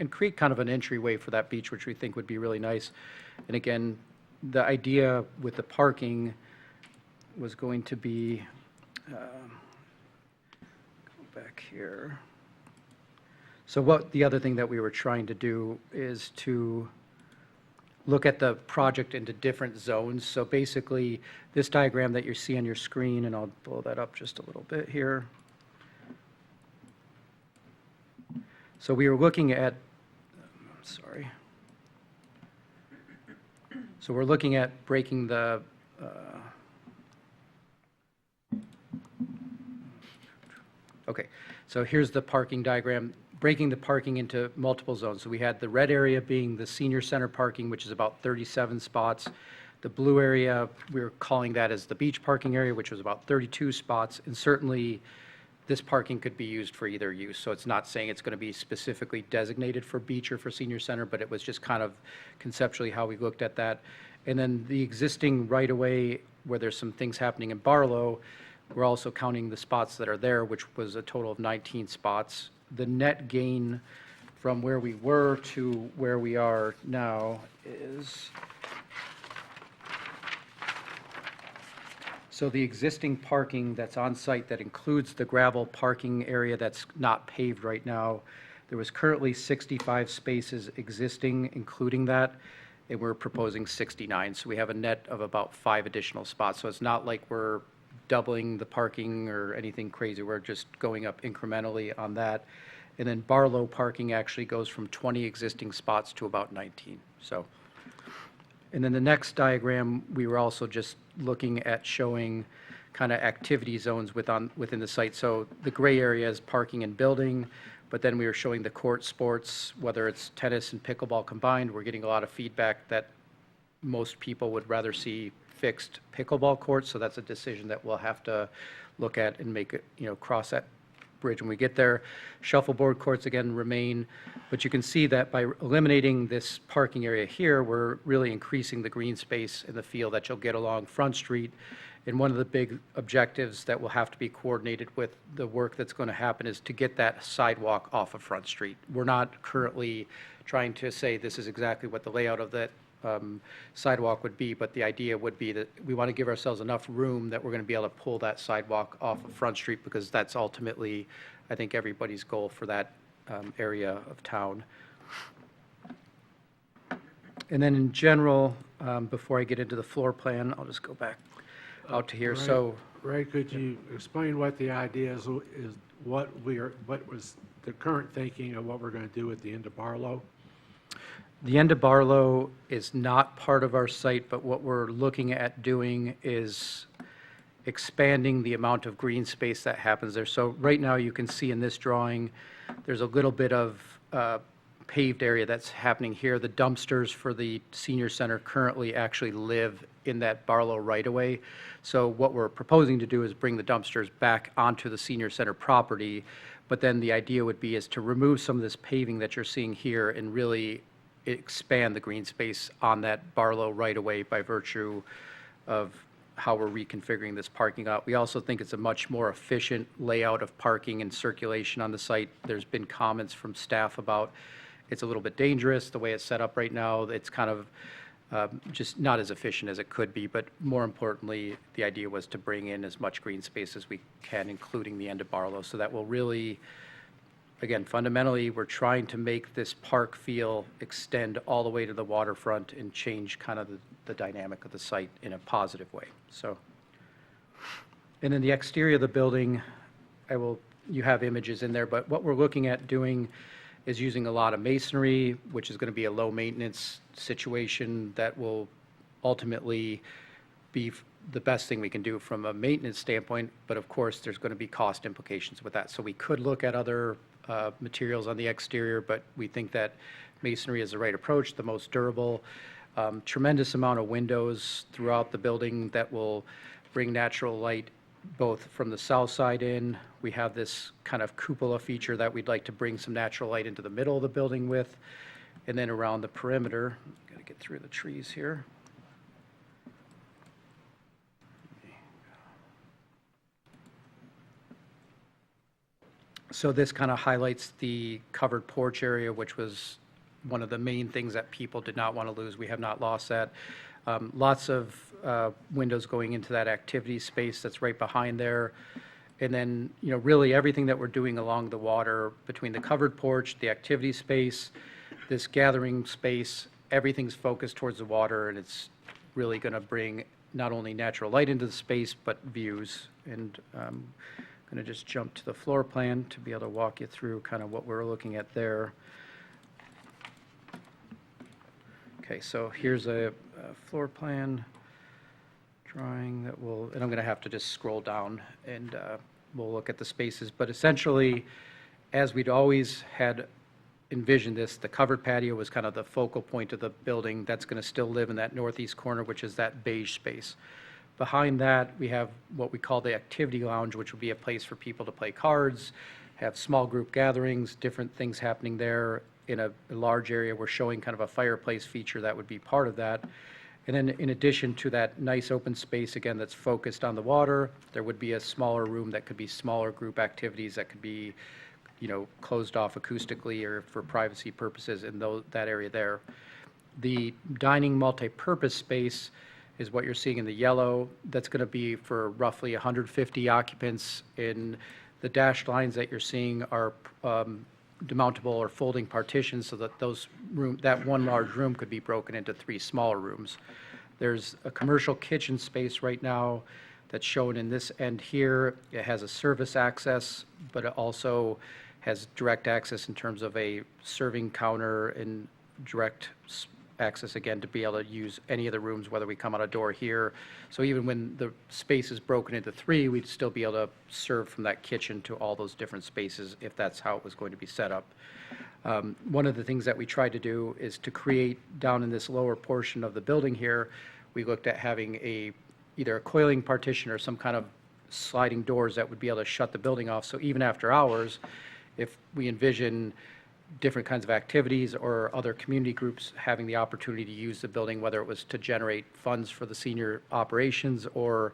and create kind of an entryway for that beach, which we think would be really nice. And again, the idea with the parking was going to be, go back here. So what the other thing that we were trying to do is to look at the project into different zones. So basically, this diagram that you see on your screen, and I'll blow that up just a little bit here. So we were looking at, sorry. So we're looking at breaking the, okay, so here's the parking diagram, breaking the parking into multiple zones. So we had the red area being the senior center parking, which is about 37 spots. The blue area, we were calling that as the beach parking area, which was about 32 spots. And certainly this parking could be used for either use. So it's not saying it's going to be specifically designated for beach or for senior center, but it was just kind of conceptually how we looked at that. And then the existing right-of-way where there's some things happening in Barlow, we're also counting the spots that are there, which was a total of 19 spots. The net gain from where we were to where we are now is, so the existing parking that's on site that includes the gravel parking area that's not paved right now, there was currently 65 spaces existing, including that, and we're proposing 69. So we have a net of about 5 additional spots. So it's not like we're doubling the parking or anything crazy. We're just going up incrementally on that. And then Barlow parking actually goes from 20 existing spots to about 19. So, and then the next diagram, we were also just looking at showing kind of activity zones within the site. So the gray area is parking and building, but then we were showing the court sports, whether it's tennis and pickleball combined. We're getting a lot of feedback that most people would rather see fixed pickleball courts, so that's a decision that we'll have to look at and make it, cross that bridge when we get there. Shuffleboard courts again remain, but you can see that by eliminating this parking area here, we're really increasing the green space in the field that you'll get along Front Street. And one of the big objectives that will have to be coordinated with the work that's going to happen is to get that sidewalk off of Front Street. We're not currently trying to say this is exactly what the layout of that sidewalk would be, but the idea would be that we want to give ourselves enough room that we're going to be able to pull that sidewalk off of Front Street, because that's ultimately, I think, everybody's goal for that area of town. And then in general, before I get into the floor plan, I'll just go back out to here. Ray, could you explain what the idea is what was the current thinking of what we're going to do at the end of Barlow? The end of Barlow is not part of our site, but what we're looking at doing is expanding the amount of green space that happens there. So right now you can see in this drawing, there's a little bit of paved area that's happening here. The dumpsters for the senior center currently actually live in that Barlow right-of-way. So what we're proposing to do is bring the dumpsters back onto the senior center property, but then the idea would be is to remove some of this paving that you're seeing here and really expand the green space on that Barlow right-of-way by virtue of how we're reconfiguring this parking lot. We also think it's a much more efficient layout of parking and circulation on the site. There's been comments from staff about it's a little bit dangerous the way it's set up right now. It's kind of just not as efficient as it could be, but more importantly, the idea was to bring in as much green space as we can, including the end of Barlow. So that will really, again, fundamentally, we're trying to make this park feel extend all the way to the waterfront and change kind of the dynamic of the site in a positive way. So, and then the exterior of the building, you have images in there, but what we're looking at doing is using a lot of masonry, which is going to be a low maintenance situation that will ultimately be the best thing we can do from a maintenance standpoint. But of course, there's going to be cost implications with that. So we could look at other materials on the exterior, but we think that masonry is the right approach, the most durable. Tremendous amount of windows throughout the building that will bring natural light both from the south side in. We have this kind of cupola feature that we'd like to bring some natural light into the middle of the building with, and then around the perimeter. Got to get through the trees here. So this kind of highlights the covered porch area, which was one of the main things that people did not want to lose. We have not lost that. Lots of windows going into that activity space that's right behind there. And then, really everything that we're doing along the water between the covered porch, the activity space, this gathering space, everything's focused towards the water, and it's really going to bring not only natural light into the space, but views. And I'm going to just jump to the floor plan to be able to walk you through kind of what we're looking at there. Okay, so here's a floor plan drawing that and I'm going to have to just scroll down and we'll look at the spaces. But essentially, as we'd always had envisioned this, the covered patio was kind of the focal point of the building. That's going to still live in that northeast corner, which is that beige space. Behind that, we have what we call the activity lounge, which would be a place for people to play cards, have small group gatherings, different things happening there. In a large area, we're showing kind of a fireplace feature that would be part of that. And then in addition to that nice open space, again, that's focused on the water, there would be a smaller room that could be smaller group activities that could be, closed off acoustically or for privacy purposes in that area there. The dining multi-purpose space is what you're seeing in the yellow. That's going to be for roughly 150 occupants. In the dashed lines that you're seeing are demountable or folding partitions so that that one large room could be broken into 3 smaller rooms. There's a commercial kitchen space right now that's shown in this end here. It has a service access, but it also has direct access in terms of a serving counter and direct access again to be able to use any of the rooms, whether we come out a door here. So even when the space is broken into 3, we'd still be able to serve from that kitchen to all those different spaces if that's how it was going to be set up. One of the things that we tried to do is to create down in this lower portion of the building here, we looked at having either a coiling partition or some kind of sliding doors that would be able to shut the building off. So even after hours, if we envision different kinds of activities or other community groups having the opportunity to use the building, whether it was to generate funds for the senior operations or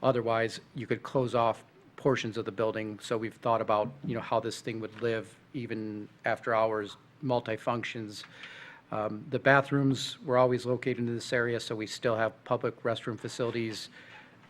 otherwise, you could close off portions of the building. So we've thought about, how this thing would live even after hours, multi-functions. The bathrooms were always located in this area, so we still have public restroom facilities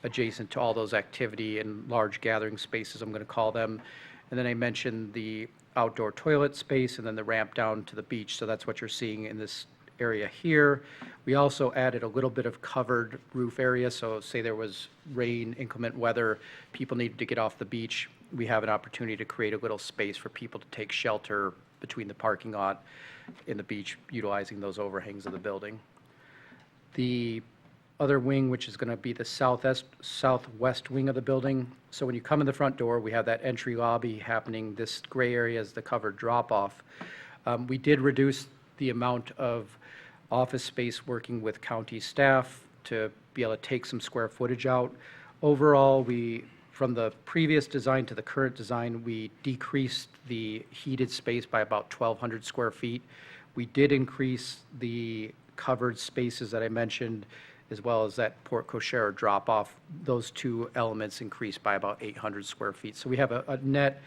adjacent to all those activity and large gathering spaces, I'm going to call them. And then I mentioned the outdoor toilet space and then the ramp down to the beach. So that's what you're seeing in this area here. We also added a little bit of covered roof area. So say there was rain, inclement weather, people needed to get off the beach. We have an opportunity to create a little space for people to take shelter between the parking lot and the beach, utilizing those overhangs of the building. The other wing, which is going to be the southwest wing of the building. So when you come in the front door, we have that entry lobby happening. This gray area is the covered drop-off. We did reduce the amount of office space working with county staff to be able to take some square footage out. Overall, from the previous design to the current design, we decreased the heated space by about 1,200 square feet. We did increase the covered spaces that I mentioned, as well as that porte cochere drop-off. Those 2 elements increased by about 800 square feet. So we have a net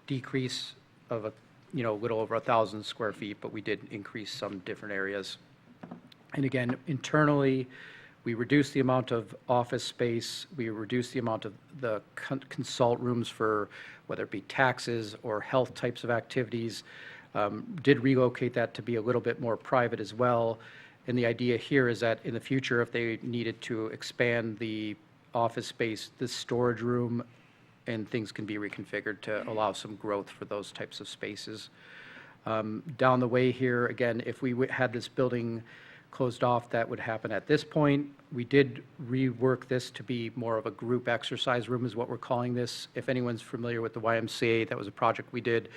decrease of a little over 1,000 square feet, but we did increase some different areas. And again, internally, we reduced the amount of office space. We reduced the amount of the consult rooms for whether it be taxes or health types of activities. Did relocate that to be a little bit more private as well. And the idea here is that in the future, if they needed to expand the office space, this storage room and things can be reconfigured to allow some growth for those types of spaces. Down the way here, again, if we had this building closed off, that would happen at this point. We did rework this to be more of a group exercise room is what we're calling this. If anyone's familiar with the YMCA, that was a project we did.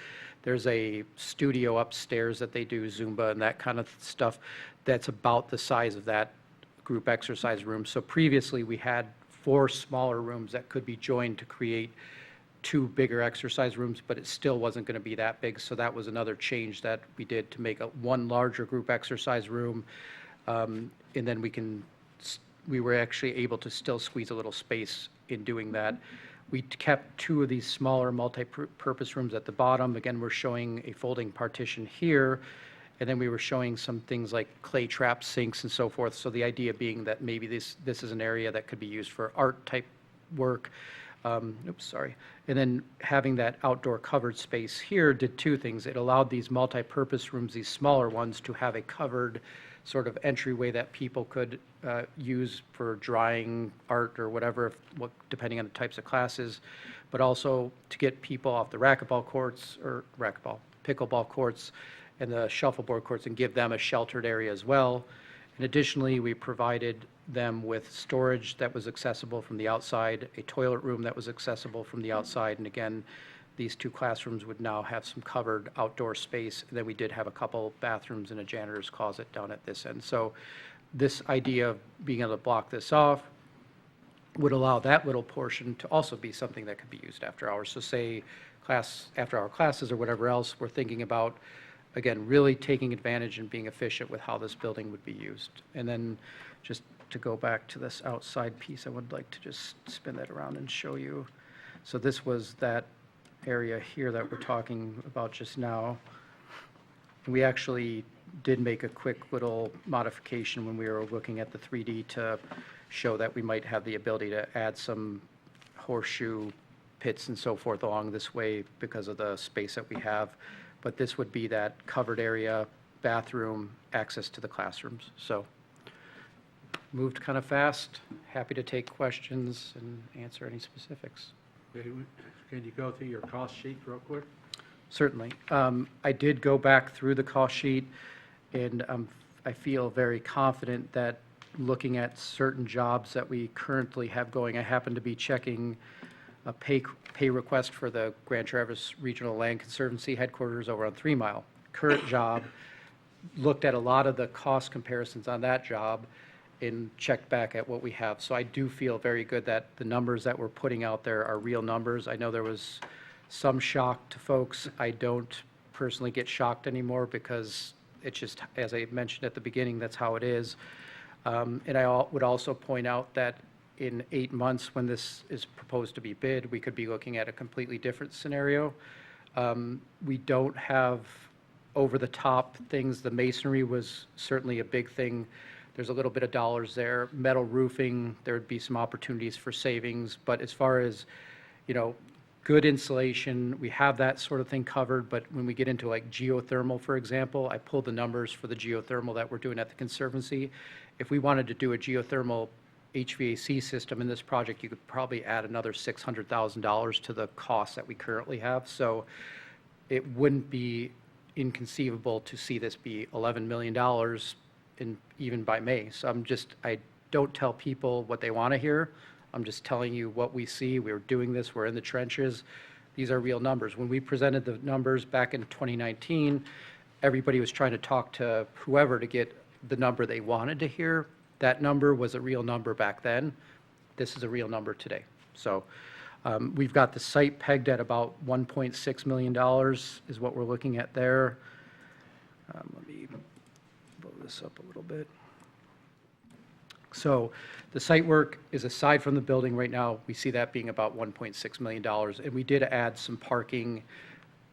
There's a studio upstairs that they do Zumba and that kind of stuff that's about the size of that group exercise room. So previously we had 4 smaller rooms that could be joined to create 2 bigger exercise rooms, but it still wasn't going to be that big. So that was another change that we did to make one larger group exercise room. And then we were actually able to still squeeze a little space in doing that. We kept two of these smaller multi-purpose rooms at the bottom. Again, we're showing a folding partition here, and then we were showing some things like clay trap sinks and so forth. So the idea being that maybe this is an area that could be used for art type work. And then having that outdoor covered space here did two things. It allowed these multi-purpose rooms, these smaller ones, to have a covered sort of entryway that people could use for drawing, art, or whatever, depending on the types of classes, but also to get people off the pickleball courts and the shuffleboard courts and give them a sheltered area as well. And additionally, we provided them with storage that was accessible from the outside, a toilet room that was accessible from the outside, and again, these two classrooms would now have some covered outdoor space. And then we did have a couple bathrooms and a janitor's closet down at this end. So this idea of being able to block this off would allow that little portion to also be something that could be used after hours. So say after hour classes or whatever else, we're thinking about, again, really taking advantage and being efficient with how this building would be used. And then just to go back to this outside piece, I would like to just spin that around and show you. So this was that area here that we're talking about just now. We actually did make a quick little modification when we were looking at the 3D to show that we might have the ability to add some horseshoe pits and so forth along this way because of the space that we have. But this would be that covered area, bathroom, access to the classrooms. So moved kind of fast. Happy to take questions and answer any specifics. Okay, can you go through your cost sheet real quick? Certainly. I did go back through the cost sheet, and I feel very confident that looking at certain jobs that we currently have going, I happen to be checking a pay request for the Grand Traverse Regional Land Conservancy headquarters over on 3 Mile. Current job, looked at a lot of the cost comparisons on that job and checked back at what we have. So I do feel very good that the numbers that we're putting out there are real numbers. I know there was some shock to folks. I don't personally get shocked anymore because it's just, as I mentioned at the beginning, that's how it is. And I would also point out that in 8 months, when this is proposed to be bid, we could be looking at a completely different scenario. We don't have over-the-top things. The masonry was certainly a big thing. There's a little bit of dollars there. Metal roofing, there would be some opportunities for savings. But as far as, good insulation, we have that sort of thing covered. But when we get into like geothermal, for example, I pulled the numbers for the geothermal that we're doing at the Conservancy. If we wanted to do a geothermal HVAC system in this project, you could probably add another $600,000 to the costs that we currently have. So it wouldn't be inconceivable to see this be $11 million even by May. So I don't tell people what they want to hear. I'm just telling you what we see. We're doing this. We're in the trenches. These are real numbers. When we presented the numbers back in 2019, everybody was trying to talk to whoever to get the number they wanted to hear. That number was a real number back then. This is a real number today. So we've got the site pegged at about $1.6 million is what we're looking at there. Let me blow this up a little bit. So the site work is aside from the building right now. We see that being about $1.6 million. And we did add some parking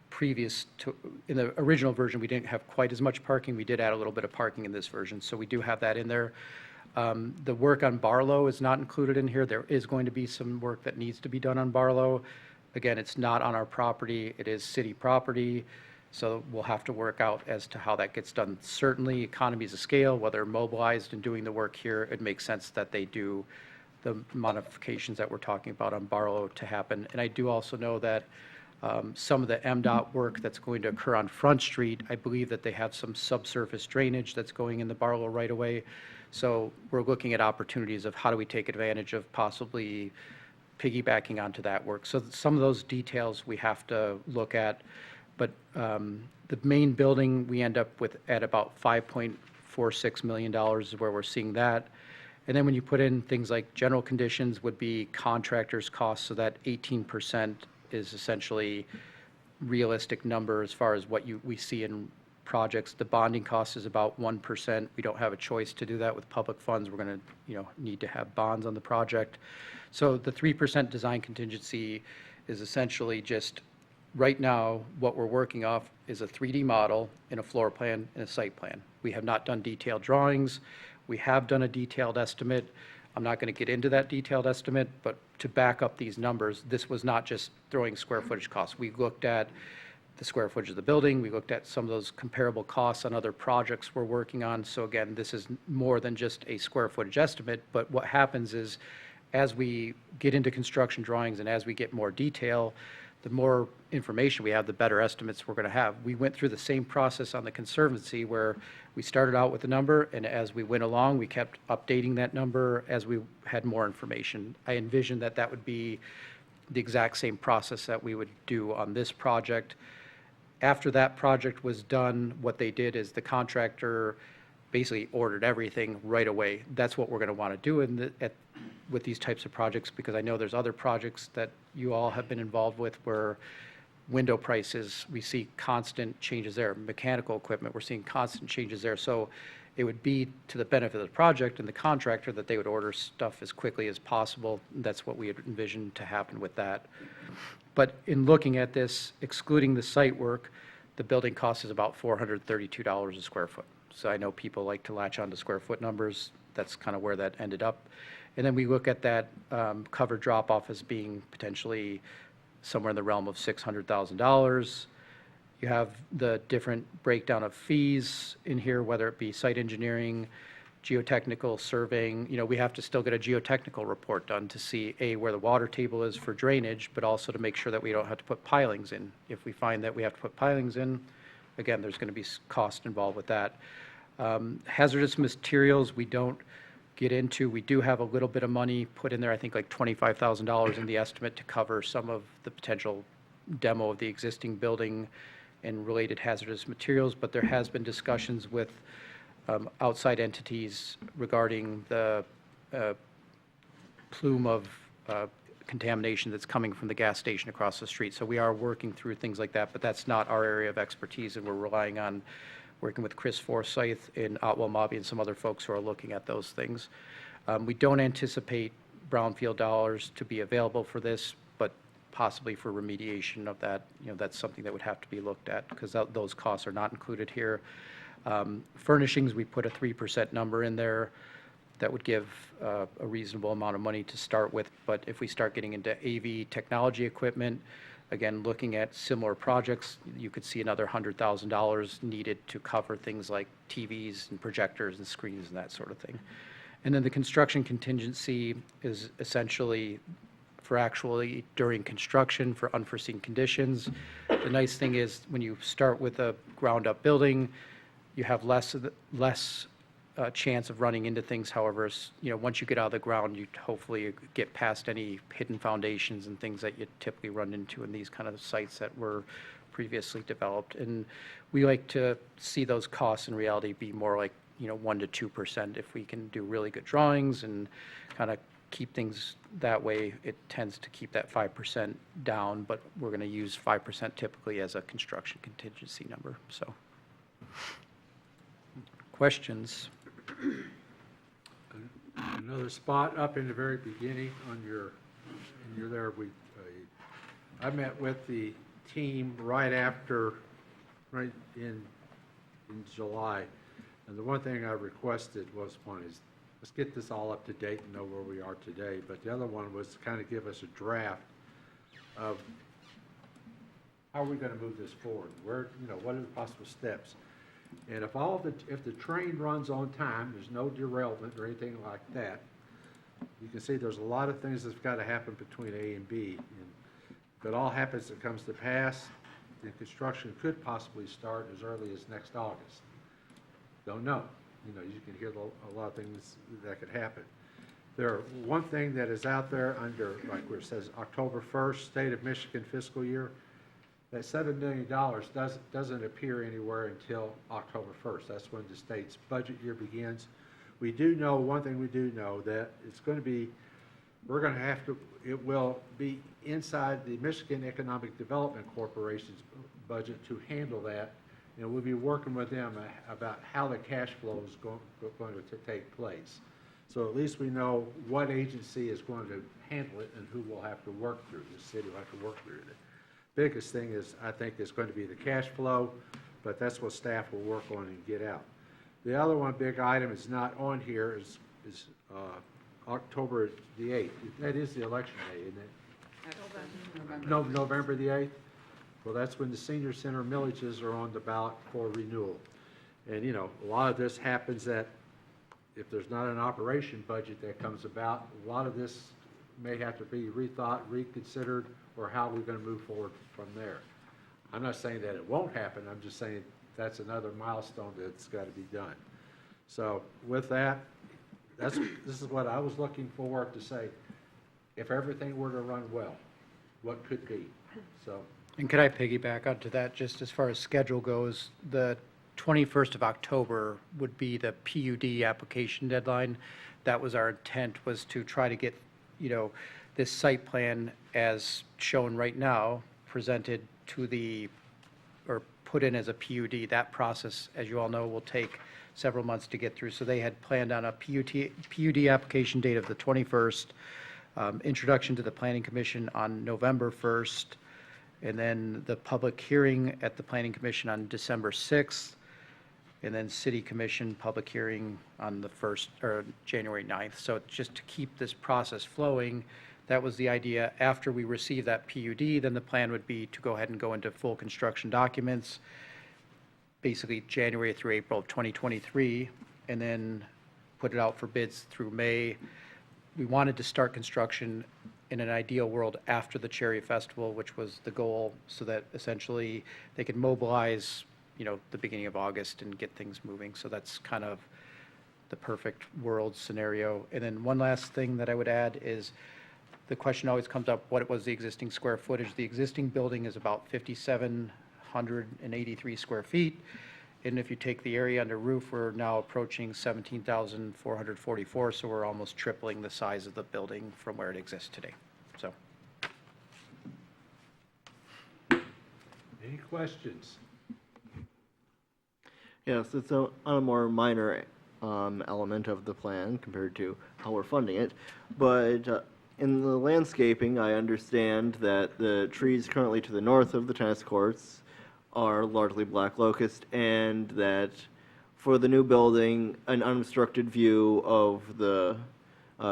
previous to, in the original version, we didn't have quite as much parking. We did add a little bit of parking in this version. So we do have that in there. The work on Barlow is not included in here. There is going to be some work that needs to be done on Barlow. Again, it's not on our property. It is city property. So we'll have to work out as to how that gets done. Certainly, economies of scale, whether mobilized and doing the work here, it makes sense that they do the modifications that we're talking about on Barlow to happen. And I do also know that some of the MDOT work that's going to occur on Front Street, I believe that they have some subsurface drainage that's going in the Barlow right away. So we're looking at opportunities of how do we take advantage of possibly piggybacking onto that work. So some of those details we have to look at. But the main building, we end up with at about $5.46 million is where we're seeing that. And then when you put in things like general conditions would be contractors' costs, so that 18% is essentially realistic number as far as what we see in projects. The bonding cost is about 1%. We don't have a choice to do that with public funds. We're going to, need to have bonds on the project. So the 3% design contingency is essentially just, right now, what we're working off is a 3D model and a floor plan and a site plan. We have not done detailed drawings. We have done a detailed estimate. I'm not going to get into that detailed estimate, but to back up these numbers, this was not just throwing square footage costs. We looked at the square footage of the building. We looked at some of those comparable costs on other projects we're working on. So again, this is more than just a square footage estimate, but what happens is as we get into construction drawings and as we get more detail, the more information we have, the better estimates we're going to have. We went through the same process on the Conservancy where we started out with a number, and as we went along, we kept updating that number as we had more information. I envisioned that that would be the exact same process that we would do on this project. After that project was done, what they did is the contractor basically ordered everything right away. That's what we're going to want to do with these types of projects, because I know there's other projects that you all have been involved with where window prices, we see constant changes there. Mechanical equipment, we're seeing constant changes there. So it would be to the benefit of the project and the contractor that they would order stuff as quickly as possible. That's what we had envisioned to happen with that. But in looking at this, excluding the site work, the building cost is about $432 a square foot. So I know people like to latch on to square foot numbers. That's kind of where that ended up. And then we look at that cover drop-off as being potentially somewhere in the realm of $600,000. You have the different breakdown of fees in here, whether it be site engineering, geotechnical surveying. We have to still get a geotechnical report done to see, A, where the water table is for drainage, but also to make sure that we don't have to put pilings in. If we find that we have to put pilings in, again, there's going to be cost involved with that. Hazardous materials, we don't get into. We do have a little bit of money put in there, I think like $25,000 in the estimate to cover some of the potential demo of the existing building and related hazardous materials, but there has been discussions with outside entities regarding the plume of contamination that's coming from the gas station across the street. So we are working through things like that, but that's not our area of expertise, and we're relying on working with Chris Forsyth in Otwell Mobby and some other folks who are looking at those things. We don't anticipate brownfield dollars to be available for this, but possibly for remediation of that. That's something that would have to be looked at because those costs are not included here. Furnishings, we put a 3% number in there. That would give a reasonable amount of money to start with, but if we start getting into AV technology equipment, again, looking at similar projects, you could see another $100,000 needed to cover things like TVs and projectors and screens and that sort of thing. And then the construction contingency is essentially for actually during construction for unforeseen conditions. The nice thing is when you start with a ground-up building, you have less chance of running into things. However, once you get out of the ground, you hopefully get past any hidden foundations and things that you typically run into in these kind of sites that were previously developed. And we like to see those costs in reality be more like 1% to 2%. If we can do really good drawings and kind of keep things that way, it tends to keep that 5% down, but we're going to use 5% typically as a construction contingency number. So questions? Another spot up in the very beginning on there. I met with the team right in July, and the one thing I requested was let's get this all up to date and know where we are today. But the other one was to kind of give us a draft of how are we going to move this forward? What are the possible steps? And if the train runs on time, there's no derailment or anything like that, you can see there's a lot of things that's got to happen between A and B. And if it all happens, it comes to pass, then construction could possibly start as early as next August. Don't know. You can hear a lot of things that could happen. One thing that is out there under, like where it says October 1st, State of Michigan fiscal year, that $7 million doesn't appear anywhere until October 1st. That's when the state's budget year begins. We do know, one thing we do know, that it's going to be, it will be inside the Michigan Economic Development Corporation's budget to handle that And we'll be working with them about how the cash flow is going to take place. So at least we know what agency is going to handle it and who will have to work through, the city will have to work through it. Biggest thing is, I think, is going to be the cash flow, but that's what staff will work on and get out. The other one big item is not on here is October the 8th. That is the election day, isn't it? No, November the 8th? Well, that's when the senior center millages are on the ballot for renewal. And, you know, a lot of this happens that if there's not an operation budget that comes about, a lot of this may have to be rethought, reconsidered, or how we're going to move forward from there. I'm not saying that it won't happen. I'm just saying that's another milestone that's got to be done. So with that, this is what I was looking for to say, if everything were to run well, what could be? So. And could I piggyback onto that, just as far as schedule goes? The 21st of October would be the PUD application deadline. That was our intent, was to try to get, you know, this site plan as shown right now, presented to or put in as a PUD. That process, as you all know, will take several months to get through. So they had planned on a PUD application date of the 21st, introduction to the Planning Commission on November 1st, and then the public hearing at the Planning Commission on December 6th, and then City Commission public hearing on the 1st, or January 9th. So just to keep this process flowing, that was the idea. After we receive that PUD, then the plan would be to go ahead and go into full construction documents, basically January through April of 2023, and then put it out for bids through May. We wanted to start construction in an ideal world after the Cherry Festival, which was the goal, so that essentially they could mobilize, you know, the beginning of August and get things moving. So that's kind of the perfect world scenario. And then one last thing that I would add is the question always comes up, what was the existing square footage? The existing building is about 5,783 square feet. And if you take the area under roof, we're now approaching 17,444, so we're almost tripling the size of the building from where it exists today. So. Any questions? Yes, it's on a more minor element of the plan compared to how we're funding it. But in the landscaping, I understand that the trees currently to the north of the tennis courts are largely black locust, and that for the new building, an unobstructed view of the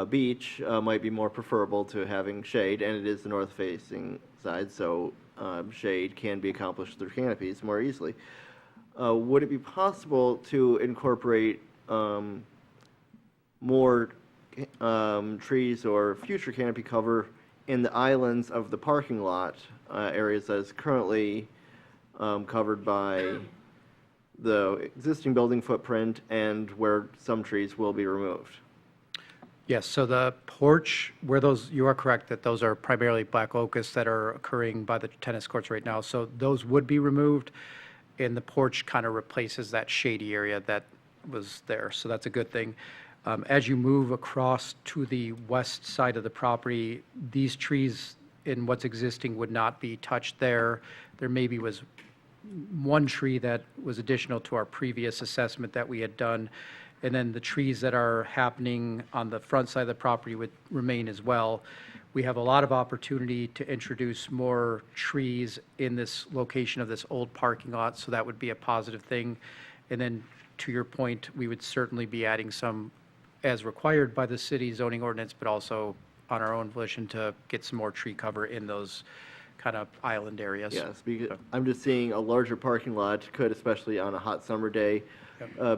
beach might be more preferable to having shade, and it is the north-facing side, so shade can be accomplished through canopies more easily. Would it be possible to incorporate more trees or future canopy cover in the islands of the parking lot areas that is currently covered by the existing building footprint and where some trees will be removed? Yes, so the porch, where those, you are correct that those are primarily black locusts that are occurring by the tennis courts right now. So those would be removed, and the porch kind of replaces that shady area that was there. So that's a good thing. As you move across to the west side of the property, these trees in what's existing would not be touched there. There maybe was one tree that was additional to our previous assessment that we had done. And then the trees that are happening on the front side of the property would remain as well. We have a lot of opportunity to introduce more trees in this location of this old parking lot, so that would be a positive thing. And then to your point, we would certainly be adding some as required by the city zoning ordinance, but also on our own volition to get some more tree cover in those kind of island areas. Yes, because I'm just seeing a larger parking lot could, especially on a hot summer day,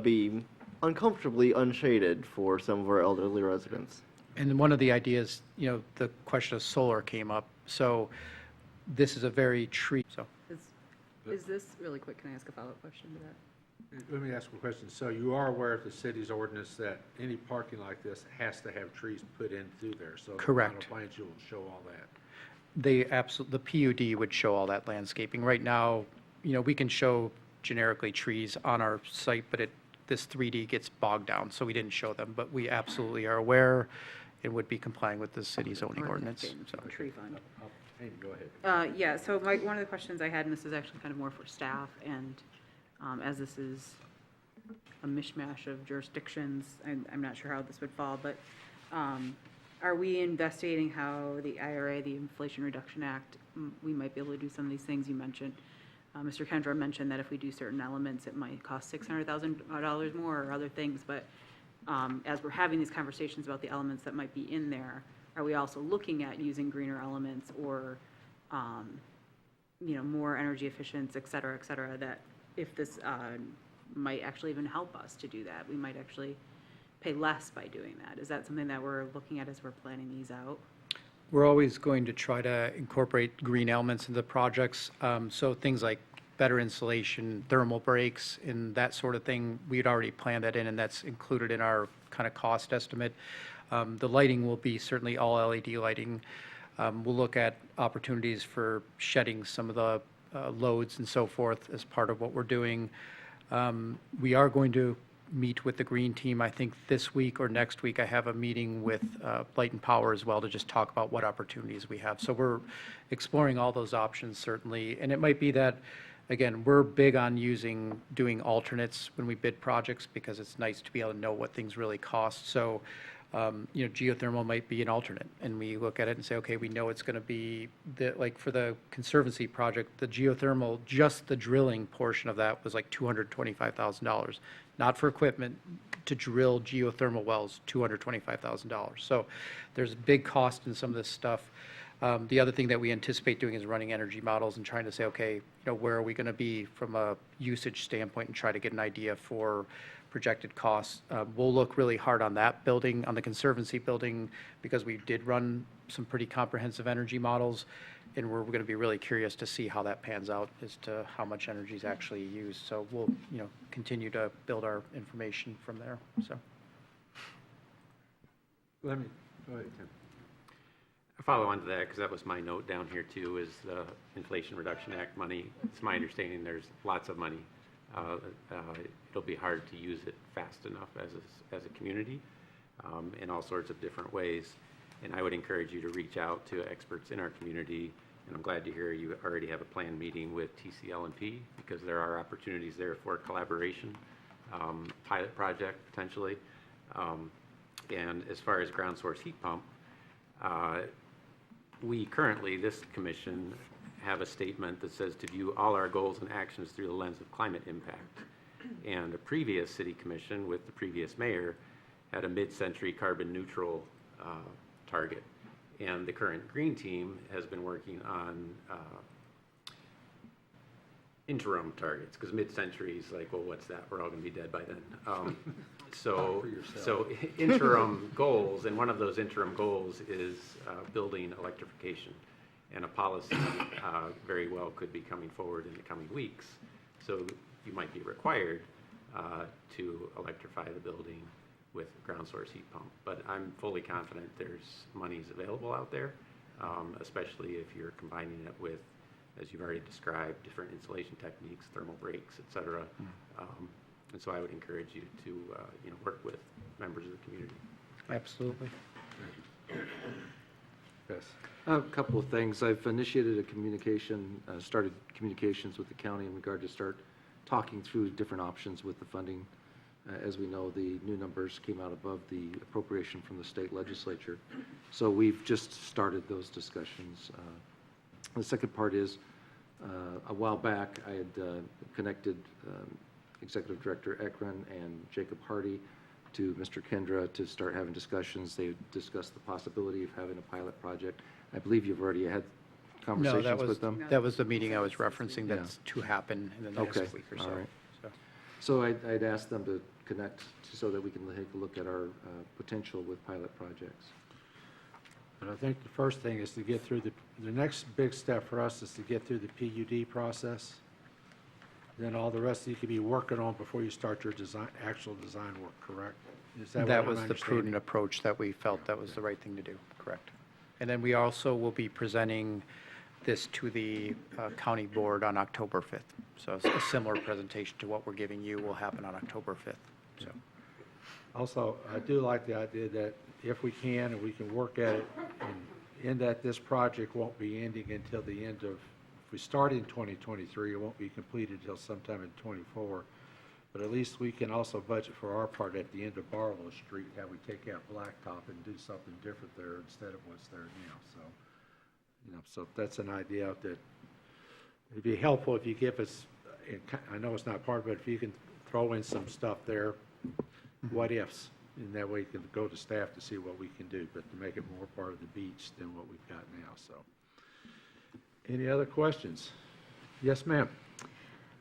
be uncomfortably unshaded for some of our elderly residents. And one of the ideas, you know, the question of solar came up. So this is a very tree, so. Is this, really quick, can I ask a follow-up question to that? Let me ask a question. So you are aware of the city's ordinance that any parking like this has to have trees put in through there? So Correct. The final plans, you will show all that. The PUD would show all that landscaping. Right now, you know, we can show generically trees on our site, but this 3D gets bogged down, so we didn't show them. But we absolutely are aware and would be complying with the city zoning ordinance. So. Tree fund. Amy, go ahead. Yeah, so one of the questions I had, and this is actually kind of more for staff and as this is a mishmash of jurisdictions, and I'm not sure how this would fall, but are we investigating how the IRA, the Inflation Reduction Act, we might be able to do some of these things you mentioned? Mr. Kendra mentioned that if we do certain elements, it might cost $600,000 more or other things, but as we're having these conversations about the elements that might be in there, are we also looking at using greener elements or, more energy efficient, et cetera, that if this might actually even help us to do that, we might actually pay less by doing that? Is that something that we're looking at as we're planning these out? We're always going to try to incorporate green elements into projects. So things like better insulation, thermal breaks, and that sort of thing, we'd already planned that in, and that's included in our kind of cost estimate. The lighting will be certainly all LED lighting. We'll look at opportunities for shedding some of the loads and so forth as part of what we're doing. We are going to meet with the green team, I think this week or next week. I have a meeting with Light and Power as well to just talk about what opportunities we have. So we're exploring all those options certainly. And it might be that, again, we're big on doing alternates when we bid projects because it's nice to be able to know what things really cost. So, geothermal might be an alternate. And we look at it and say, okay, we know it's going to be, like for the Conservancy project, the geothermal, just the drilling portion of that was like $225,000. Not for equipment, to drill geothermal wells, $225,000. So there's a big cost in some of this stuff. The other thing that we anticipate doing is running energy models and trying to say, okay, where are we going to be from a usage standpoint and try to get an idea for projected costs. We'll look really hard on that building, on the Conservancy building, because we did run some pretty comprehensive energy models, and we're going to be really curious to see how that pans out as to how much energy is actually used. So we'll, continue to build our information from there. So. Go ahead, Tim. A follow on to that, because that was my note down here too, is the Inflation Reduction Act money. It's my understanding there's lots of money. It'll be hard to use it fast enough as a community in all sorts of different ways. And I would encourage you to reach out to experts in our community. And I'm glad to hear you already have a planned meeting with TCL&P, because there are opportunities there for collaboration, pilot project potentially. And as far as ground source heat pump, we currently, this commission, have a statement that says to view all our goals and actions through the lens of climate impact. And a previous city commission with the previous mayor had a mid-century carbon neutral target. And the current green team has been working on interim targets, because mid-century is like, well, what's that? We're all going to be dead by then. So interim goals, and one of those interim goals is building electrification. And a policy very well could be coming forward in the coming weeks. So you might be required to electrify the building with ground source heat pump. But I'm fully confident there's monies available out there, especially if you're combining it with, as you've already described, different insulation techniques, thermal breaks, et cetera. And so I would encourage you to work with members of the community. Absolutely. Yes. A couple of things. I've initiated started communications with the county in regard to start talking through different options with the funding. As we know, the new numbers came out above the appropriation from the state legislature. So we've just started those discussions. The second part is, a while back, I had connected Executive Director Ekron and Jacob Hardy to Mr. Kendra to start having discussions. They discussed the possibility of having a pilot project. I believe you've already had conversations with them. That was the meeting I was referencing that's to happen in the next Okay, week or so. all right. So. So I'd asked them to connect so that we can take a look at our potential with pilot projects. But I think the first thing is to get through the next big step for us is to get through the PUD process. Then all the rest you could be working on before you start your actual design work, correct? Is that That what I'm was the understanding? prudent approach that we felt that was the right thing to do, correct. And then we also will be presenting this to the county board on October 5th. So a similar presentation to what we're giving you will happen on October 5th. So. Also, I do like the idea that if we can, and we can work at it, and in that this project won't be ending until the end of if we start in 2023, it won't be completed until sometime in '24. But at least we can also budget for our part at the end of Barlow Street, how we take out blacktop and do something different there instead of what's there now. So, so that's an idea out that it'd be helpful if you give us, I know it's not part of it, if you can throw in some stuff there, what ifs, and that way you can go to staff to see what we can do, but to make it more part of the beach than what we've got now. So, any other questions? Yes, ma'am.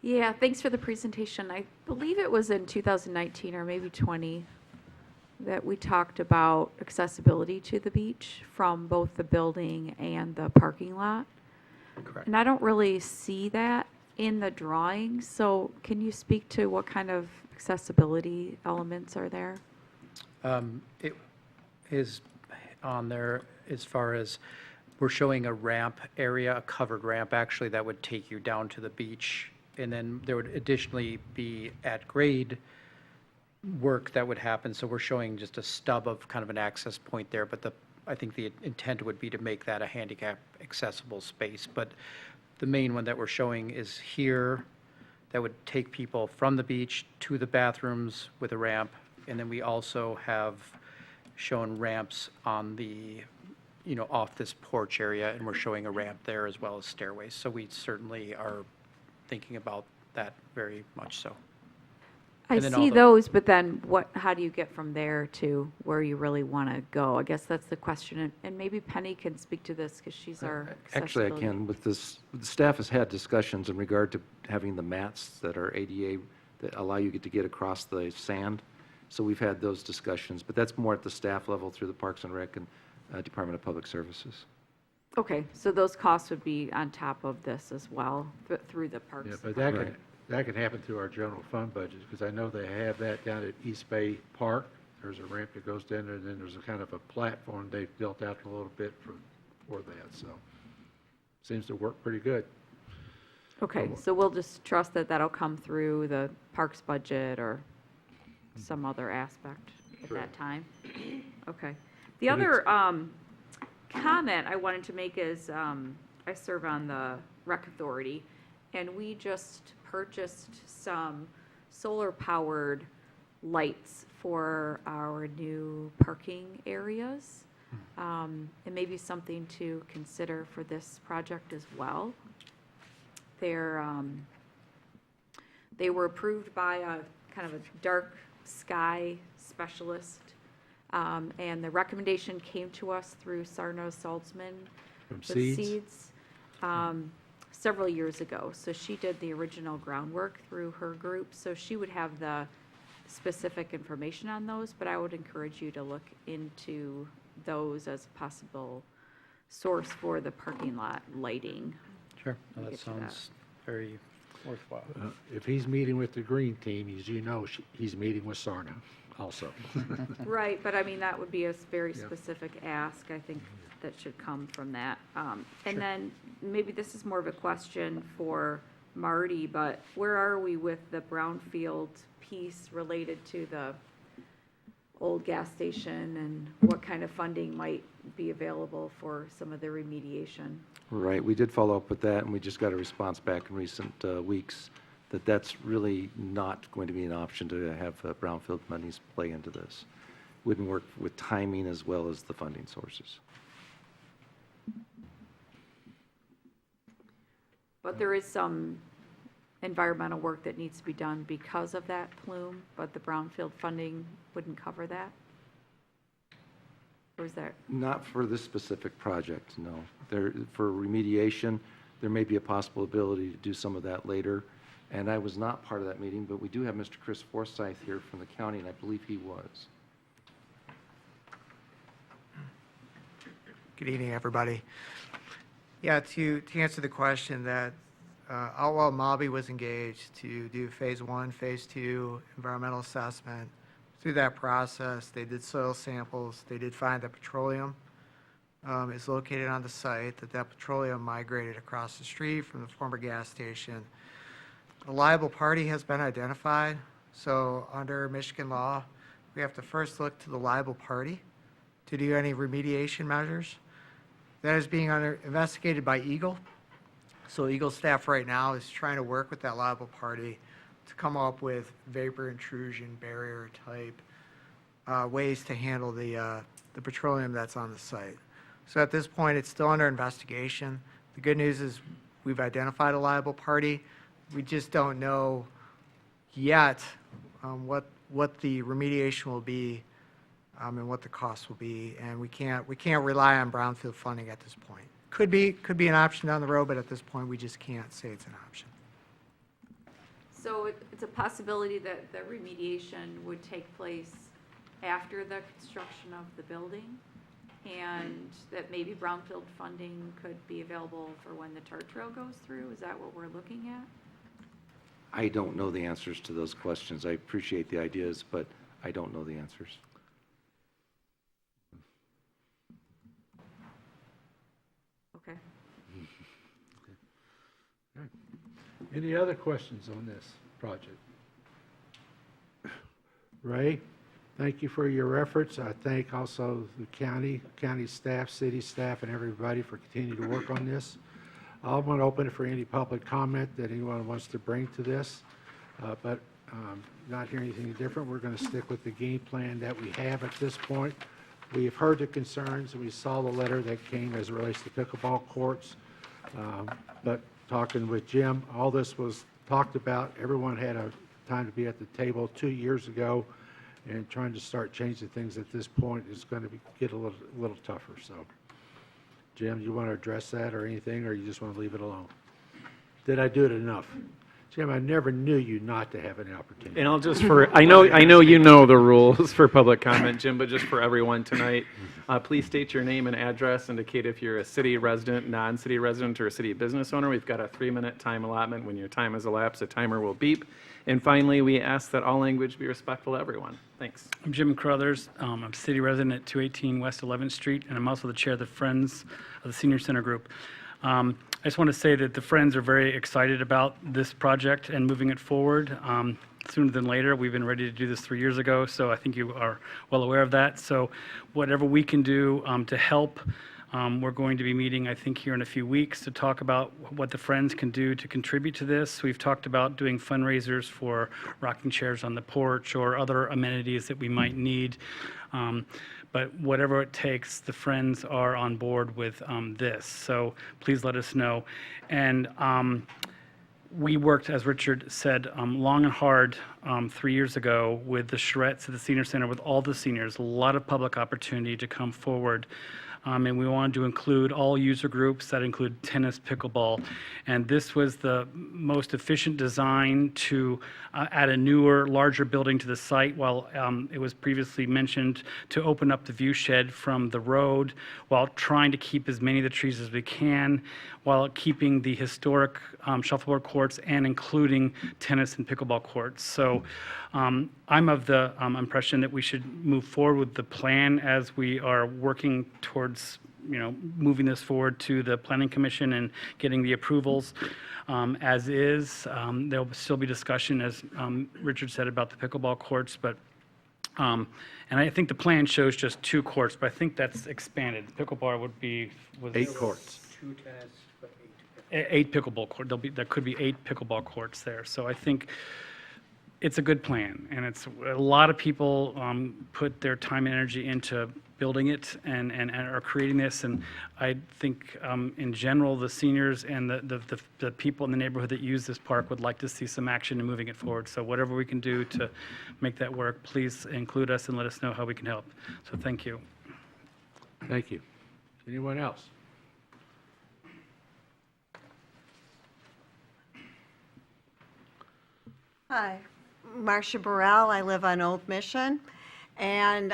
Yeah, thanks for the presentation. I believe it was in 2019 or maybe 20 that we talked about accessibility to the beach from both the building and the parking lot. Correct. And I don't really see that in the drawings, so can you speak to what kind of accessibility elements are there? It is on there as far as we're showing a ramp area, a covered ramp actually, that would take you down to the beach. And then there would additionally be at grade work that would happen. So we're showing just a stub of kind of an access point there, but I think the intent would be to make that a handicap accessible space. But the main one that we're showing is here, that would take people from the beach to the bathrooms with a ramp. And then we also have shown ramps on the, off this porch area, and we're showing a ramp there as well as stairways. So we certainly are thinking about that very much so. I And then see those, but then how do you get from there to where you really want to go? I guess that's the question. And maybe Penny can speak to this because she's our Actually, I accessibility. can. With this, the staff has had discussions in regard to having the mats that are ADA that allow you to get across the sand. So we've had those discussions, but that's more at the staff level through the Parks and Rec and Department of Public Services. Okay, so those costs would be on top of this as well, through the parks. Yeah, but that can happen through our general fund budget, because I know they have that down at East Bay Park. There's a ramp that goes down there, and then there's a kind of a platform they've built out a little bit for that, so seems to work pretty good. Okay, so we'll just trust that that'll come through the parks budget or some other aspect at that time? Okay. The other comment I wanted to make is I serve on the Rec Authority, and we just purchased some solar-powered lights for our new parking areas. And maybe something to consider for this project as well. They were approved by a kind of a dark sky specialist, and the recommendation came to us through Sarna Saltzman From with Seeds? several years ago. So she did the original groundwork through her group, so she would have the specific information on those, but I would encourage you to look into those as a possible source for the parking lot lighting. Sure. No, We'll that get to that. sounds very worthwhile. If he's meeting with the green team, as you know, he's meeting with Sarna also. Right, but I mean, that would be a very Yeah. specific ask, I think, that should come from that. And then, maybe this is more of a question for Marty, but where are we with the brownfield piece related to the old gas station, and what kind of funding might be available for some of the remediation? Right, we did follow up with that, and we just got a response back in recent weeks that that's really not going to be an option to have brownfield monies play into this. Wouldn't work with timing as well as the funding sources. But there is some environmental work that needs to be done because of that plume, but the brownfield funding wouldn't cover that? Or is that? Not for this specific project, no. For remediation, there may be a possibility to do some of that later. And I was not part of that meeting, but we do have Mr. Chris Forsyth here from the county, and I believe he was. Good evening, everybody. Yeah, to answer the question, that Outwell Mobby was engaged to do phase 1, phase 2 environmental assessment. Through that process, they did soil samples. They did find that petroleum is located on the site, that petroleum migrated across the street from the former gas station. A liable party has been identified. So under Michigan law, we have to first look to the liable party to do any remediation measures. That is being investigated by Eagle. So Eagle staff right now is trying to work with that liable party to come up with vapor intrusion barrier type ways to handle the petroleum that's on the site. So at this point, it's still under investigation. The good news is we've identified a liable party. We just don't know yet what the remediation will be and what the cost will be, and we can't rely on brownfield funding at this point. Could be an option down the road, but at this point, we just can't say it's an option. So it's a possibility that the remediation would take place after the construction of the building, and that maybe brownfield funding could be available for when the TART trail goes through? Is that what we're looking at? I don't know the answers to those questions. I appreciate the ideas, but I don't know the answers. Okay. Any other questions on this project? Ray, thank you for your efforts. I thank also the county staff, city staff, and everybody for continuing to work on this. I want to open it for any public comment that anyone wants to bring to this, but not hearing anything different. We're going to stick with the game plan that we have at this point. We have heard the concerns, and we saw the letter that came as it relates to pickleball courts, but talking with Jim, all this was talked about. Everyone had a time to be at the table 2 years ago, and trying to start changing things at this point is going to get a little tougher. So, Jim, you want to address that or anything, or you just want to leave it alone? Did I do it enough? Jim, I never knew you not to have an opportunity. And I'll just I know you know the rules for public comment, Jim, but just for everyone tonight, please state your name and address, indicate if you're a city resident, non-city resident, or a city business owner. We've got a 3-minute time allotment. When your time has elapsed, a timer will beep. And finally, we ask that all language be respectful to everyone. Thanks. I'm Jim Crothers. I'm a city resident at 218 West 11th Street, and I'm also the chair of the Friends of the Senior Center Group. I just want to say that the Friends are very excited about this project and moving it forward sooner than later. We've been ready to do this 3 years ago, so I think you are well aware of that. So whatever we can do to help, we're going to be meeting, I think, here in a few weeks to talk about what the Friends can do to contribute to this. We've talked about doing fundraisers for rocking chairs on the porch or other amenities that we might need. But whatever it takes, the Friends are on board with this. So please let us know. And we worked, as Richard said, long and hard 3 years ago with the charrettes at the Senior Center, with all the seniors, a lot of public opportunity to come forward. And we wanted to include all user groups that include tennis, pickleball. And this was the most efficient design to add a newer, larger building to the site, while it was previously mentioned to open up the view shed from the road, while trying to keep as many of the trees as we can, while keeping the historic shuffleboard courts and including tennis and pickleball courts. So I'm of the impression that we should move forward with the plan as we are working towards, moving this forward to the Planning Commission and getting the approvals as is. There'll still be discussion, as Richard said, about the pickleball courts, but and I think the plan shows just 2 courts, but I think that's expanded. Pickleball was 8 courts. 2 tennis, but 8 pickleball courts. There could be 8 pickleball courts there. So I think it's a good plan, and it's a lot of people put their time and energy into building it and are creating this. And I think in general, the seniors and the people in the neighborhood that use this park would like to see some action in moving it forward. So whatever we can do to make that work, please include us and let us know how we can help. So thank you. Thank you. Anyone else? Hi, Marcia Burrell. I live on Old Mission. And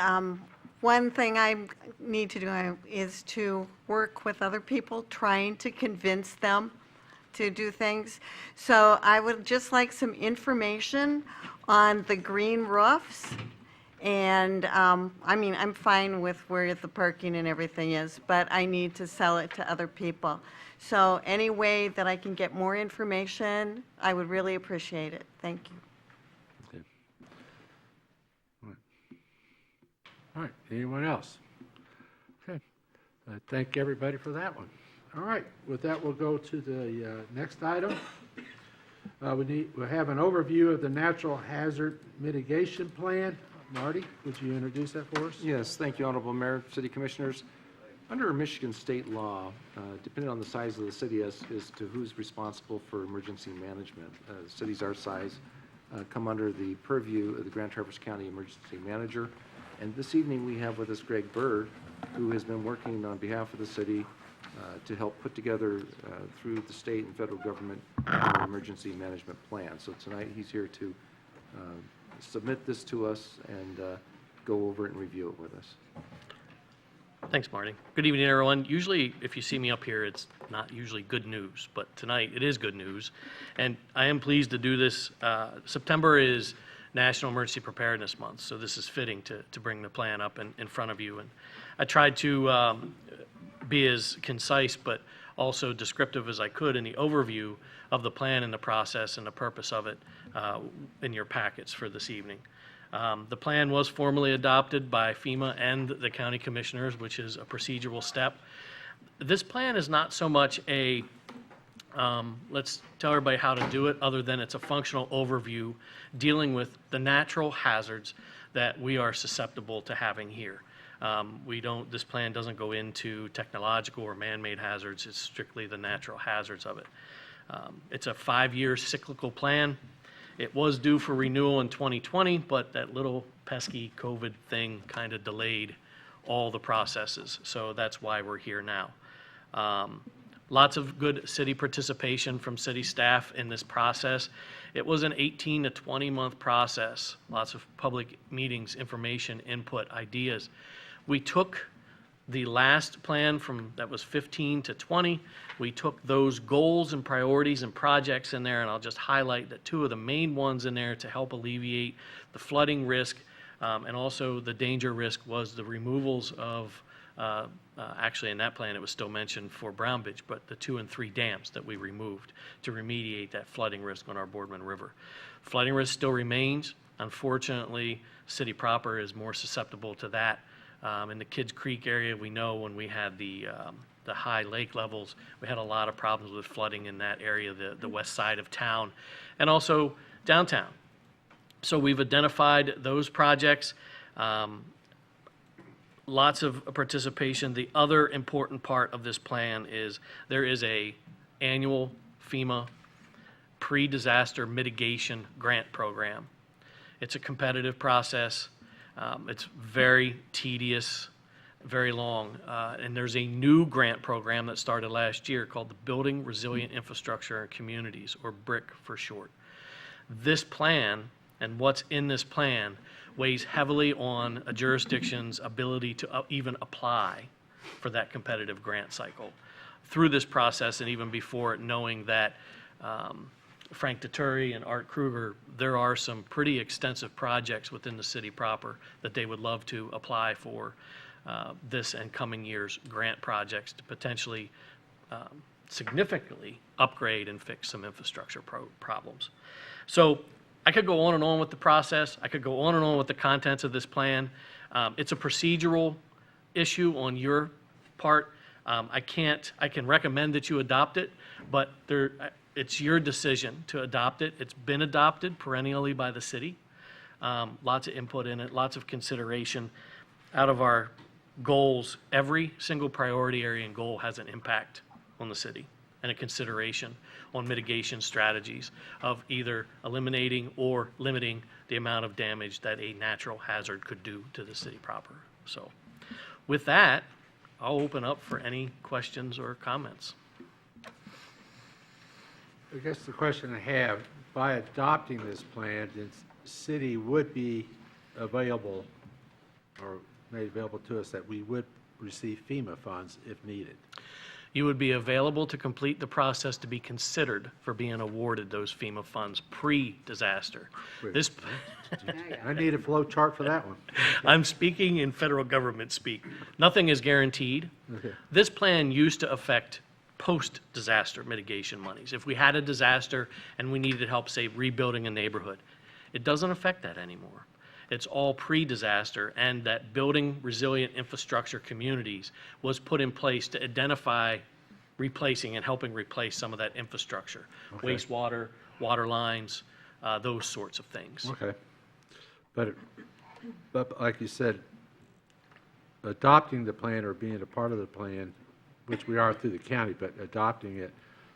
one thing I need to do is to work with other people, trying to convince them to do things. So I would just like some information on the green roofs. And I'm fine with where the parking and everything is, but I need to sell it to other people. So any way that I can get more information, I would really appreciate it. Thank you. Okay. All right. Anyone else? Okay. Thank everybody for that one. All right, with that, we'll go to the next item. We'll have an overview of the natural hazard mitigation plan. Marty, would you introduce that for us? Yes, thank you, Honorable Mayor, City Commissioners. Under Michigan state law, depending on the size of the city as to who's responsible for emergency management, cities our size come under the purview of the Grand Traverse County Emergency Manager. And this evening, we have with us Greg Bird, who has been working on behalf of the city to help put together through the state and federal government an emergency management plan. So tonight, he's here to submit this to us and go over it and review it with us. Thanks, Marty. Good evening, everyone. Usually, if you see me up here, it's not usually good news, but tonight it is good news. And I am pleased to do this. September is National Emergency Preparedness Month, so this is fitting to bring the plan up in front of you. And I tried to be as concise but also descriptive as I could in the overview of the plan and the process and the purpose of it in your packets for this evening. The plan was formally adopted by FEMA and the county commissioners, which is a procedural step. This plan is not so much a let's tell everybody how to do it, other than it's a functional overview dealing with the natural hazards that we are susceptible to having here. This plan doesn't go into technological or man-made hazards. It's strictly the natural hazards of it. It's a 5-year cyclical plan. It was due for renewal in 2020, but that little pesky COVID thing kind of delayed all the processes. So that's why we're here now. Lots of good city participation from city staff in this process. It was an 18 to 20 month process. Lots of public meetings, information, input, ideas. We took the last plan that was 15 to 20. We took those goals and priorities and projects in there, and I'll just highlight that 2 of the main ones in there to help alleviate the flooding risk and also the danger risk was the removals of, actually in that plan it was still mentioned for Brownbridge, but the 2 and 3 dams that we removed to remediate that flooding risk on our Boardman River. Flooding risk still remains. Unfortunately, city proper is more susceptible to that. In the Kids Creek area, we know when we had the high lake levels, we had a lot of problems with flooding in that area, the west side of town, and also downtown. So we've identified those projects. Lots of participation. The other important part of this plan is there is a annual FEMA pre-disaster mitigation grant program. It's a competitive process. It's very tedious, very long, and there's a new grant program that started last year called the Building Resilient Infrastructure and Communities, or BRIC for short. This plan and what's in this plan weighs heavily on a jurisdiction's ability to even apply for that competitive grant cycle. Through this process and even before it, knowing that Frank Deturi and Art Kruger, there are some pretty extensive projects within the city proper that they would love to apply for this and coming years' grant projects to potentially significantly upgrade and fix some infrastructure problems. So I could go on and on with the process. I could go on and on with the contents of this plan. It's a procedural issue on your part. I can recommend that you adopt it, but it's your decision to adopt it. It's been adopted perennially by the city. Lots of input in it, lots of consideration. Out of our goals, every single priority area and goal has an impact on the city and a consideration on mitigation strategies of either eliminating or limiting the amount of damage that a natural hazard could do to the city proper. So with that, I'll open up for any questions or comments. I guess the question I have, by adopting this plan, the city would be available or made available to us that we would receive FEMA funds if needed. You would be available to complete the process to be considered for being awarded those FEMA funds pre-disaster. This, I need a flow chart for that one. I'm speaking in federal government speak. Nothing is guaranteed. Okay. This plan used to affect post-disaster mitigation monies. If we had a disaster and we needed help, say, rebuilding a neighborhood, it doesn't affect that anymore. It's all pre-disaster, and that building resilient infrastructure communities was put in place to identify replacing and helping replace some of that infrastructure, Okay. wastewater, water lines, those sorts of things. Okay. But like you said, adopting the plan or being a part of the plan, which we are through the county, but adopting it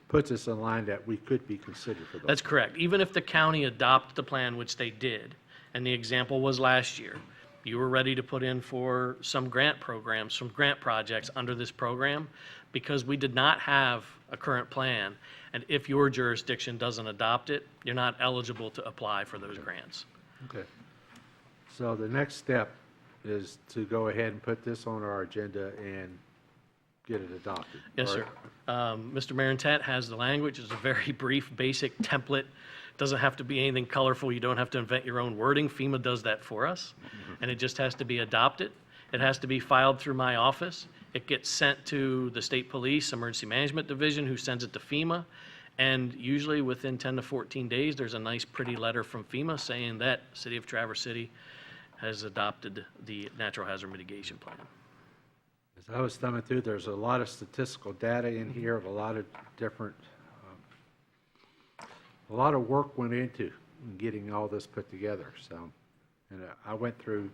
puts us in line that we could be considered for those. That's correct. Even if the county adopted the plan, which they did, and the example was last year, you were ready to put in for some grant programs, some grant projects under this program, because we did not have a current plan, and if your jurisdiction doesn't adopt it, you're not eligible to apply for those grants. Okay. So the next step is to go ahead and put this on our agenda and get it adopted. Yes, sir. Mr. Marentat has the language. It's a very brief, basic template. Doesn't have to be anything colorful. You don't have to invent your own wording. FEMA does that for us, and it just has to be adopted. It has to be filed through my office. It gets sent to the State Police Emergency Management Division, who sends it to FEMA, and usually within 10 to 14 days, there's a nice, pretty letter from FEMA saying that City of Traverse City has adopted the Natural Hazard Mitigation Plan. As I was thumbing through, there's a lot of statistical data in here of a lot of different, a lot of work went into getting all this put together. So, and I went through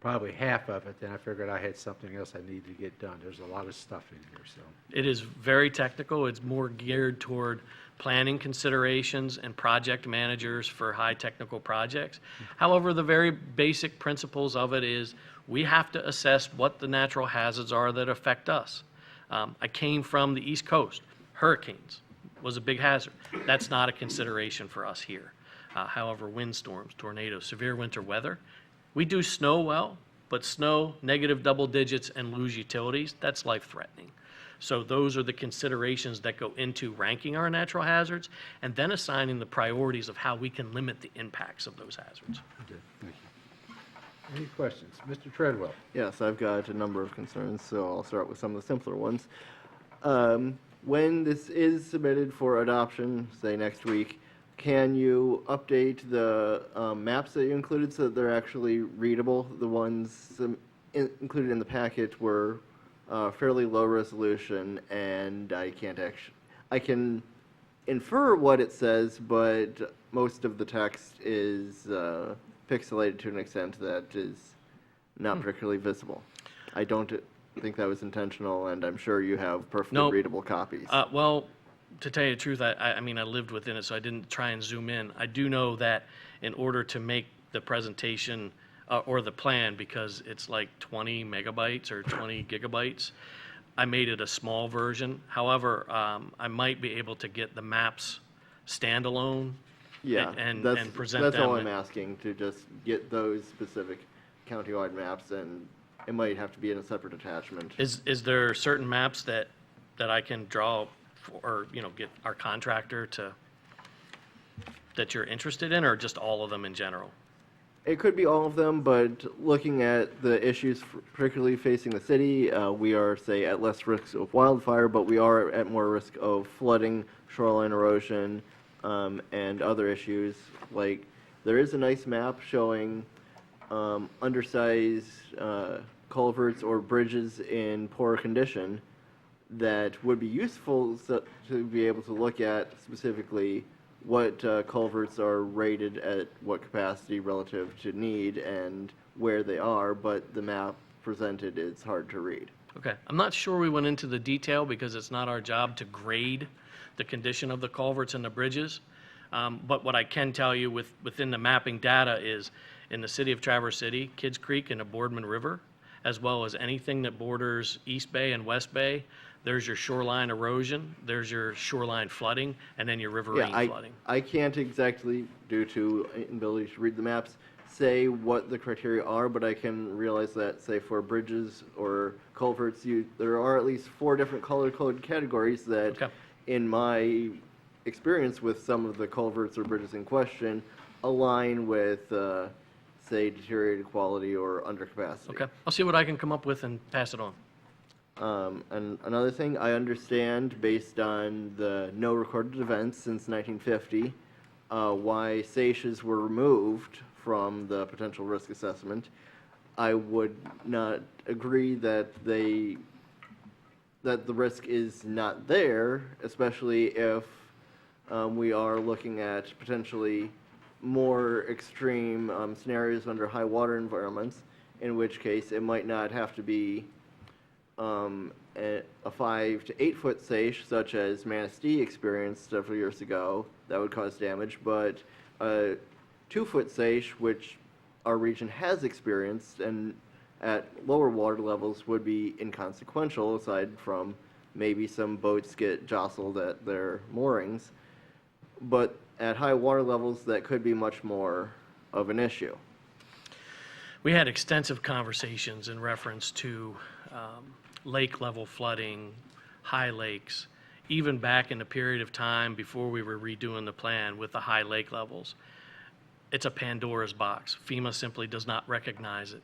probably half of it, then I figured I had something else I needed to get done. There's a lot of stuff in here, so. It is very technical. It's more geared toward planning considerations and project managers for high technical projects. However, the very basic principles of it is we have to assess what the natural hazards are that affect us. I came from the East Coast. Hurricanes was a big hazard. That's not a consideration for us here. However, windstorms, tornadoes, severe winter weather, we do snow well, but snow, negative double digits, and lose utilities, that's life-threatening. So those are the considerations that go into ranking our natural hazards and then assigning the priorities of how we can limit the impacts of those hazards. Okay, thank you. Any questions? Mr. Treadwell? Yes, I've got a number of concerns, so I'll start with some of the simpler ones. When this is submitted for adoption, say next week, can you update the maps that you included so that they're actually readable? The ones included in the packet were fairly low resolution, and I can infer what it says, but most of the text is pixelated to an extent that is not particularly visible. I don't think that was intentional, and I'm sure you have perfectly Nope. readable copies. Well, to tell you the truth, I mean, I lived within it, so I didn't try and zoom in. I do know that in order to make the presentation or the plan, because it's like 20 megabytes or 20 gigabytes, I made it a small version. However, I might be able to get the maps standalone Yeah, and present that's them. all I'm asking, to just get those specific county-wide maps, and it might have to be in a separate attachment. Is there certain maps that I can draw or, you know, get our contractor to, that you're interested in, or just all of them in general? It could be all of them, but looking at the issues particularly facing the city, we are, say, at less risk of wildfire, but we are at more risk of flooding, shoreline erosion, and other issues. Like, there is a nice map showing undersized culverts or bridges in poor condition that would be useful to be able to look at specifically what culverts are rated at what capacity relative to need and where they are, but the map presented is hard to read. Okay, I'm not sure we went into the detail because it's not our job to grade the condition of the culverts and the bridges. But what I can tell you within the mapping data is in the city of Traverse City, Kids Creek and the Boardman River, as well as anything that borders East Bay and West Bay, there's your shoreline erosion, there's your shoreline flooding, and then your riverine flooding. I can't exactly, due to inability to read the maps, say what the criteria are, but I can realize that, say, for bridges or culverts, there are at least 4 different color code categories that, Okay. in my experience with some of the culverts or bridges in question, align with, say, deteriorated quality or undercapacity. Okay, I'll see what I can come up with and pass it on. And another thing, I understand, based on the no recorded events since 1950, why Saches were removed from the potential risk assessment. I would not agree that they that the risk is not there, especially if we are looking at potentially more extreme scenarios under high water environments, in which case it might not have to be a 5 to 8 foot sage, such as Manistee experienced several years ago, that would cause damage, but a 2 foot sage, which our region has experienced, and at lower water levels would be inconsequential, aside from maybe some boats get jostled at their moorings. But at high water levels, that could be much more of an issue. We had extensive conversations in reference to lake level flooding, high lakes, even back in the period of time before we were redoing the plan with the high lake levels. It's a Pandora's box. FEMA simply does not recognize it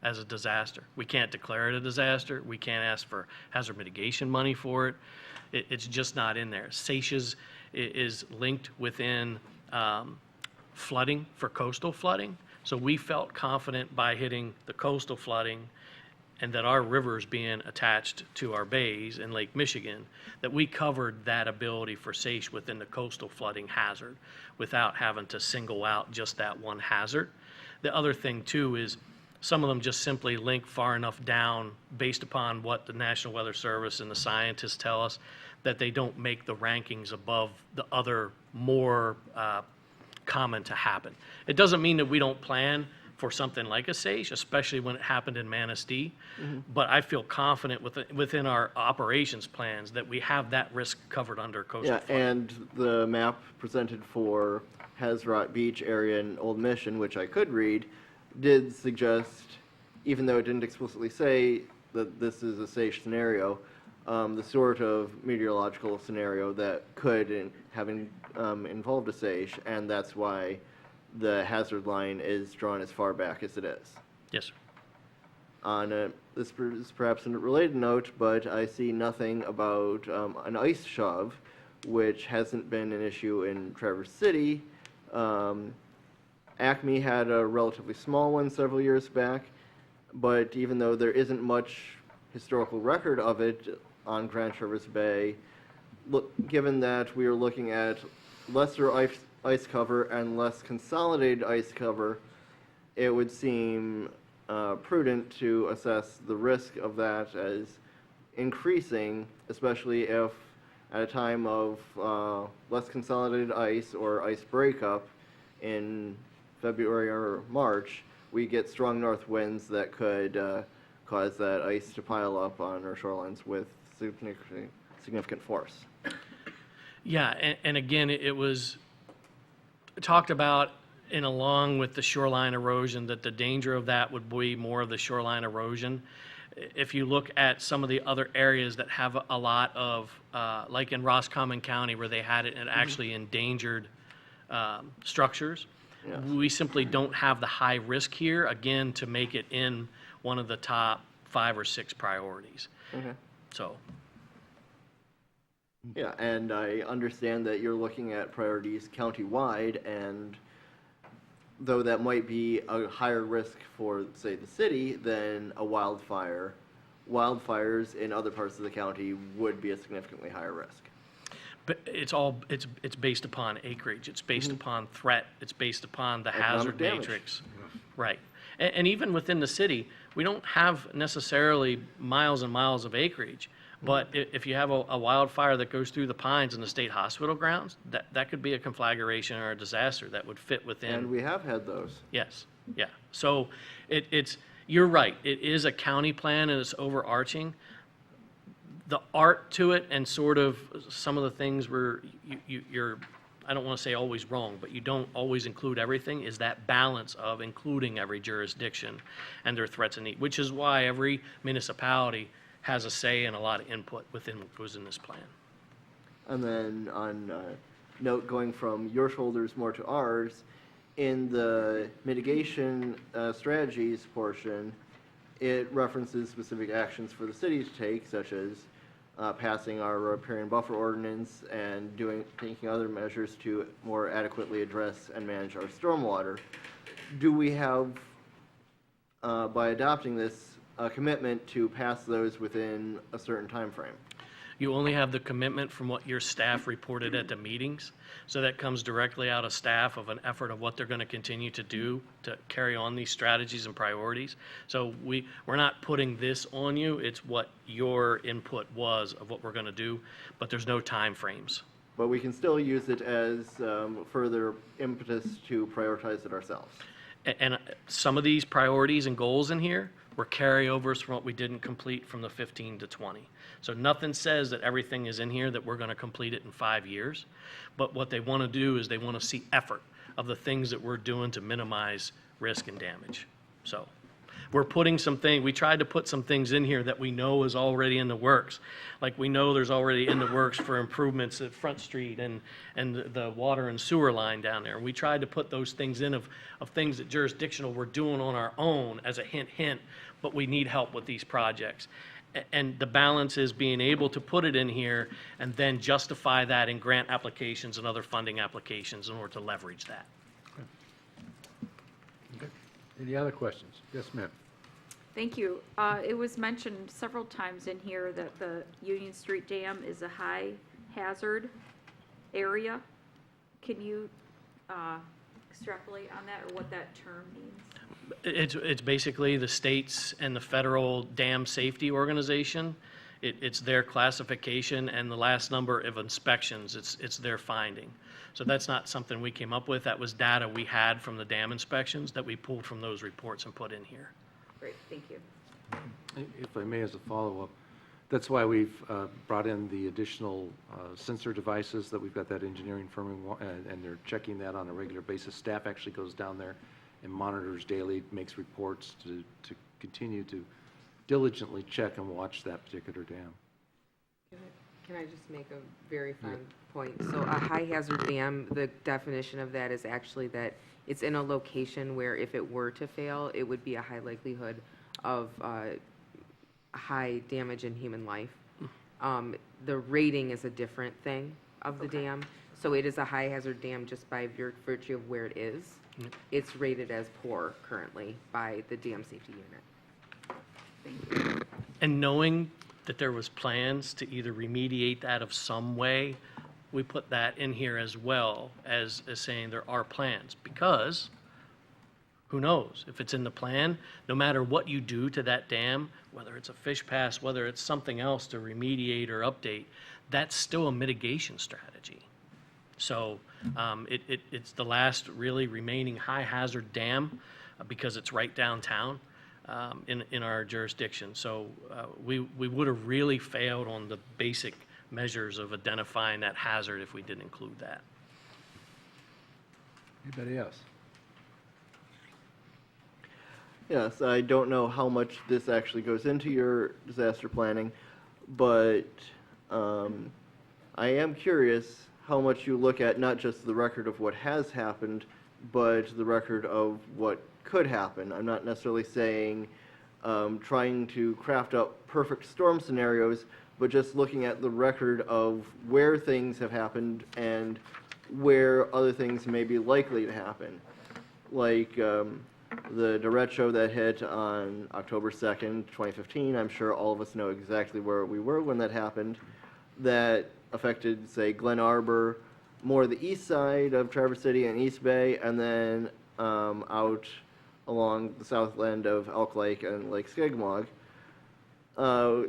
as a disaster. We can't declare it a disaster. We can't ask for hazard mitigation money for it. It's just not in there. Saches is linked within flooding for coastal flooding. So we felt confident by hitting the coastal flooding and that our rivers being attached to our bays in Lake Michigan, that we covered that ability for SACE within the coastal flooding hazard without having to single out just that one hazard. The other thing too is some of them just simply link far enough down based upon what the National Weather Service and the scientists tell us that they don't make the rankings above the other more common to happen. It doesn't mean that we don't plan for something like a SACE, especially when it happened in Manistee. But I feel confident within our operations plans that we have that risk covered under coastal flooding. And the map presented for Hazrot Beach area in Old Mission, which I could read, did suggest, even though it didn't explicitly say that this is a SACE scenario, the sort of meteorological scenario that could have involved a SACE, and that's why the hazard line is drawn as far back as it is. Yes, sir. On this is perhaps a related note, but I see nothing about an ice shove, which hasn't been an issue in Traverse City. Acme had a relatively small one several years back, but even though there isn't much historical record of it on Grand Traverse Bay, given that we are looking at lesser ice cover and less consolidated ice cover, it would seem prudent to assess the risk of that as increasing, especially if at a time of less consolidated ice or ice breakup in February or March, we get strong north winds that could cause that ice to pile up on our shorelines with significant force. Yeah, and again, it was talked about in along with the shoreline erosion, that the danger of that would be more of the shoreline erosion. If you look at some of the other areas that have a lot of, like in Roscommon County where they had it and actually endangered structures, Yes. we simply don't have the high risk here, again, to make it in one of the top 5 or 6 priorities. Okay. So, Yeah, and I understand that you're looking at priorities countywide, and though that might be a higher risk for, say, the city than a wildfire, wildfires in other parts of the county would be a significantly higher risk. but it's based upon acreage, it's based upon threat, it's based upon the Economic hazard damage. matrix. Right. And even within the city, we don't have necessarily miles and miles of acreage, but if you have a wildfire that goes through the pines in the state hospital grounds, that could be a conflagration or a disaster that would fit within. And we have had those. Yes, yeah. So you're right, it is a county plan and it's overarching. The art to it and sort of some of the things where you're, I don't want to say always wrong, but you don't always include everything, is that balance of including every jurisdiction and their threats and need, which is why every municipality has a say and a lot of input within what goes in this plan. And then on note going from your shoulders more to ours, in the mitigation strategies portion, it references specific actions for the city to take, such as passing our riparian buffer ordinance and taking other measures to more adequately address and manage our stormwater. Do we have, by adopting this, a commitment to pass those within a certain time frame? You only have the commitment from what your staff reported at the meetings. So that comes directly out of staff of an effort of what they're going to continue to do to carry on these strategies and priorities. So we're not putting this on you. It's what your input was of what we're going to do, but there's no time frames. But we can still use it as further impetus to prioritize it ourselves. And some of these priorities and goals in here were carryovers from what we didn't complete from the 15 to 20. So nothing says that everything is in here that we're going to complete it in 5 years. But what they want to do is they want to see effort of the things that we're doing to minimize risk and damage. So we're putting we tried to put some things in here that we know is already in the works. Like we know there's already in the works for improvements at Front Street and the water and sewer line down there. We tried to put those things in of things that jurisdictional we're doing on our own as a hint, but we need help with these projects. And the balance is being able to put it in here and then justify that in grant applications and other funding applications in order to leverage that. Any other questions? Yes, ma'am. Thank you. It was mentioned several times in here that the Union Street Dam is a high hazard area. Can you extrapolate on that or what that term means? It's basically the states and the federal dam safety organization. It's their classification and the last number of inspections, it's their finding. So that's not something we came up with. That was data we had from the dam inspections that we pulled from those reports and put in here. Great, thank you. If I may, as a follow-up, that's why we've brought in the additional sensor devices that we've got that engineering firm, and they're checking that on a regular basis. Staff actually goes down there and monitors daily, makes reports to continue to diligently check and watch that particular dam. Can I just make a very fine point? So a high hazard dam, the definition of that is actually that it's in a location where if it were to fail, it would be a high likelihood of high damage in human life. The rating is a different thing of the dam. So it is a high hazard dam just by virtue of where it is. It's rated as poor currently by the dam safety unit. And knowing that there was plans to either remediate that of some way, we put that in here as well as saying there are plans, because who knows? If it's in the plan, no matter what you do to that dam, whether it's a fish pass, whether it's something else to remediate or update, that's still a mitigation strategy. So it's the last really remaining high hazard dam because it's right downtown in our jurisdiction. So we would have really failed on the basic measures of identifying that hazard if we didn't include that. Anybody else? Yes, I don't know how much this actually goes into your disaster planning, but I am curious how much you look at not just the record of what has happened, but the record of what could happen. I'm not necessarily saying trying to craft up perfect storm scenarios, but just looking at the record of where things have happened and where other things may be likely to happen. Like the derecho that hit on October 2nd, 2015, I'm sure all of us know exactly where we were when that happened. That affected, say, Glen Arbor, more the east side of Traverse City and East Bay, and then out along the south end of Elk Lake and Lake Skagmog.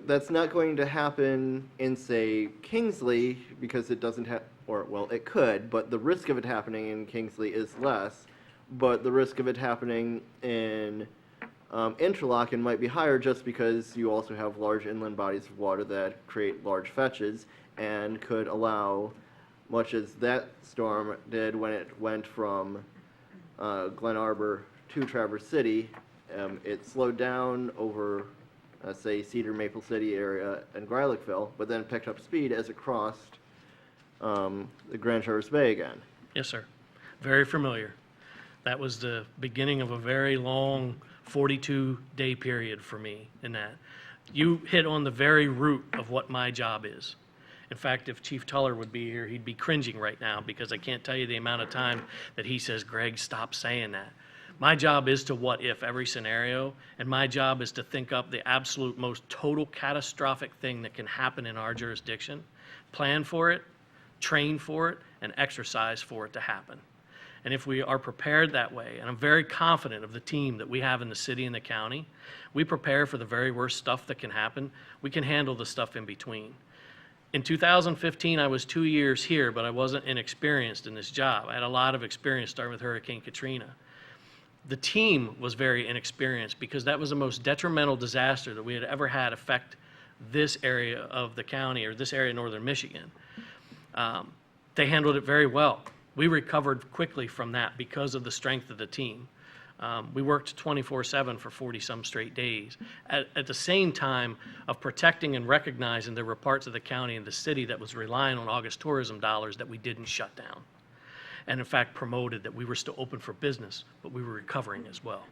That's not going to happen in, say, Kingsley, because it doesn't have, or, well, it could, but the risk of it happening in Kingsley is less. But the risk of it happening in Interlochen might be higher just because you also have large inland bodies of water that create large fetches and could allow, much as that storm did when it went from Glen Arbor to Traverse City, it slowed down over, say, Cedar, Maple City area and Greilicville, but then picked up speed as it crossed the Grand Traverse Bay again. Yes, sir. Very familiar. That was the beginning of a very long 42-day period for me in that. You hit on the very root of what my job is. In fact, if Chief Tuller would be here, he'd be cringing right now because I can't tell you the amount of time that he says, Greg, stop saying that. My job is to what if every scenario, and my job is to think up the absolute most total catastrophic thing that can happen in our jurisdiction, plan for it, train for it, and exercise for it to happen. And if we are prepared that way, and I'm very confident of the team that we have in the city and the county, we prepare for the very worst stuff that can happen, we can handle the stuff in between. In 2015, I was 2 years here, but I wasn't inexperienced in this job. I had a lot of experience starting with Hurricane Katrina. The team was very inexperienced because that was the most detrimental disaster that we had ever had affect this area of the county or this area of northern Michigan. They handled it very well. We recovered quickly from that because of the strength of the team. We worked 24/7 for 40-some straight days. At the same time of protecting and recognizing there were parts of the county and the city that was relying on August tourism dollars that we didn't shut down. And in fact promoted that we were still open for business, but we were recovering as well.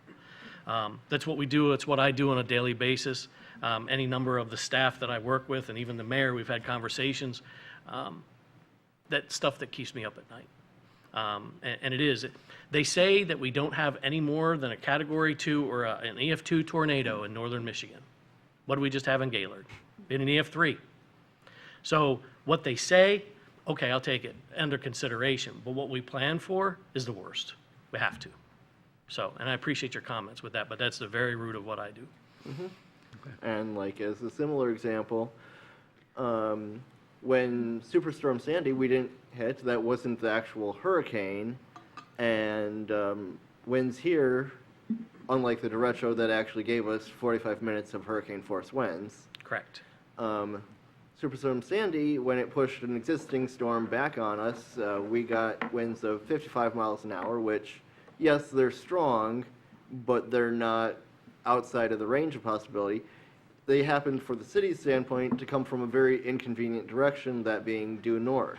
That's what we do. It's what I do on a daily basis. Any number of the staff that I work with and even the mayor, we've had conversations. That stuff that keeps me up at night. And it is. They say that we don't have any more than a Category 2 or an EF2 tornado in northern Michigan. What do we just have in Gaylord? Been an EF3. So what they say, okay, I'll take it under consideration. But what we plan for is the worst. We have to. So, and I appreciate your comments with that, but that's the very root of what I do. And like as a similar example, when Superstorm Sandy, we didn't hit, that wasn't the actual hurricane, and winds here, unlike the derecho that actually gave us 45 minutes of hurricane force winds. Correct. Superstorm Sandy, when it pushed an existing storm back on us, we got winds of 55 miles an hour, which, yes, they're strong, but they're not outside of the range of possibility. They happened, for the city's standpoint, to come from a very inconvenient direction, that being due north.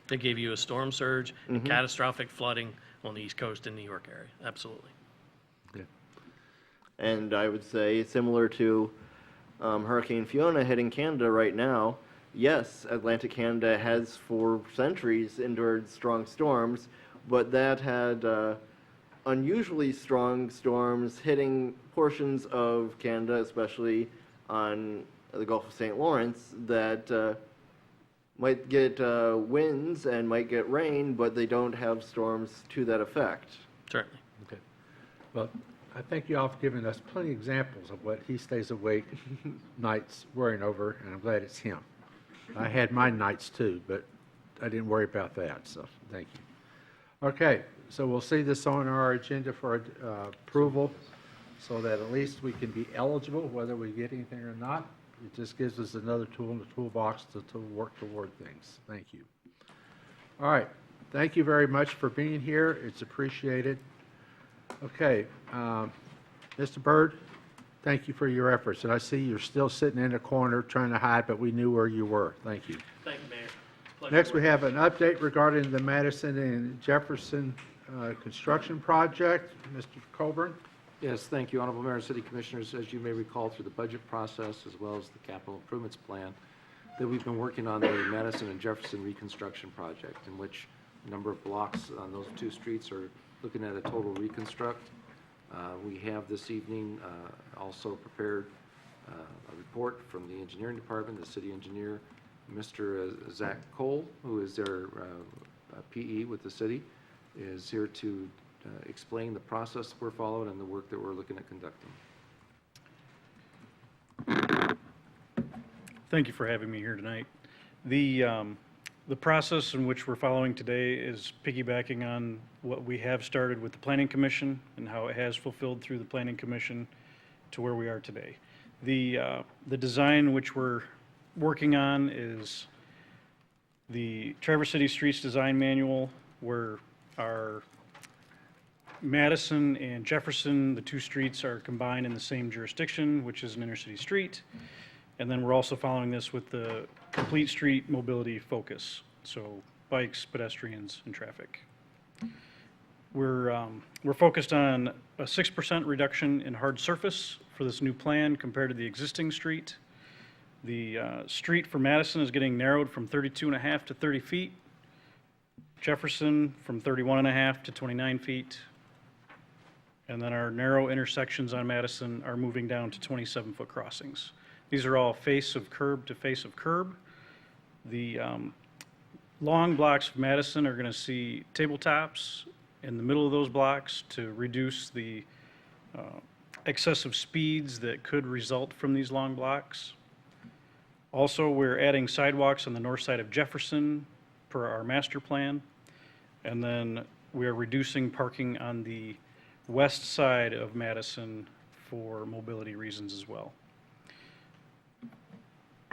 They gave you a storm surge and catastrophic flooding on the East Coast and New York area. Absolutely. Yeah. And I would say, similar to Hurricane Fiona hitting Canada right now, yes, Atlantic Canada has for centuries endured strong storms, but that had unusually strong storms hitting portions of Canada, especially on the Gulf of St. Lawrence, that might get winds and might get rain, but they don't have storms to that effect. Certainly. Okay. Well, I think you all have given us plenty of examples of what he stays awake nights worrying over, and I'm glad it's him. I had my nights too, but I didn't worry about that, so thank you. Okay, so we'll see this on our agenda for approval so that at least we can be eligible, whether we get anything or not. It just gives us another tool in the toolbox to work toward things. Thank you. All right, thank you very much for being here. It's appreciated. Okay, Mr. Byrd, thank you for your efforts. And I see you're still sitting in a corner trying to hide, but we knew where you were. Thank you. Thank you, Mayor. Pleasure. Next, we have an update regarding the Madison and Jefferson construction project. Mr. Colburn? Yes, thank you, Honorable Mayor and City Commissioners. As you may recall, through the budget process as well as the capital improvements plan, that we've been working on the Madison and Jefferson reconstruction project, in which a number of blocks on those two streets are looking at a total reconstruct. We have this evening also prepared a report from the engineering department, the city engineer, Mr. Zach Cole, who is their PE with the city, is here to explain the process we're following and the work that we're looking at conducting. Thank you for having me here tonight. The process in which we're following today is piggybacking on what we have started with the Planning Commission and how it has fulfilled through the Planning Commission to where we are today. The design which we're working on is the Traverse City Streets Design Manual, where our Madison and Jefferson, the two streets are combined in the same jurisdiction, which is an intercity street. And then we're also following this with the complete street mobility focus, so bikes, pedestrians, and traffic. We're focused on a 6% reduction in hard surface for this new plan compared to the existing street. The street for Madison is getting narrowed from 32.5 to 30 feet. Jefferson from 31.5 to 29 feet. And then our narrow intersections on Madison are moving down to 27-foot crossings. These are all face of curb to face of curb. The long blocks of Madison are going to see tabletops in the middle of those blocks to reduce the excessive speeds that could result from these long blocks. Also, we're adding sidewalks on the north side of Jefferson per our master plan. And then we are reducing parking on the west side of Madison for mobility reasons as well.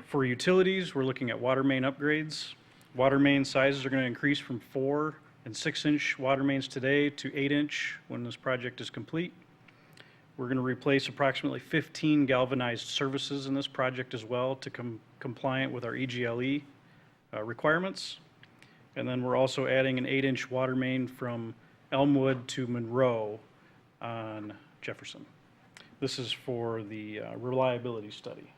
For utilities, we're looking at water main upgrades. Water main sizes are going to increase from 4 and 6-inch water mains today to 8-inch when this project is complete. We're going to replace approximately 15 galvanized services in this project as well to compliant with our EGLE requirements. And then we're also adding an 8-inch water main from Elmwood to Monroe on Jefferson. This is for the reliability study.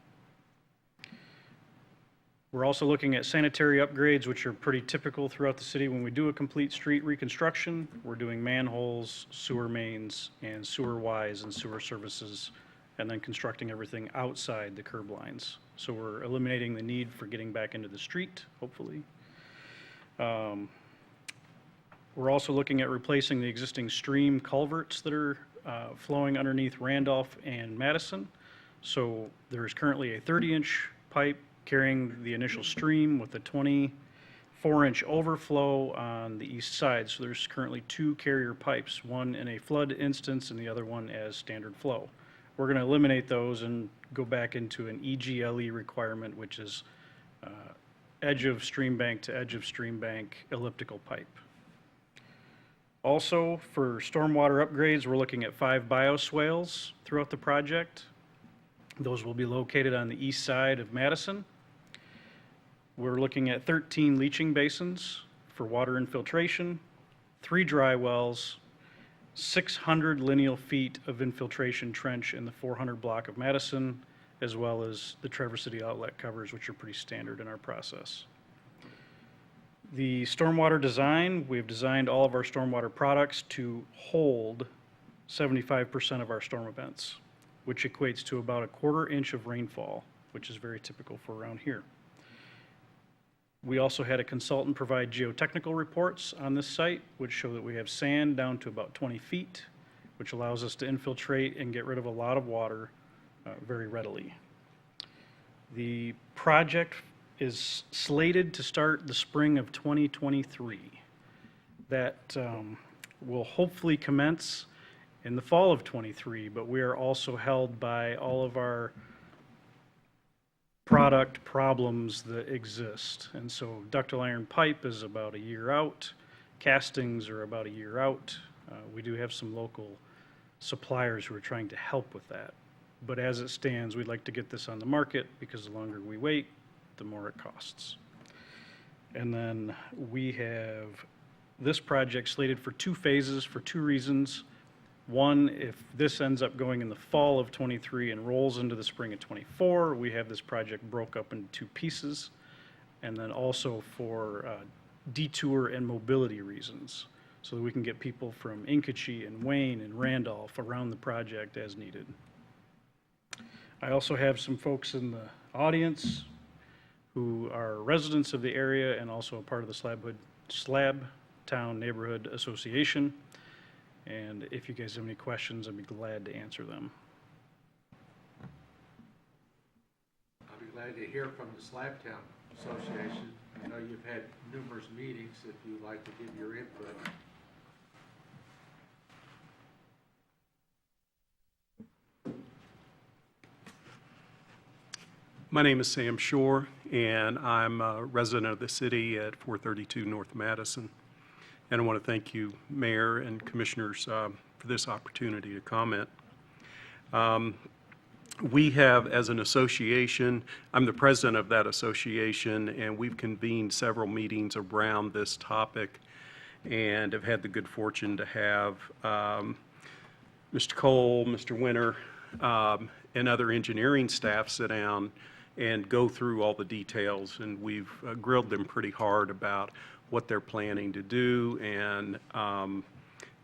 We're also looking at sanitary upgrades, which are pretty typical throughout the city. When we do a complete street reconstruction, we're doing manholes, sewer mains, and sewer Ys and sewer services, and then constructing everything outside the curb lines. So we're eliminating the need for getting back into the street, hopefully. We're also looking at replacing the existing stream culverts that are flowing underneath Randolph and Madison. So there is currently a 30-inch pipe carrying the initial stream with a 24-inch overflow on the east side. So there's currently 2 carrier pipes, one in a flood instance and the other one as standard flow. We're going to eliminate those and go back into an EGLE requirement, which is edge of stream bank to edge of stream bank elliptical pipe. Also, for stormwater upgrades, we're looking at 5 bioswales throughout the project. Those will be located on the east side of Madison. We're looking at 13 leaching basins for water infiltration, 3 dry wells, 600 lineal feet of infiltration trench in the 400 block of Madison, as well as the Traverse City outlet covers, which are pretty standard in our process. The stormwater design, we've designed all of our stormwater products to hold 75% of our storm events, which equates to about a 1/4 inch of rainfall, which is very typical for around here. We also had a consultant provide geotechnical reports on this site, which show that we have sand down to about 20 feet, which allows us to infiltrate and get rid of a lot of water very readily. The project is slated to start the spring of 2023. That will hopefully commence in the fall of 23, but we are also held by all of our product problems that exist. And so ductile iron pipe is about a year out. Castings are about a year out. We do have some local suppliers who are trying to help with that. But as it stands, we'd like to get this on the market because the longer we wait, the more it costs. And then we have this project slated for 2 phases for 2 reasons. One, if this ends up going in the fall of 23 and rolls into the spring of 24, we have this project broke up into 2 pieces. And then also for detour and mobility reasons, so that we can get people from Inkatchee and Wayne and Randolph around the project as needed. I also have some folks in the audience who are residents of the area and also a part of the Slab Town Neighborhood Association. And if you guys have any questions, I'd be glad to answer them. I'll be glad to hear from the Slabtown Association. I know you've had numerous meetings, if you'd like to give your input. My name is Sam Shore, and I'm a resident of the city at 432 North Madison. And I want to thank you, Mayor and Commissioners, for this opportunity to comment. We have, as an association, I'm the president of that association, and we've convened several meetings around this topic and have had the good fortune to have Mr. Cole, Mr. Winter, and other engineering staff sit down and go through all the details, and we've grilled them pretty hard about what they're planning to do and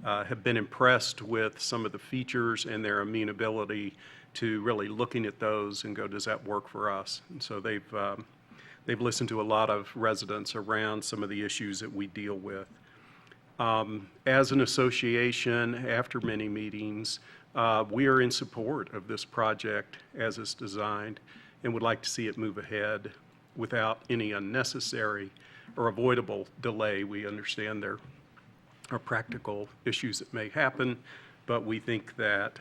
have been impressed with some of the features and their amenability to really looking at those and go, does that work for us? And so they've listened to a lot of residents around some of the issues that we deal with. As an association, after many meetings, we are in support of this project as it's designed and would like to see it move ahead without any unnecessary or avoidable delay. We understand there are practical issues that may happen, but we think that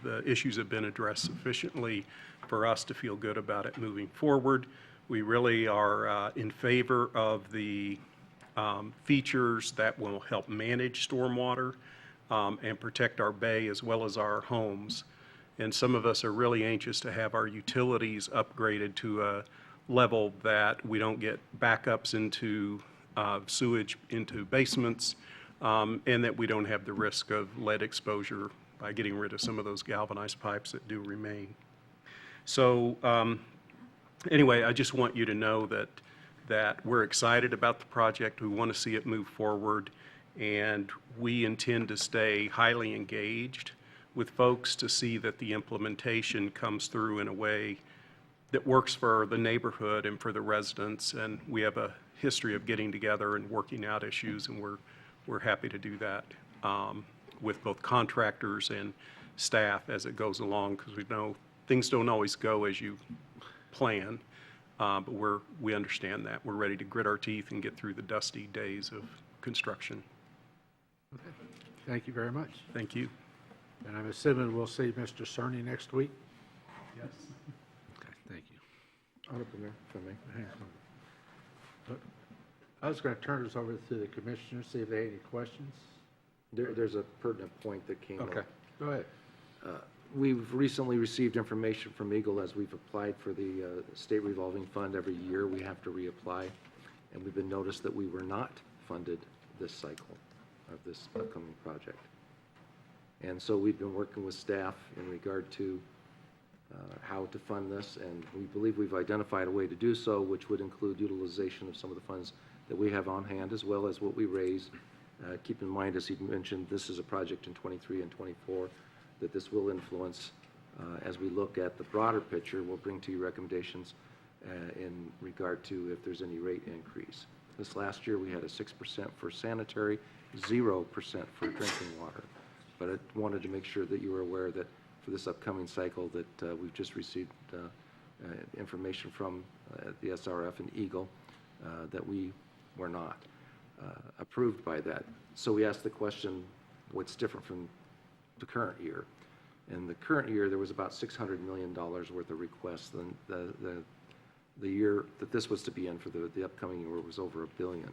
the issues have been addressed sufficiently for us to feel good about it moving forward. We really are in favor of the features that will help manage stormwater and protect our bay as well as our homes. And some of us are really anxious to have our utilities upgraded to a level that we don't get backups into sewage into basements, and that we don't have the risk of lead exposure by getting rid of some of those galvanized pipes that do remain. So anyway, I just want you to know that we're excited about the project. We want to see it move forward, and we intend to stay highly engaged with folks to see that the implementation comes through in a way that works for the neighborhood and for the residents. And we have a history of getting together and working out issues, and we're happy to do that with both contractors and staff as it goes along, because we know things don't always go as you plan, but we understand that. We're ready to grit our teeth and get through the dusty days of construction. Okay. Thank you very much. Thank you. And I'm assuming we'll see Mr. Cerny next week? Yes. Okay, thank you. Honorable Mayor, if I may. Hang on. I was going to turn this over to the commissioners, see if they had any questions. There's a pertinent point that came up. Okay, go ahead. We've recently received information from Eagle as we've applied for the state revolving fund. Every year we have to reapply, and we've been noticed that we were not funded this cycle of this upcoming project. And so we've been working with staff in regard to how to fund this, and we believe we've identified a way to do so, which would include utilization of some of the funds that we have on hand, as well as what we raise. Keep in mind, as he mentioned, this is a project in 23 and 24, that this will influence. As we look at the broader picture, we'll bring to you recommendations in regard to if there's any rate increase. This last year, we had a 6% for sanitary, 0% for drinking water. But I wanted to make sure that you were aware that for this upcoming cycle that we've just received information from the SRF and Eagle that we were not approved by that. So we asked the question, what's different from the current year? In the current year, there was about $600 million worth of requests. The year that this was to be in for the upcoming year was over $1 billion.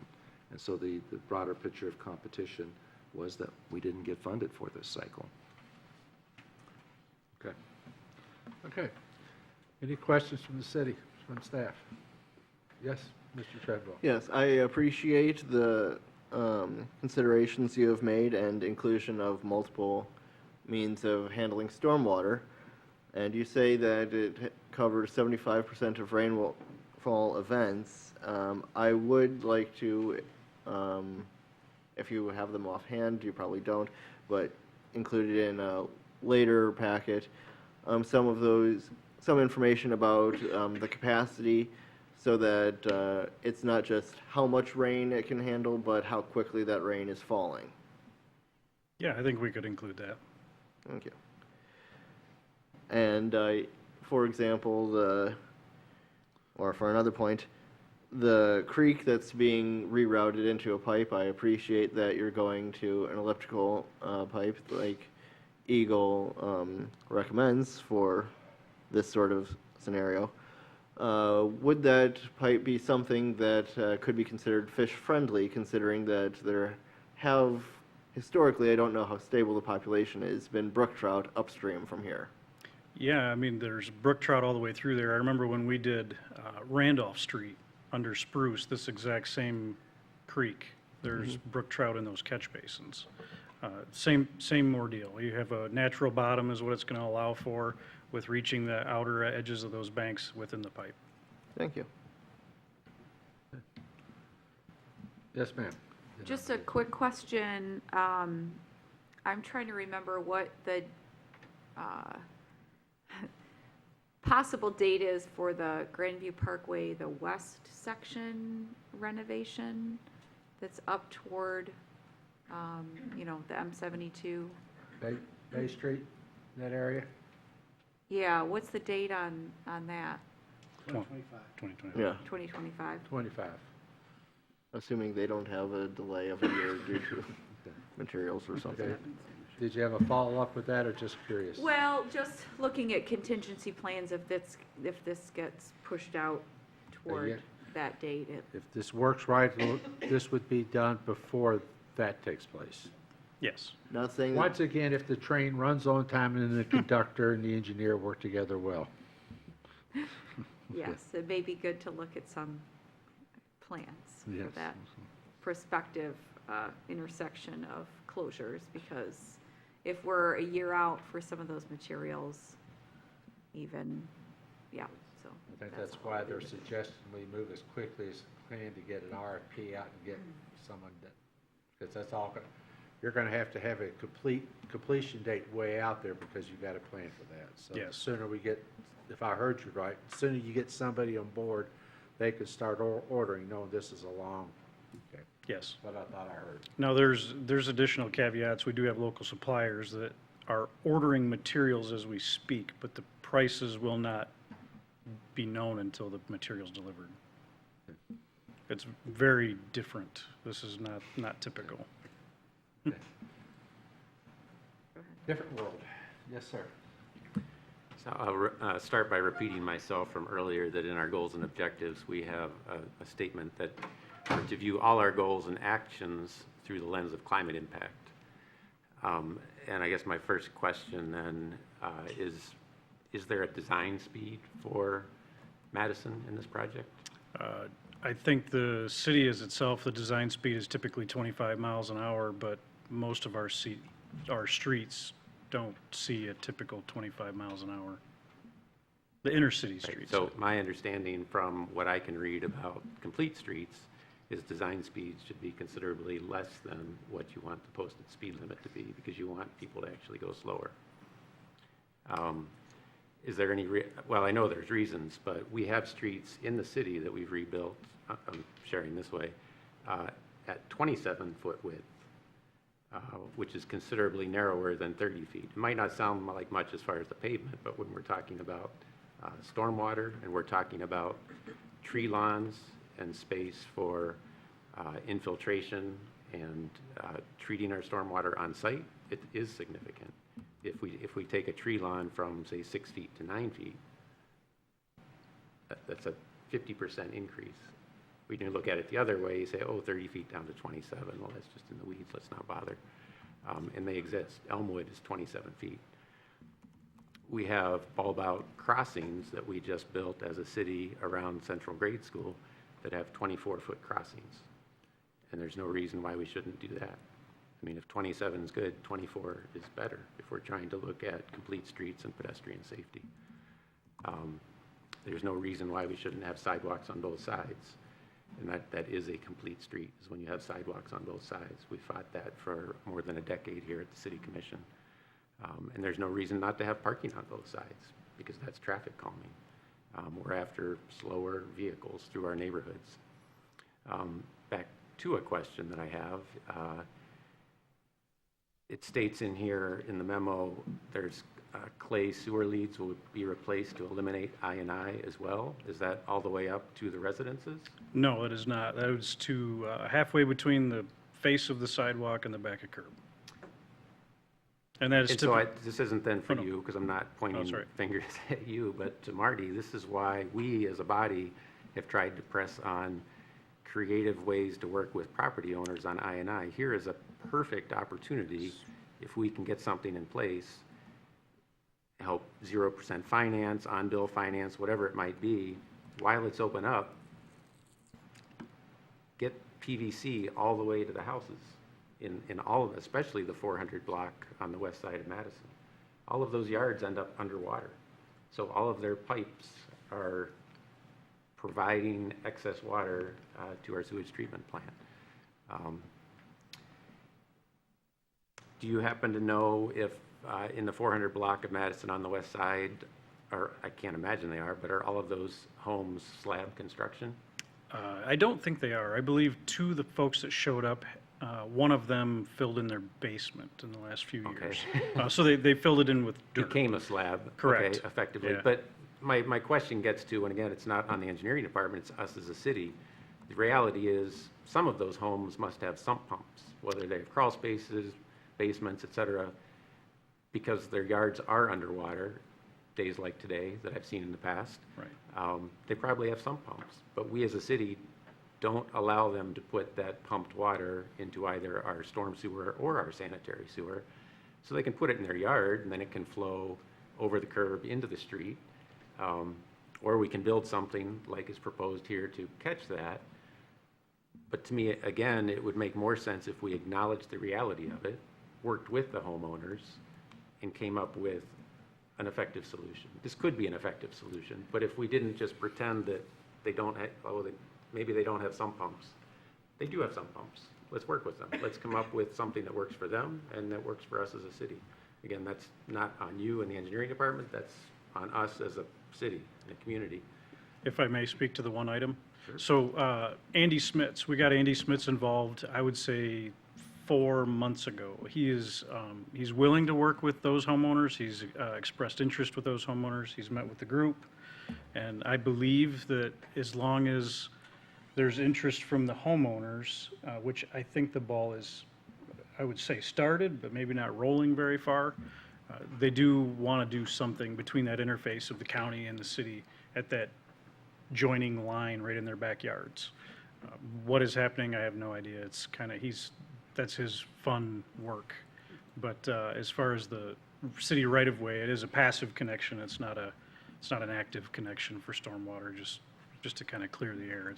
And so the broader picture of competition was that we didn't get funded for this cycle. Okay. Okay. Any questions from the city, from staff? Yes, Mr. Treadwell. Yes, I appreciate the considerations you have made and inclusion of multiple means of handling stormwater. And you say that it covers 75% of rainfall events. I would like to, if you have them offhand, you probably don't, but included in a later packet, some information about the capacity, so that it's not just how much rain it can handle, but how quickly that rain is falling. Yeah, I think we could include that. Thank you. And for example, or for another point, the creek that's being rerouted into a pipe, I appreciate that you're going to an elliptical pipe like Eagle recommends for this sort of scenario. Would that pipe be something that could be considered fish-friendly, considering that there have, historically, I don't know how stable the population is, been brook trout upstream from here? Yeah, I mean, there's brook trout all the way through there. I remember when we did Randolph Street under Spruce, this exact same creek, there's brook trout in those catch basins. Same ordeal. You have a natural bottom is what it's going to allow for, with reaching the outer edges of those banks within the pipe. Thank you. Yes, ma'am. Just a quick question. I'm trying to remember what the possible date is for the Grandview Parkway, the west section renovation that's up toward, the M72. Bay Street, that area? Yeah, what's the date on that? 2025. Yeah, 2025? 25. assuming they don't have a delay of a year due to materials or something. Okay. Did you have a follow-up with that, or just curious? Well, just looking at contingency plans, if this gets pushed out toward that date, If this works right, this would be done before that takes place. Yes. Not saying that, Once again, if the train runs on time and the conductor and the engineer work together well. yes, it may be good to look at some plans Yes. for that prospective intersection of closures, because if we're a year out for some of those materials, even, yeah, so. I think that's why they're suggesting we move as quickly as we can to get an RFP out and get someone that, because that's all, you're gonna have to have a completion date way out there, because you've got to plan for that. So the Yes. sooner we get, if I heard you right, the sooner you get somebody on board, they could start ordering, knowing this is a long, okay, Yes. what I thought I heard. Now, there's additional caveats. We do have local suppliers that are ordering materials as we speak, but the prices will not be known until the material's delivered. It's very different. This is not typical. Different world. Yes, sir. So I'll start by repeating myself from earlier, that in our goals and objectives, we have a statement that we're to view all our goals and actions through the lens of climate impact. And I guess my first question then is there a design speed for Madison in this project? I think the city is itself, the design speed is typically 25 miles an hour, but most of our streets don't see a typical 25 miles an hour. The inner city streets. So my understanding from what I can read about complete streets is design speeds should be considerably less than what you want the posted speed limit to be, because you want people to actually go slower. Is there any, well, I know there's reasons, but we have streets in the city that we've rebuilt, I'm sharing this way, at 27-foot width, which is considerably narrower than 30 feet. It might not sound like much as far as the pavement, but when we're talking about stormwater, and we're talking about tree lawns and space for infiltration and treating our stormwater on site, it is significant. If we take a tree lawn from, say, 6 feet to 9 feet, that's a 50% increase. We can look at it the other way, you say, oh, 30 feet down to 27, well, that's just in the weeds, let's not bother. And they exist. Elmwood is 27 feet. We have bulb-out crossings that we just built as a city around Central Grade School that have 24-foot crossings. And there's no reason why we shouldn't do that. I mean, if 27 is good, 24 is better if we're trying to look at complete streets and pedestrian safety. There's no reason why we shouldn't have sidewalks on both sides. And that is a complete street, is when you have sidewalks on both sides. We fought that for more than a decade here at the City Commission. And there's no reason not to have parking on both sides, because that's traffic calming. We're after slower vehicles through our neighborhoods. Back to a question that I have. It states in here in the memo, there's clay sewer leads will be replaced to eliminate I&I as well. Is that all the way up to the residences? No, it is not. That is to halfway between the face of the sidewalk and the back of curb. And that is And so typical. this isn't then for Oh, no. you, because I'm not pointing sorry. fingers at you, but to Marty, this is why we as a body have tried to press on creative ways to work with property owners on I&I. Here is a perfect opportunity, if we can get something in place, help 0% finance, on-bill finance, whatever it might be, while it's open up, get PVC all the way to the houses in all of, especially the 400 block on the west side of Madison. All of those yards end up underwater. So all of their pipes are providing excess water to our sewage treatment plant. Do you happen to know if in the 400 block of Madison on the west side, or I can't imagine they are, but are all of those homes slab construction? I don't think they are. I believe two of the folks that showed up, one of them filled in their basement in the last few years. So they filled it in with dirt. Became a slab. Correct. Okay, effectively. Yeah. But my question gets to, and again, it's not on the engineering department, it's us as a city. The reality is, some of those homes must have sump pumps, whether they have crawl spaces, basements, et cetera, because their yards are underwater, days like today that I've seen in the past. Right. They probably have sump pumps, but we as a city don't allow them to put that pumped water into either our storm sewer or our sanitary sewer. So they can put it in their yard, and then it can flow over the curb into the street. Or we can build something like is proposed here to catch that. But to me, again, it would make more sense if we acknowledged the reality of it, worked with the homeowners, and came up with an effective solution. This could be an effective solution, but if we didn't just pretend that they don't have, maybe they don't have sump pumps. They do have sump pumps. Let's work with them. Let's come up with something that works for them and that works for us as a city. Again, that's not on you in the engineering department, that's on us as a city and a community. If I may speak to the one item. Sure. So Andy Smits, we got Andy Smits involved, I would say 4 months ago. He's willing to work with those homeowners. He's expressed interest with those homeowners. He's met with the group. And I believe that as long as there's interest from the homeowners, which I think the ball is, I would say started, but maybe not rolling very far, they do want to do something between that interface of the county and the city at that joining line right in their backyards. What is happening, I have no idea. It's kind of, that's his fun work. But as far as the city right-of-way, it is a passive connection. It's not an active connection for stormwater, just to kind of clear the air.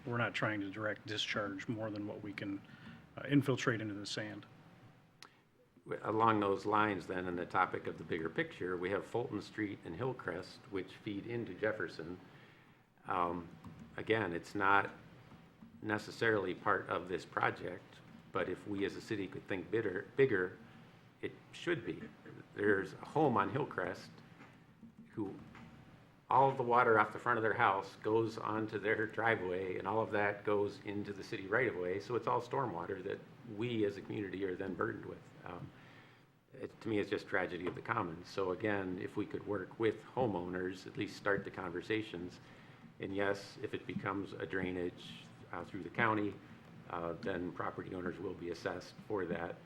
We're not trying to direct discharge more than what we can infiltrate into the sand. Along those lines then, in the topic of the bigger picture, we have Fulton Street and Hillcrest, which feed into Jefferson. Again, it's not necessarily part of this project, but if we as a city could think bigger, it should be. There's a home on Hillcrest who all of the water off the front of their house goes onto their driveway, and all of that goes into the city right-of-way, so it's all stormwater that we as a community are then burdened with. To me, it's just tragedy of the commons. So again, if we could work with homeowners, at least start the conversations, and yes, if it becomes a drainage through the county, then property owners will be assessed for that.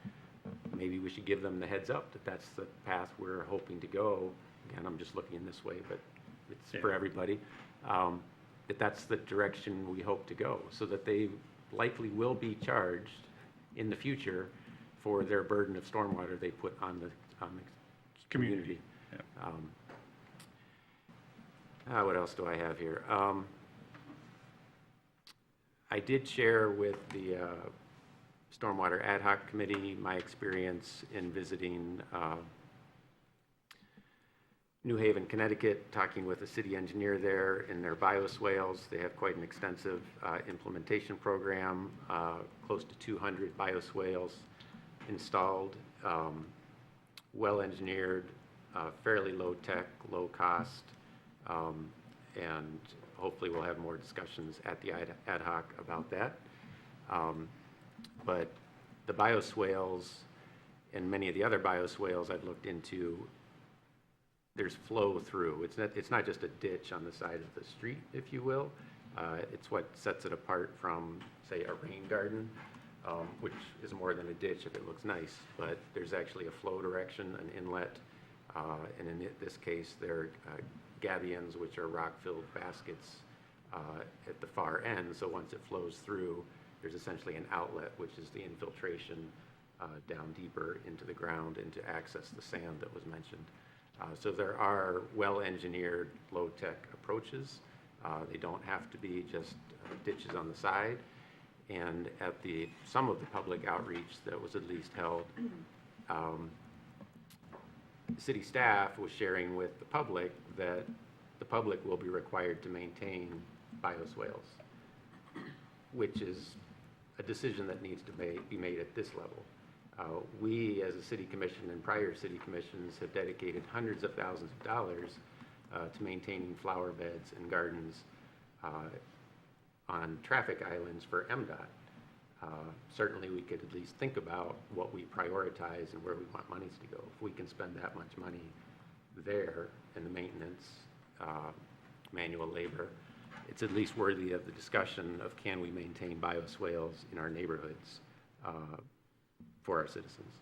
Maybe we should give them the heads up that that's the path we're hoping to go. Again, I'm just looking in this way, but it's for everybody. That that's the direction we hope to go, so that they likely will be charged in the future for their burden of stormwater they put on the community. Yeah. What else do I have here? I did share with the Stormwater Ad Hoc Committee my experience in visiting New Haven, Connecticut, talking with a city engineer there in their bioswales. They have quite an extensive implementation program, close to 200 bioswales installed, well-engineered, fairly low-tech, low-cost, and hopefully we'll have more discussions at the ad hoc about that. But the bioswales and many of the other bioswales I've looked into, there's flow through. It's not just a ditch on the side of the street, if you will. It's what sets it apart from, say, a rain garden, which is more than a ditch if it looks nice, but there's actually a flow direction, an inlet, and in this case, they're gabions, which are rock-filled baskets at the far end. So once it flows through, there's essentially an outlet, which is the infiltration down deeper into the ground and to access the sand that was mentioned. So there are well-engineered, low-tech approaches. They don't have to be just ditches on the side. And at some of the public outreach that was at least held, city staff was sharing with the public that the public will be required to maintain bioswales, which is a decision that needs to be made at this level. We, as a city commission and prior city commissions, have dedicated hundreds of thousands of dollars to maintaining flower beds and gardens on traffic islands for MDOT. Certainly, we could at least think about what we prioritize and where we want monies to go. If we can spend that much money there in the maintenance, manual labor, it's at least worthy of the discussion of can we maintain bioswales in our neighborhoods for our citizens.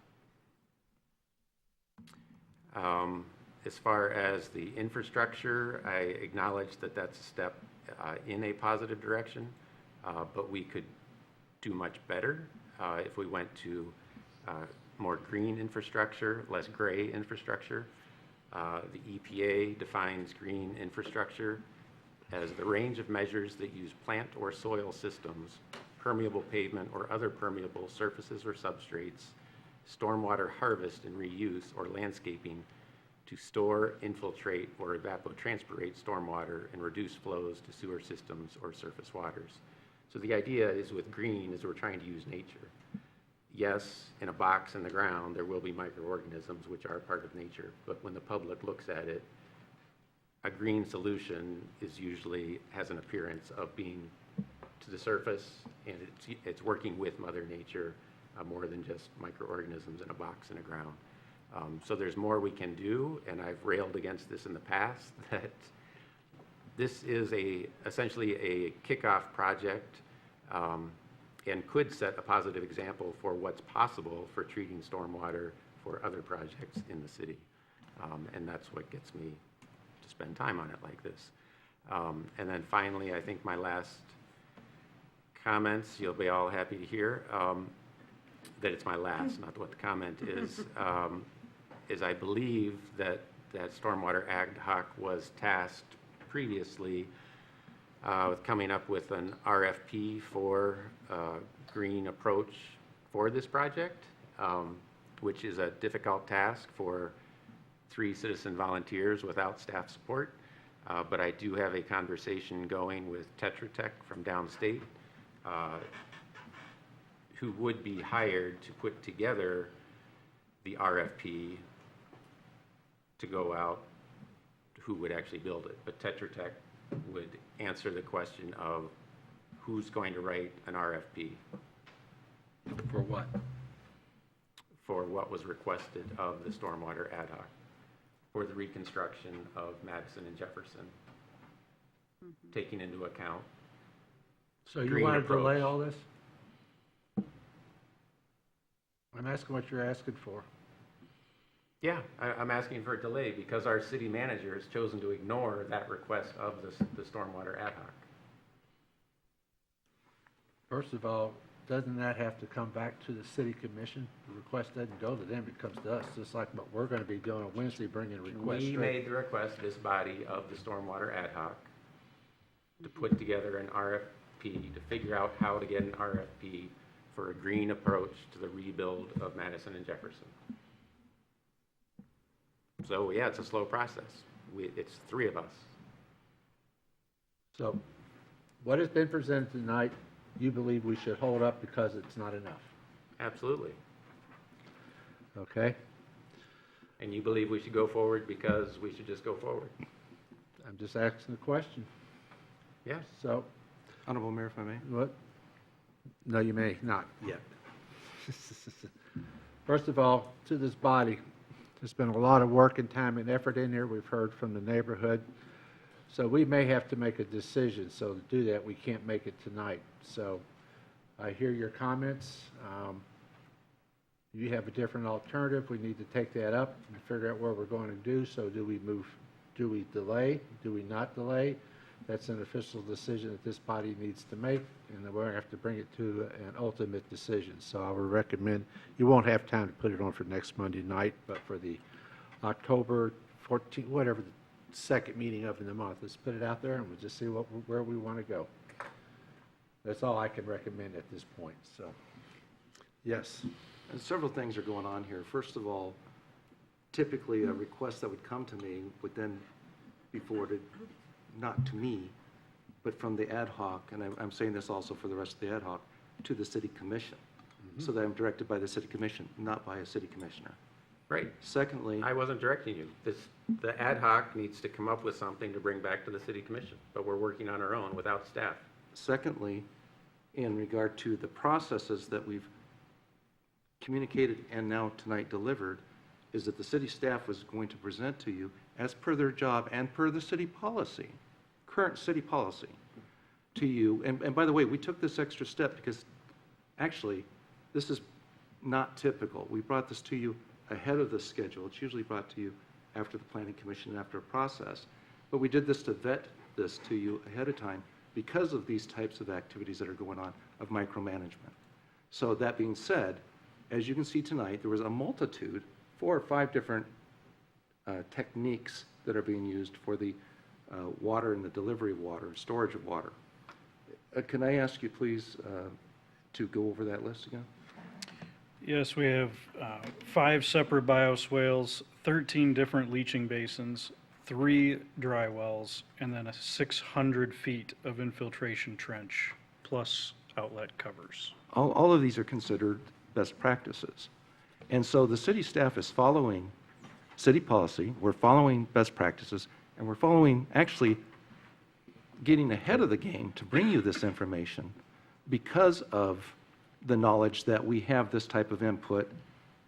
As far as the infrastructure, I acknowledge that that's a step in a positive direction, but we could do much better if we went to more green infrastructure, less gray infrastructure. The EPA defines green infrastructure as the range of measures that use plant or soil systems, permeable pavement or other permeable surfaces or substrates, stormwater harvest and reuse or landscaping to store, infiltrate, or evapotranspirate stormwater and reduce flows to sewer systems or surface waters. So the idea is with green is we're trying to use nature. Yes, in a box in the ground, there will be microorganisms which are part of nature, but when the public looks at it, a green solution is usually has an appearance of being to the surface, and it's working with Mother Nature more than just microorganisms in a box in the ground. So there's more we can do, and I've railed against this in the past, that this is essentially a kickoff project and could set a positive example for what's possible for treating stormwater for other projects in the city. And that's what gets me to spend time on it like this. And then finally, I think my last comments, you'll be all happy to hear, that it's my last, not what the comment is I believe that Stormwater Ad Hoc was tasked previously with coming up with an RFP for green approach for this project, which is a difficult task for 3 citizen volunteers without staff support. But I do have a conversation going with Tetra Tech from downstate, who would be hired to put together the RFP to go out, who would actually build it. But Tetra Tech would answer the question of who's going to write an RFP. For what? For what was requested of the Stormwater Ad Hoc for the reconstruction of Madison and Jefferson, taking into account. So you green want to approach. delay all this? I'm asking what you're asking for. Yeah, I'm asking for a delay because our city manager has chosen to ignore that request of the Stormwater Ad Hoc. First of all, doesn't that have to come back to the city commission? The request doesn't go to them, it comes to us, just like what we're going to be doing on Wednesday, bringing requests We straight. made the request, this body, of the Stormwater Ad Hoc to put together an RFP, to figure out how to get an RFP for a green approach to the rebuild of Madison and Jefferson. So, yeah, it's a slow process. It's 3 of us. So what has been presented tonight, you believe we should hold up because it's not enough? Absolutely. Okay? And you believe we should go forward because we should just go forward? I'm just asking the question. Yes. So, Honorable Mayor, if I may. what? No, you may not yet. First of all, to this body, there's been a lot of work and time and effort in here. We've heard from the neighborhood. So we may have to make a decision. So to do that, we can't make it tonight. So I hear your comments. You have a different alternative. We need to take that up and figure out what we're going to do. So do we delay? Do we not delay? That's an official decision that this body needs to make, and then we're going to have to bring it to an ultimate decision. So I would recommend, you won't have time to put it on for next Monday night, but for the October 14th, whatever the second meeting of the month, let's put it out there and we'll just see where we want to go. That's all I can recommend at this point, so. Yes. And several things are going on here. First of all, typically a request that would come to me would then be forwarded, not to me, but from the ad hoc, and I'm saying this also for the rest of the ad hoc, to the city commission. so that I'm directed by the city commission, not by a city commissioner. Right. Secondly, I wasn't directing you. The ad hoc needs to come up with something to bring back to the city commission, but we're working on our own without staff. secondly, in regard to the processes that we've communicated and now tonight delivered, is that the city staff was going to present to you, as per their job and per the city policy, current city policy, to you. And by the way, we took this extra step because actually, this is not typical. We brought this to you ahead of the schedule. It's usually brought to you after the planning commission and after a process. But we did this to vet this to you ahead of time because of these types of activities that are going on of micromanagement. So that being said, as you can see tonight, there was a multitude, 4 or 5 different techniques that are being used for the water and the delivery of water, storage of water. Can I ask you please to go over that list again? Yes, we have 5 separate bioswales, 13 different leaching basins, 3 dry wells, and then 600 feet of infiltration trench, plus outlet covers. All of these are considered best practices. And so the city staff is following city policy, we're following best practices, and we're following, actually getting ahead of the game to bring you this information because of the knowledge that we have this type of input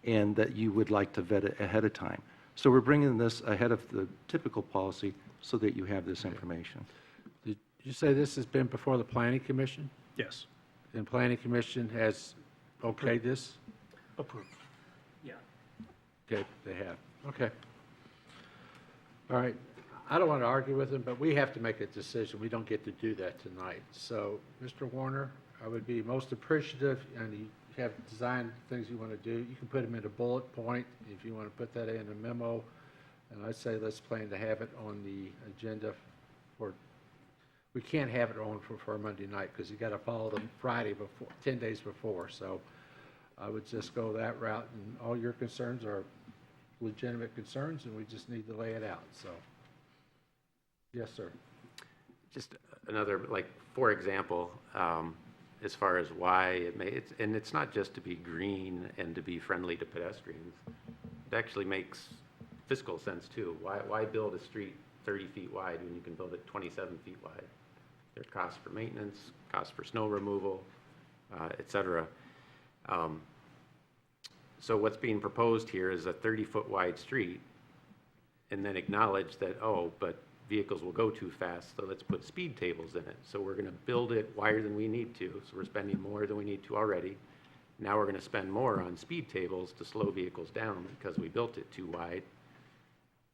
and that you would like to vet it ahead of time. So we're bringing this ahead of the typical policy so that you have this information. Did you say this has been before the planning commission? Yes. And planning commission has okayed this? Approved. Yeah. Okay, they have. Okay. All right. I don't want to argue with them, but we have to make a decision. We don't get to do that tonight. So, Mr. Warner, I would be most appreciative, and you have design things you want to do. You can put them in a bullet point if you want to put that in a memo. And I'd say let's plan to have it on the agenda for, we can't have it on for Monday night because you got to follow them Friday before, 10 days before. So I would just go that route, and all your concerns are legitimate concerns, and we just need to lay it out. So, yes, sir. Just another, like, for example, as far as why and it's not just to be green and to be friendly to pedestrians. It actually makes fiscal sense too. Why build a street 30 feet wide when you can build it 27 feet wide? There are costs for maintenance, costs for snow removal, et cetera. So what's being proposed here is a 30-foot wide street, and then acknowledge that, oh, but vehicles will go too fast, so let's put speed tables in it. So we're going to build it wider than we need to, so we're spending more than we need to already. Now we're going to spend more on speed tables to slow vehicles down because we built it too wide.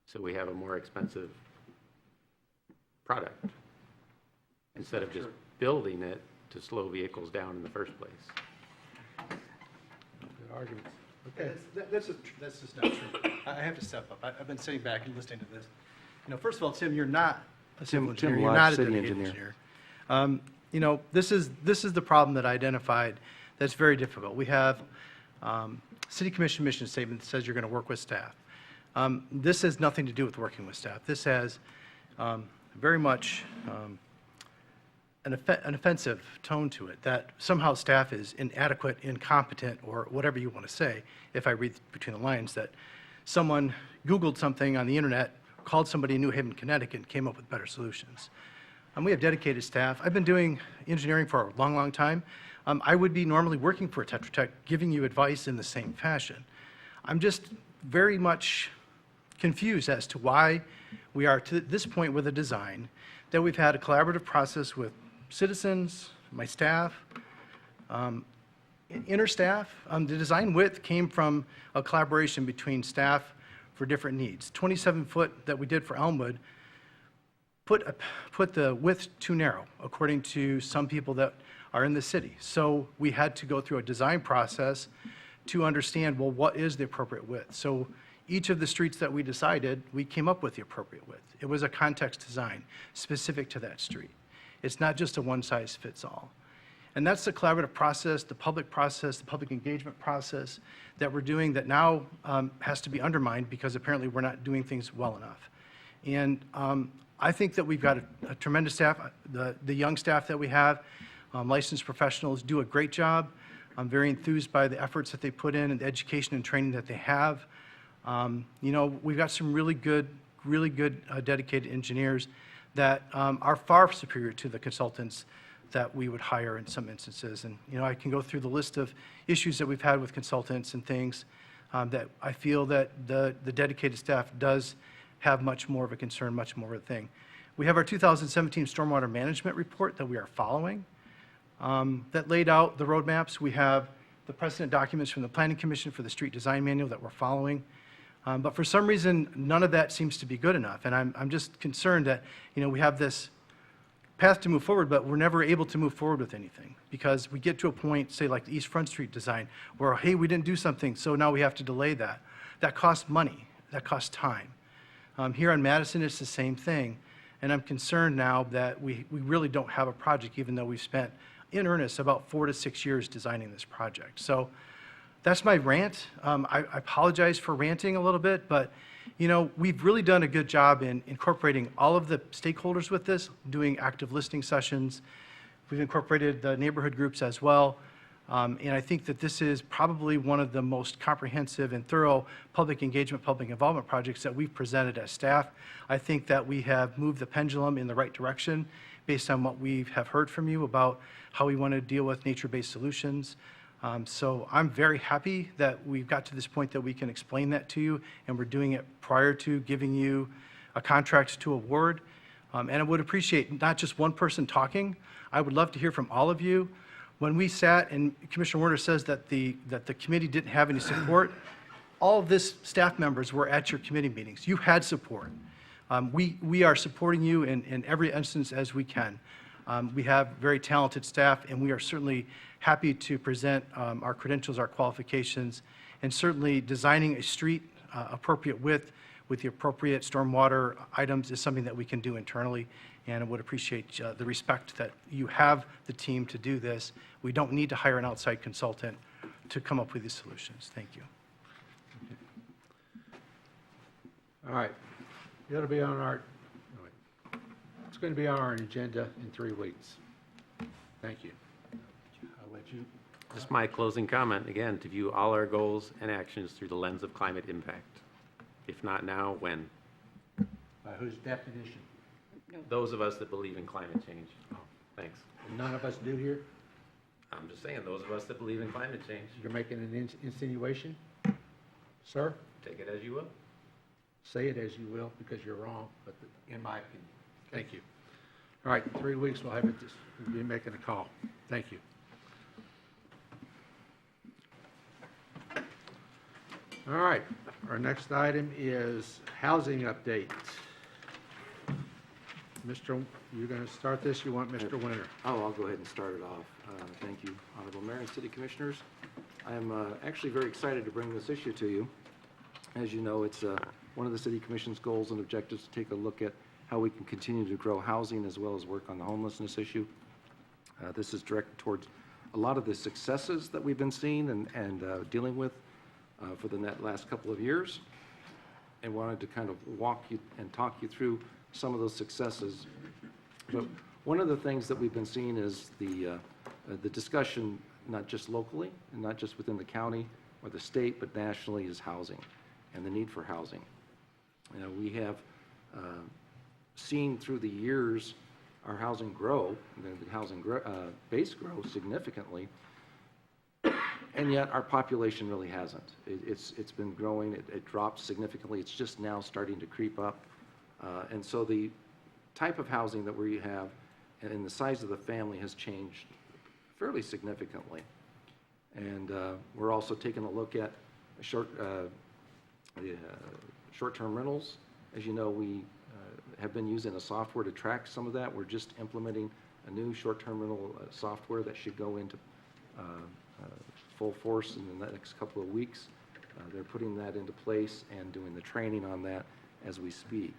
So we have a more expensive product instead of just building it to slow vehicles down in the first place. Good arguments. Okay. That's just not true. I have to step up. I've been sitting back and listening to this. You know, first of all, Tim, you're not a civil engineer. You're not a dedicated engineer. You know, this is the problem that I identified that's very difficult. We have city commission mission statement that says you're going to work with staff. This has nothing to do with working with staff. This has very much an offensive tone to it, that somehow staff is inadequate, incompetent, or whatever you want to say, if I read between the lines, that someone Googled something on the internet, called somebody in New Haven, Connecticut, and came up with better solutions. We have dedicated staff. I've been doing engineering for a long, long time. I would be normally working for a Tetra Tech, giving you advice in the same fashion. I'm just very much confused as to why we are to this point with a design that we've had a collaborative process with citizens, my staff, inner staff. The design width came from a collaboration between staff for different needs. 27-foot that we did for Elmwood put the width too narrow, according to some people that are in the city. So we had to go through a design process to understand, well, what is the appropriate width? So each of the streets that we decided, we came up with the appropriate width. It was a context design specific to that street. It's not just a one-size-fits-all. And that's the collaborative process, the public engagement process that we're doing that now has to be undermined because apparently we're not doing things well enough. And I think that we've got a tremendous staff. The young staff that we have, licensed professionals, do a great job. I'm very enthused by the efforts that they put in and the education and training that they have. You know, we've got some really good dedicated engineers that are far superior to the consultants that we would hire in some instances. And, you know, I can go through the list of issues that we've had with consultants and things that I feel that the dedicated staff does have much more of a concern, much more of a thing. We have our 2017 Stormwater Management Report that we are following that laid out the roadmaps. We have the precedent documents from the Planning Commission for the Street Design Manual that we're following. But for some reason, none of that seems to be good enough. And I'm just concerned that, you know, we have this path to move forward, but we're never able to move forward with anything because we get to a point, say like the East Front Street design, where, hey, we didn't do something, so now we have to delay that. That costs money. That costs time. Here on Madison, it's the same thing. And I'm concerned now that we really don't have a project, even though we've spent, in earnest, about 4 to 6 years designing this project. So that's my rant. I apologize for ranting a little bit, but you know, we've really done a good job in incorporating all of the stakeholders with this, doing active listening sessions. We've incorporated the neighborhood groups as well. And I think that this is probably one of the most comprehensive and thorough public engagement, public involvement projects that we've presented as staff. I think that we have moved the pendulum in the right direction based on what we have heard from you about how we want to deal with nature-based solutions. So I'm very happy that we've got to this point that we can explain that to you, and we're doing it prior to giving you a contract to award. And I would appreciate not just one person talking. I would love to hear from all of you. When we sat, and Commissioner Werner says that the committee didn't have any support, all of this staff members were at your committee meetings. You had support. We are supporting you in every instance as we can. We have very talented staff, and we are certainly happy to present our credentials, our qualifications, and certainly designing a street appropriate with the appropriate stormwater items is something that we can do internally, and I would appreciate the respect that you have the team to do this. We don't need to hire an outside consultant to come up with these solutions. Thank you. All right. It'll be on our, it's going to be on our agenda in 3 weeks. Thank you. I'll let you. Just my closing comment, again, to view all our goals and actions through the lens of climate impact. If not now, when? By whose definition? Those of us that believe in climate change. Thanks. None of us do here? I'm just saying, those of us that believe in climate change. You're making an insinuation? Sir? Take it as you will. Say it as you will, because you're wrong, but in my opinion. Thank you. All right, 3 weeks, we'll have it, we'll be making a call. Thank you. All right, our next item is housing update. Mr., you're going to start this, you want Mr. Winter? Oh, I'll go ahead and start it off. Thank you, Honorable Mayor and City Commissioners. I'm actually very excited to bring this issue to you. As you know, it's one of the City Commission's goals and objectives to take a look at how we can continue to grow housing as well as work on the homelessness issue. This is directed towards a lot of the successes that we've been seeing and dealing with for the last couple of years, and wanted to kind of walk you and talk you through some of those successes. But one of the things that we've been seeing is the discussion, not just locally and not just within the county or the state, but nationally, is housing and the need for housing. You know, we have seen through the years our housing grow, the housing base grow significantly, and yet our population really hasn't. It's been growing. It dropped significantly. It's just now starting to creep up. And so the type of housing that we have and the size of the family has changed fairly significantly. And we're also taking a look at short-term rentals. As you know, we have been using a software to track some of that. We're just implementing a new short-term rental software that should go into full force in the next couple of weeks. They're putting that into place and doing the training on that as we speak.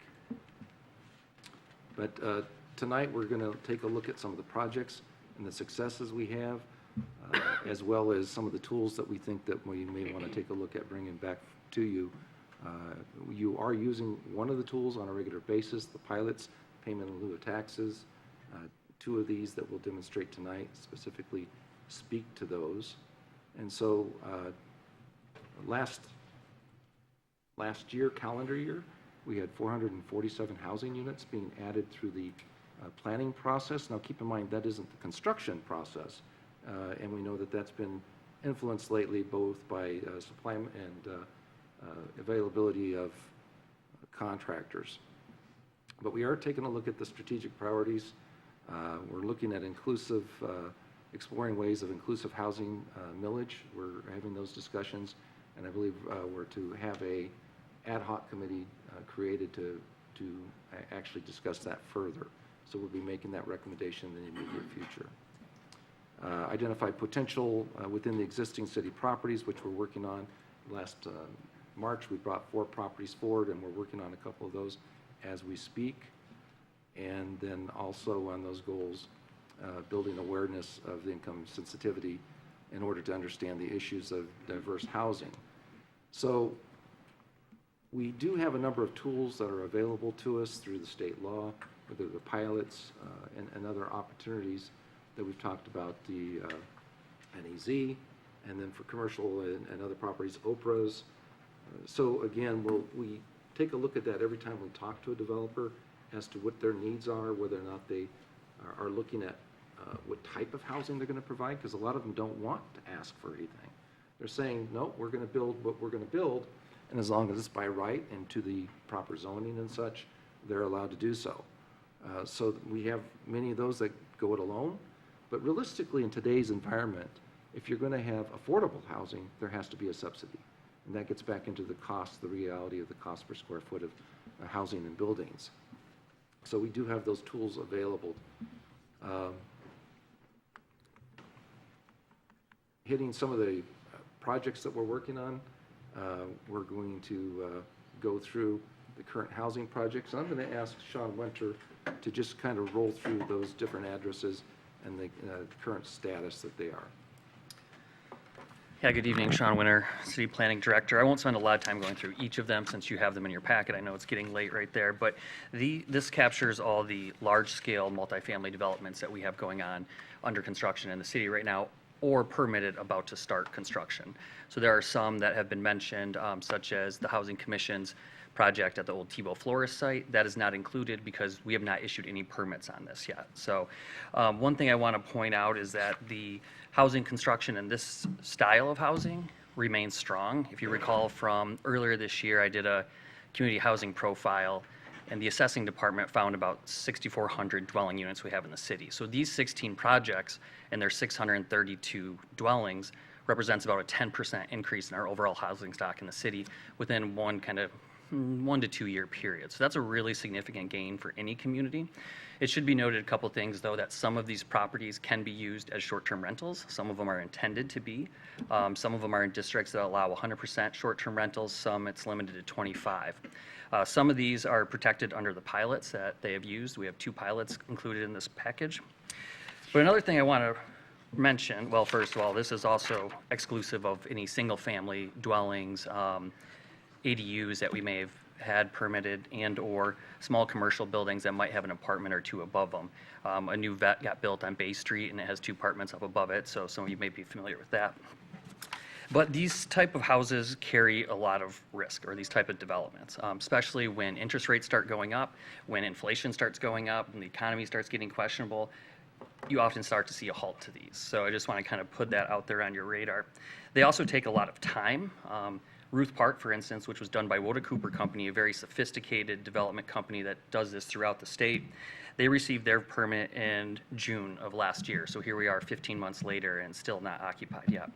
But tonight we're going to take a look at some of the projects and the successes we have, as well as some of the tools that we think that we may want to take a look at bringing back to you. You are using one of the tools on a regular basis, the pilots, payment in lieu of taxes. 2 of these that we'll demonstrate tonight specifically speak to those. And so last year, calendar year, we had 447 housing units being added through the planning process. Now, keep in mind, that isn't the construction process. And we know that that's been influenced lately both by supply and availability of contractors. But we are taking a look at the strategic priorities. We're looking at exploring ways of inclusive housing millage. We're having those discussions, and I believe we're to have a ad hoc committee created to actually discuss that further. So we'll be making that recommendation in the immediate future. Identify potential within the existing city properties, which we're working on. Last March, we brought 4 properties forward, and we're working on a couple of those as we speak. And then also on those goals, building awareness of the income sensitivity in order to understand the issues of diverse housing. So we do have a number of tools that are available to us through the state law, whether the pilots and other opportunities that we've talked about, the NEZ, and then for commercial and other properties, OPRAs. So again, we take a look at that every time we talk to a developer as to what their needs are, whether or not they are looking at what type of housing they're going to provide, because a lot of them don't want to ask for anything. They're saying, no, we're going to build what we're going to build, and as long as it's by right and to the proper zoning and such, they're allowed to do so. So we have many of those that go it alone, but realistically in today's environment, if you're going to have affordable housing, there has to be a subsidy. And that gets back into the cost, the reality of the cost per square foot of housing and buildings. So we do have those tools available. Hitting some of the projects that we're working on, we're going to go through the current housing projects. And I'm going to ask Sean Winter to just kind of roll through those different addresses and the current status that they are. Yeah, good evening, Sean Winter, City Planning Director. I won't spend a lot of time going through each of them since you have them in your packet. I know it's getting late right there, but this captures all the large-scale multifamily developments that we have going on under construction in the city right now, or permitted about to start construction. So there are some that have been mentioned, such as the Housing Commission's project at the old Tebow Florist site. That is not included because we have not issued any permits on this yet. So one thing I want to point out is that the housing construction in this style of housing remains strong. If you recall from earlier this year, I did a community housing profile, and the assessing department found about 6,400 dwelling units we have in the city. So these 16 projects and their 632 dwellings represents about a 10% increase in our overall housing stock in the city within one to 2 year period. So that's a really significant gain for any community. It should be noted a couple things, though, that some of these properties can be used as short-term rentals. Some of them are intended to be. Some of them are in districts that allow 100% short-term rentals. Some it's limited to 25. Some of these are protected under the pilots that they have used. We have 2 pilots included in this package. But another thing I want to mention, well, first of all, this is also exclusive of any single-family dwellings, ADUs that we may have had permitted, and or small commercial buildings that might have an apartment or 2 above them. A new vet got built on Bay Street, and it has 2 apartments up above it, so some of you may be familiar with that. But these type of houses carry a lot of risk, or these type of developments, especially when interest rates start going up, when inflation starts going up, and the economy starts getting questionable. You often start to see a halt to these. So I just want to kind of put that out there on your radar. They also take a lot of time. Ruth Park, for instance, which was done by Woda Cooper Company, a very sophisticated development company that does this throughout the state, they received their permit in June of last year. So here we are 15 months later and still not occupied yet.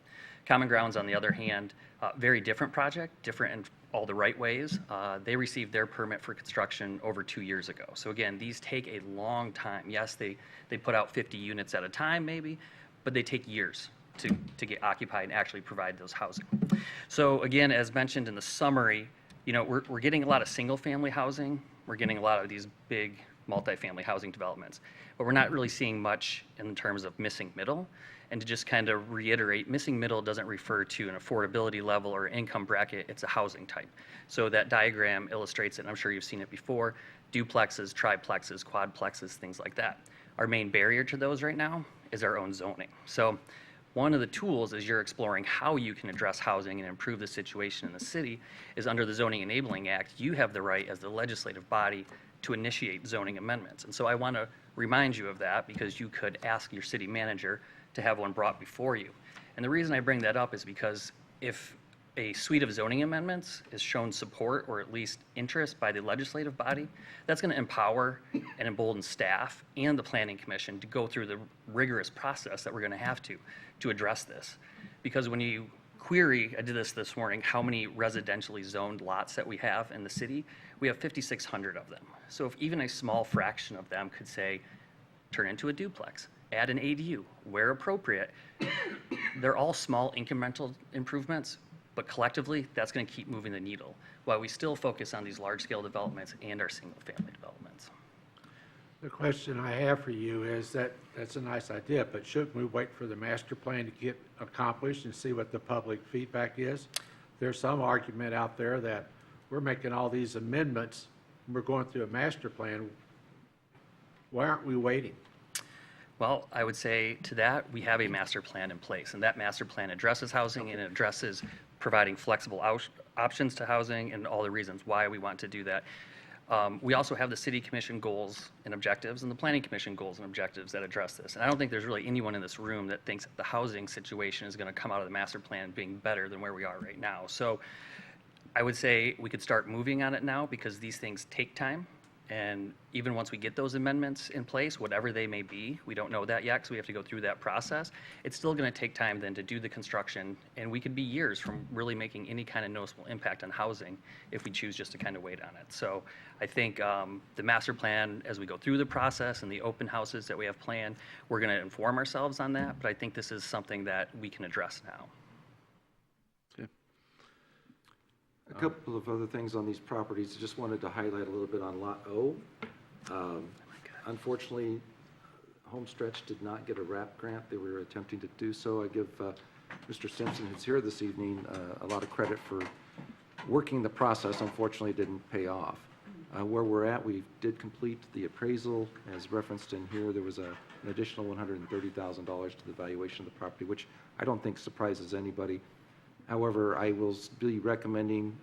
Common Grounds, on the other hand, very different project, different in all the right ways. They received their permit for construction over 2 years ago. So again, these take a long time. Yes, they put out 50 units at a time maybe, but they take years to get occupied and actually provide those housing. So again, as mentioned in the summary, you know, we're getting a lot of single-family housing. We're getting a lot of these big multifamily housing developments, but we're not really seeing much in terms of missing middle. And to just kind of reiterate, missing middle doesn't refer to an affordability level or income bracket, it's a housing type. So that diagram illustrates it, and I'm sure you've seen it before, duplexes, triplexes, quadplexes, things like that. Our main barrier to those right now is our own zoning. So One of the tools as you're exploring how you can address housing and improve the situation in the city is under the Zoning Enabling Act, you have the right as the legislative body to initiate zoning amendments. And so I want to remind you of that because you could ask your city manager to have one brought before you. And the reason I bring that up is because if a suite of zoning amendments is shown support or at least interest by the legislative body, that's going to empower and embolden staff and the Planning Commission to go through the rigorous process that we're going to have to address this. Because when you query, I did this morning, how many residentially zoned lots that we have in the city, we have 5,600 of them. So if even a small fraction of them could say, turn into a duplex, add an ADU where appropriate, they're all small incremental improvements, but collectively, that's going to keep moving the needle while we still focus on these large-scale developments and our single-family developments. The question I have for you is that that's a nice idea, but shouldn't we wait for the master plan to get accomplished and see what the public feedback is? There's some argument out there that we're making all these amendments, and we're going through a master plan. Why aren't we waiting? Well, I would say to that, we have a master plan in place, and that master plan addresses housing and it addresses providing flexible options to housing and all the reasons why we want to do that. We also have the City Commission goals and objectives and the Planning Commission goals and objectives that address this. And I don't think there's really anyone in this room that thinks that the housing situation is going to come out of the master plan being better than where we are right now. So I would say we could start moving on it now because these things take time. And even once we get those amendments in place, whatever they may be, we don't know that yet because we have to go through that process. It's still going to take time then to do the construction, and we could be years from really making any kind of noticeable impact on housing if we choose just to kind of wait on it. So I think the master plan, as we go through the process and the open houses that we have planned, we're going to inform ourselves on that, but I think this is something that we can address now. A couple of other things on these properties. Just wanted to highlight a little bit on Lot O. Unfortunately, Homestretch did not get a RAP grant. They were attempting to do so. I give Mr. Simpson, who's here this evening, a lot of credit for working the process. Unfortunately, it didn't pay off. Where we're at, we did complete the appraisal. As referenced in here, there was an additional $130,000 to the valuation of the property, which I don't think surprises anybody. However, I will be recommending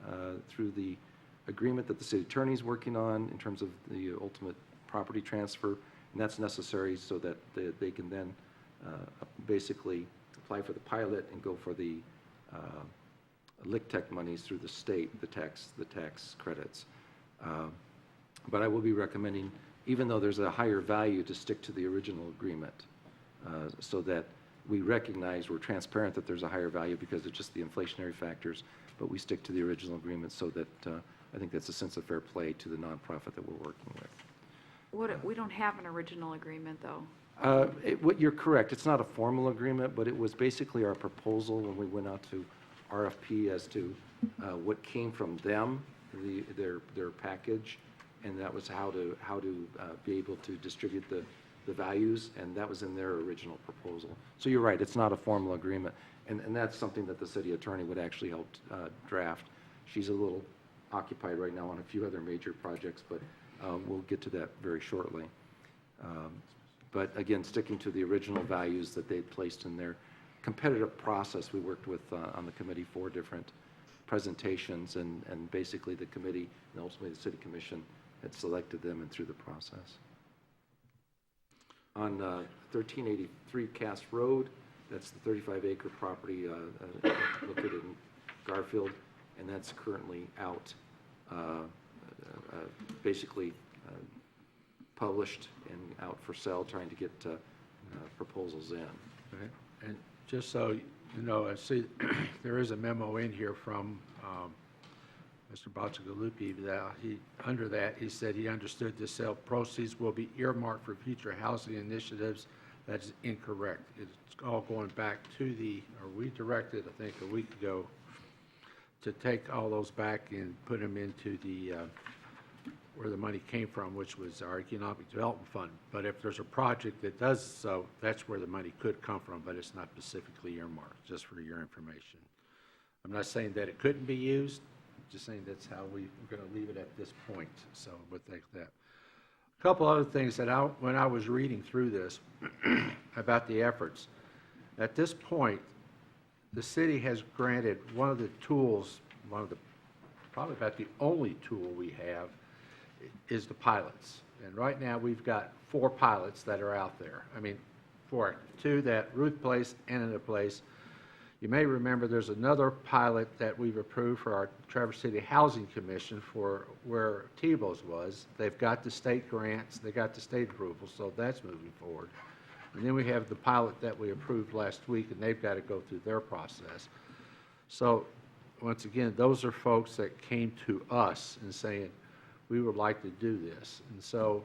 through the agreement that the city attorney is working on in terms of the ultimate property transfer, and that's necessary so that they can then basically apply for the pilot and go for the LICTEC monies through the state, the tax credits. But I will be recommending, even though there's a higher value, to stick to the original agreement so that we recognize, we're transparent that there's a higher value because of just the inflationary factors, but we stick to the original agreement so that I think that's a sense of fair play to the nonprofit that we're working with. We don't have an original agreement, though. You're correct. It's not a formal agreement, but it was basically our proposal when we went out to RFP as to what came from them, their package, and that was how to be able to distribute the values, and that was in their original proposal. So you're right, it's not a formal agreement, and that's something that the city attorney would actually help draft. She's a little occupied right now on a few other major projects, but we'll get to that very shortly. But again, sticking to the original values that they'd placed in their competitive process, we worked with on the committee 4 different presentations, and basically the committee and ultimately the city commission had selected them and through the process. On 1383 Cass Road, that's the 35-acre property located in Garfield, and that's currently out, basically published and out for sale, trying to get proposals in. Okay. And just so you know, I see there is a memo in here from Mr. Baccigalupi that under that, he said he understood the sale proceeds will be earmarked for future housing initiatives. That's incorrect. It's all going back to we directed, I think, a week ago to take all those back and put them into where the money came from, which was our Economic Development Fund. But if there's a project that does so, that's where the money could come from, but it's not specifically earmarked, just for your information. I'm not saying that it couldn't be used, just saying that's how we're going to leave it at this point. So we'll take that. A couple other things that when I was reading through this about the efforts, At this point, the city has granted one of the tools, probably about the only tool we have, is the pilots. And right now, we've got 4 pilots that are out there. I mean, 4, 2 that Ruth Place and in a place. You may remember there's another pilot that we've approved for our Traverse City Housing Commission for where Tebow's was. They've got the state grants, they got the state approval, so that's moving forward. And then we have the pilot that we approved last week, and they've got to go through their process. So, once again, those are folks that came to us and saying, we would like to do this. And so,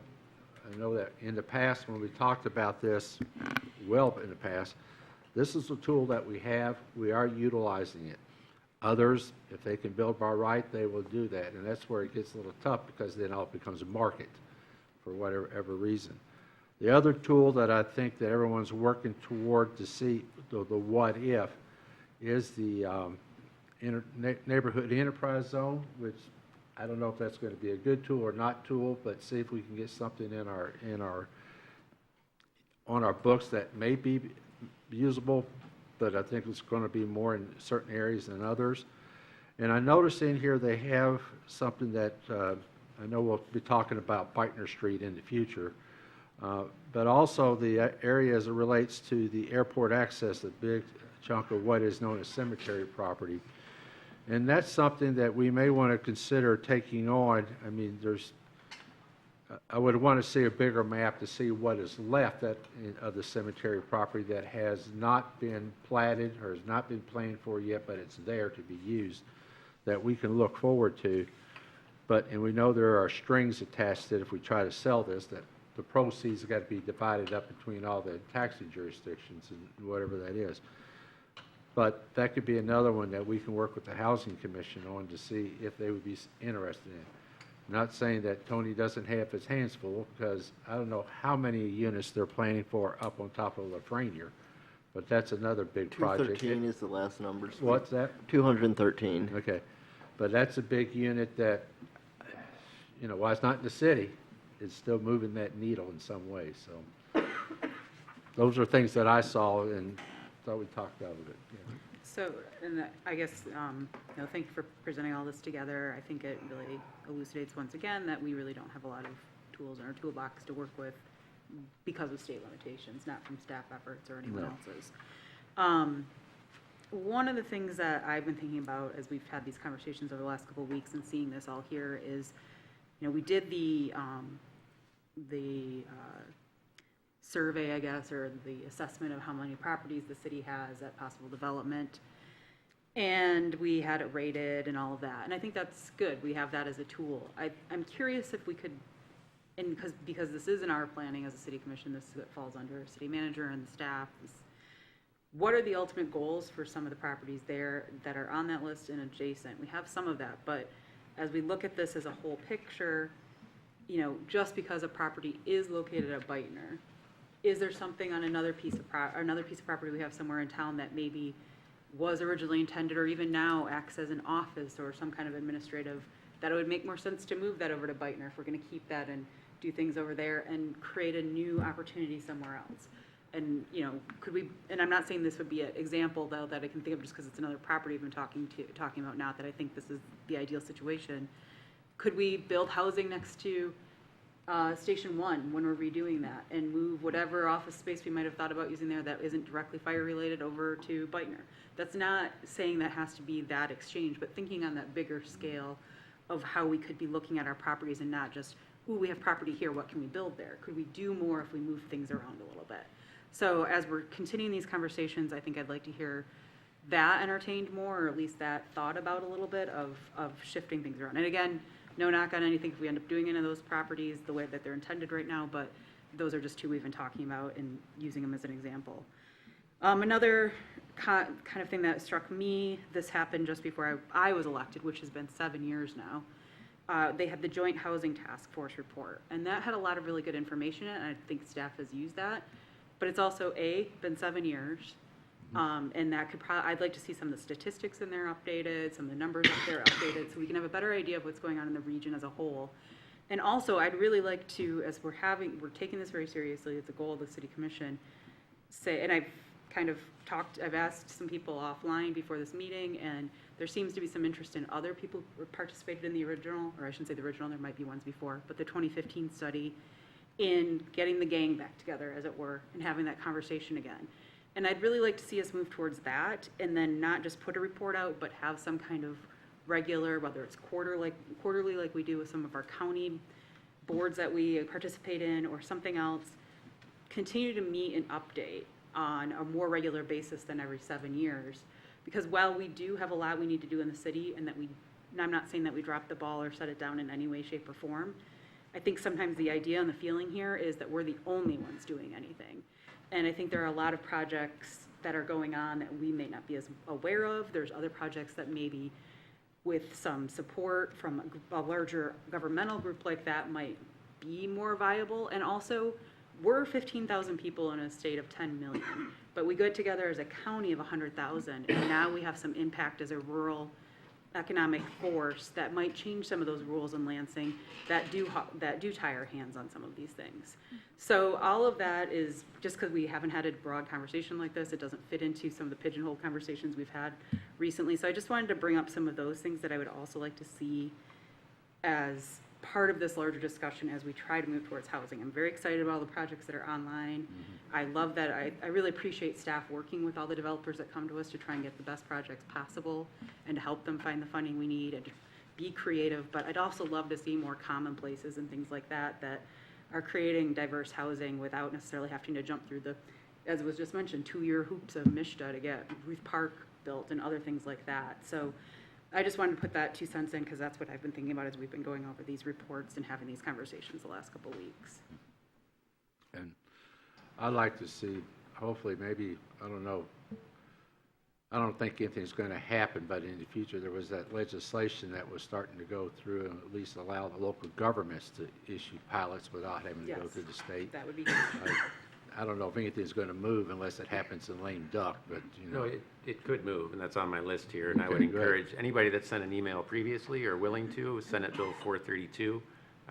I know that in the past, when we talked about this, well in the past, this is a tool that we have. We are utilizing it. Others, if they can build by right, they will do that. And that's where it gets a little tough because then all becomes a market for whatever reason. The other tool that I think that everyone's working toward to see the what if is the neighborhood enterprise zone, which I don't know if that's going to be a good tool or not tool, but see if we can get something on our books that may be usable, but I think it's going to be more in certain areas than others. And I noticed in here they have something that I know we'll be talking about Beitner Street in the future, but also the area as it relates to the airport access, the big chunk of what is known as cemetery property. And that's something that we may want to consider taking on. I mean, I would want to see a bigger map to see what is left of the cemetery property that has not been platted or has not been planned for yet, but it's there to be used, that we can look forward to. And we know there are strings attached that if we try to sell this, that the proceeds have got to be divided up between all the taxing jurisdictions and whatever that is. But that could be another one that we can work with the Housing Commission on to see if they would be interested in. Not saying that Tony doesn't have his hands full, because I don't know how many units they're planning for up on top of Lafreniere, but that's another big project. 213 is the last number. What's that? 213. Okay. But that's a big unit that, while it's not in the city, it's still moving that needle in some way. So those are things that I saw and thought we talked about a bit. Yeah. So, and I guess, thank you for presenting all this together. I think it really elucidates once again that we really don't have a lot of tools in our toolbox to work with because of state limitations, not from staff efforts or anyone else's. One of the things that I've been thinking about as we've had these conversations over the last couple of weeks and seeing this all here is, we did the survey, I guess, or the assessment of how many properties the city has at possible development. And we had it rated and all of that. And I think that's good. We have that as a tool. I'm curious if we could, and because this is in our planning as a city commission, this falls under city manager and the staff. What are the ultimate goals for some of the properties there that are on that list and adjacent? We have some of that, but as we look at this as a whole picture, just because a property is located at Beitner, is there something on another piece of property we have somewhere in town that maybe was originally intended or even now acts as an office or some kind of administrative, that it would make more sense to move that over to Beitner if we're going to keep that and do things over there and create a new opportunity somewhere else? And, could we, and I'm not saying this would be an example, though, that I can think of just because it's another property we've been talking about now, that I think this is the ideal situation. Could we build housing next to Station 1 when we're redoing that and move whatever office space we might have thought about using there that isn't directly fire related over to Beitner? That's not saying that has to be that exchange, but thinking on that bigger scale of how we could be looking at our properties and not just, ooh, we have property here, what can we build there? Could we do more if we move things around a little bit? So as we're continuing these conversations, I think I'd like to hear that entertained more, or at least that thought about a little bit of shifting things around. And again, no knock on anything if we end up doing any of those properties the way that they're intended right now, but those are just two we've been talking about and using them as an example. Another kind of thing that struck me, this happened just before I was elected, which has been 7 years now. They had the Joint Housing Task Force report, and that had a lot of really good information in it, and I think staff has used that. But it's also, been 7 years, and that could I'd like to see some of the statistics in there updated, some of the numbers up there updated, so we can have a better idea of what's going on in the region as a whole. And also, I'd really like to, as we're taking this very seriously, it's a goal of the City Commission, say, and I've kind of I've asked some people offline before this meeting, and there seems to be some interest in other people who participated in the original, or I shouldn't say the original, there might be ones before, but the 2015 study, in getting the gang back together, as it were, and having that conversation again. And I'd really like to see us move towards that, and then not just put a report out, but have some kind of regular, whether it's quarterly like we do with some of our county boards that we participate in, or something else, continue to meet and update on a more regular basis than every 7 years. Because while we do have a lot we need to do in the city, and I'm not saying that we dropped the ball or set it down in any way, shape, or form, I think sometimes the idea and the feeling here is that we're the only ones doing anything. And I think there are a lot of projects that are going on that we may not be as aware of. There's other projects that maybe with some support from a larger governmental group like that might be more viable. And also, we're 15,000 people in a state of 10 million, but we get together as a county of 100,000, and now we have some impact as a rural economic force that might change some of those rules in Lansing that do tie our hands on some of these things. So all of that is just because we haven't had a broad conversation like this. It doesn't fit into some of the pigeonhole conversations we've had recently. So I just wanted to bring up some of those things that I would also like to see as part of this larger discussion as we try to move towards housing. I'm very excited about all the projects that are online. I love that. I really appreciate staff working with all the developers that come to us to try and get the best projects possible and to help them find the funding we need and to be creative. But I'd also love to see more commonplaces and things like that that are creating diverse housing without necessarily having to jump through the, as was just mentioned, 2-year hoops of MISHDA to get Ruth Park built and other things like that. So I just wanted to put that 2 cents in because that's what I've been thinking about as we've been going over these reports and having these conversations the last couple of weeks. And I'd like to see, hopefully, maybe, I don't know, I don't think anything's going to happen, but in the future, there was that legislation that was starting to go through and at least allow the local governments to issue pilots without having to go through the state. That would be good. I don't know if anything's going to move unless it happens in lame duck, but, you know. No, it could move, and that's on my list here, and I would Okay, encourage anybody that sent an email previously or willing to, Senate Bill 432,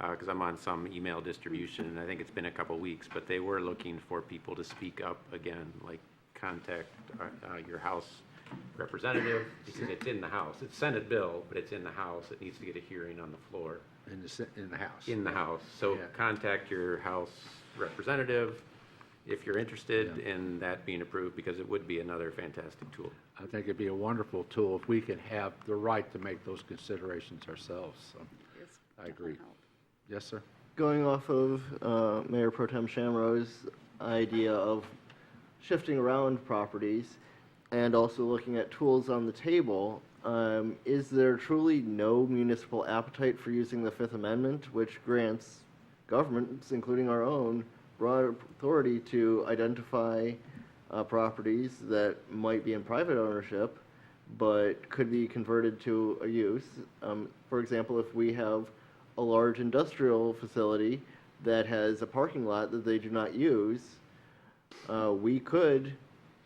because I'm on some email distribution, and I think it's been a couple weeks, but they were looking for people to speak up again, like contact your House representative, because it's in the House. It's Senate bill, but it's in the House. It needs to get a hearing on the floor. In the House. In the House. So contact your House representative if you're interested in that being approved, because it would be another fantastic tool. I think it'd be a wonderful tool if we could have the right to make those considerations ourselves. So I agree. Yes, sir. Going off of Mayor Pro Tem Shamrow's idea of shifting around properties and also looking at tools on the table, is there truly no municipal appetite for using the Fifth Amendment, which grants governments, including our own, broad authority to identify properties that might be in private ownership but could be converted to a use? For example, if we have a large industrial facility that has a parking lot that they do not use, we could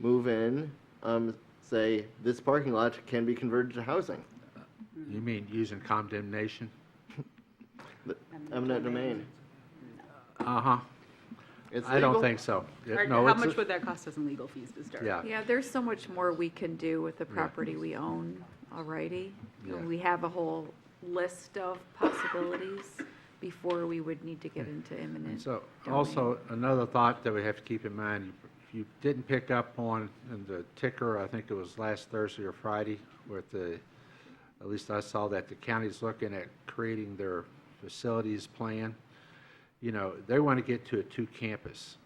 move in, say, this parking lot can be converted to housing. You mean using condemnation? Eminent domain. Uh-huh. It's I don't legal? think so. How much would that cost us in legal fees to start? Yeah, there's so much more we can do with the property we own already. Yeah. We have a whole list of possibilities before we would need to get into imminent So domain. also, another thought that we have to keep in mind, if you didn't pick up on in the ticker, I think it was last Thursday or Friday, with at least I saw that the county's looking at creating their facilities plan. You know, they want to get to a 2-campus.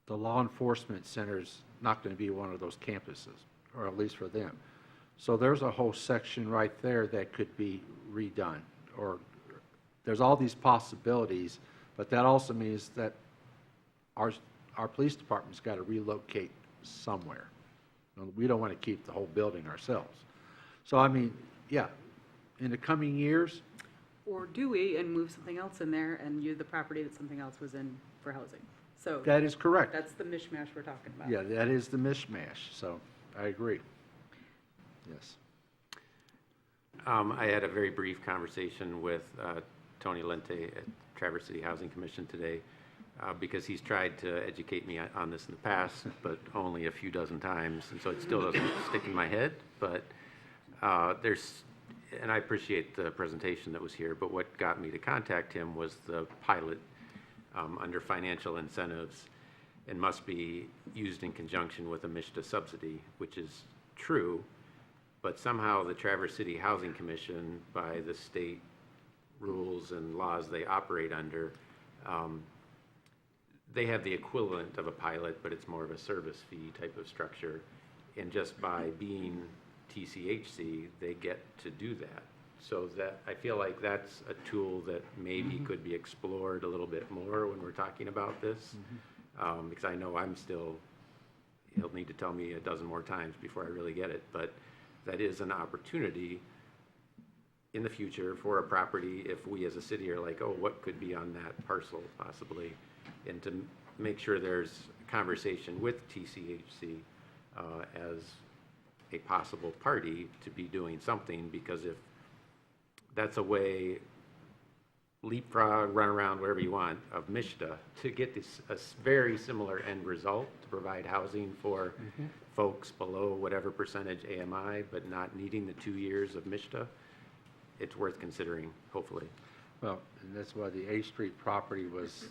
The law enforcement center's not going to be one of those campuses, or at least for them. So there's a whole section right there that could be redone, or there's all these possibilities, but that also means that our police department's got to relocate somewhere. We don't want to keep the whole building ourselves. So, I mean, yeah, in the coming years. Or do we, and move something else in there and use the property that something else was in for housing? So That is correct. that's the mishmash we're talking about. Yeah, that is the mishmash, so I agree. Yes. I had a very brief conversation with Tony Lente at Traverse City Housing Commission today. because he's tried to educate me on this in the past, but only a few dozen times, and so it still doesn't stick in my head. But and I appreciate the presentation that was here, but what got me to contact him was the pilot under financial incentives, and must be used in conjunction with a MISTA subsidy, which is true, but somehow the Traverse City Housing Commission, by the state rules and laws they operate under, they have the equivalent of a pilot, but it's more of a service fee type of structure. And just by being TCHC, they get to do that. So that, I feel like that's a tool that maybe could be explored a little bit more when we're talking about this. Because I know he'll need to tell me a dozen more times before I really get it, but that is an opportunity in the future for a property if we as a city are like, oh, what could be on that parcel possibly? And to make sure there's a conversation with TCHC as a possible party to be doing something, because if that's a way, leapfrog, run around, wherever you want, of MISTA to get this a very similar end result, to provide housing for folks below whatever percentage AMI, but not needing the 2 years of MISTA, it's worth considering, hopefully. Well, and that's why the A Street property was,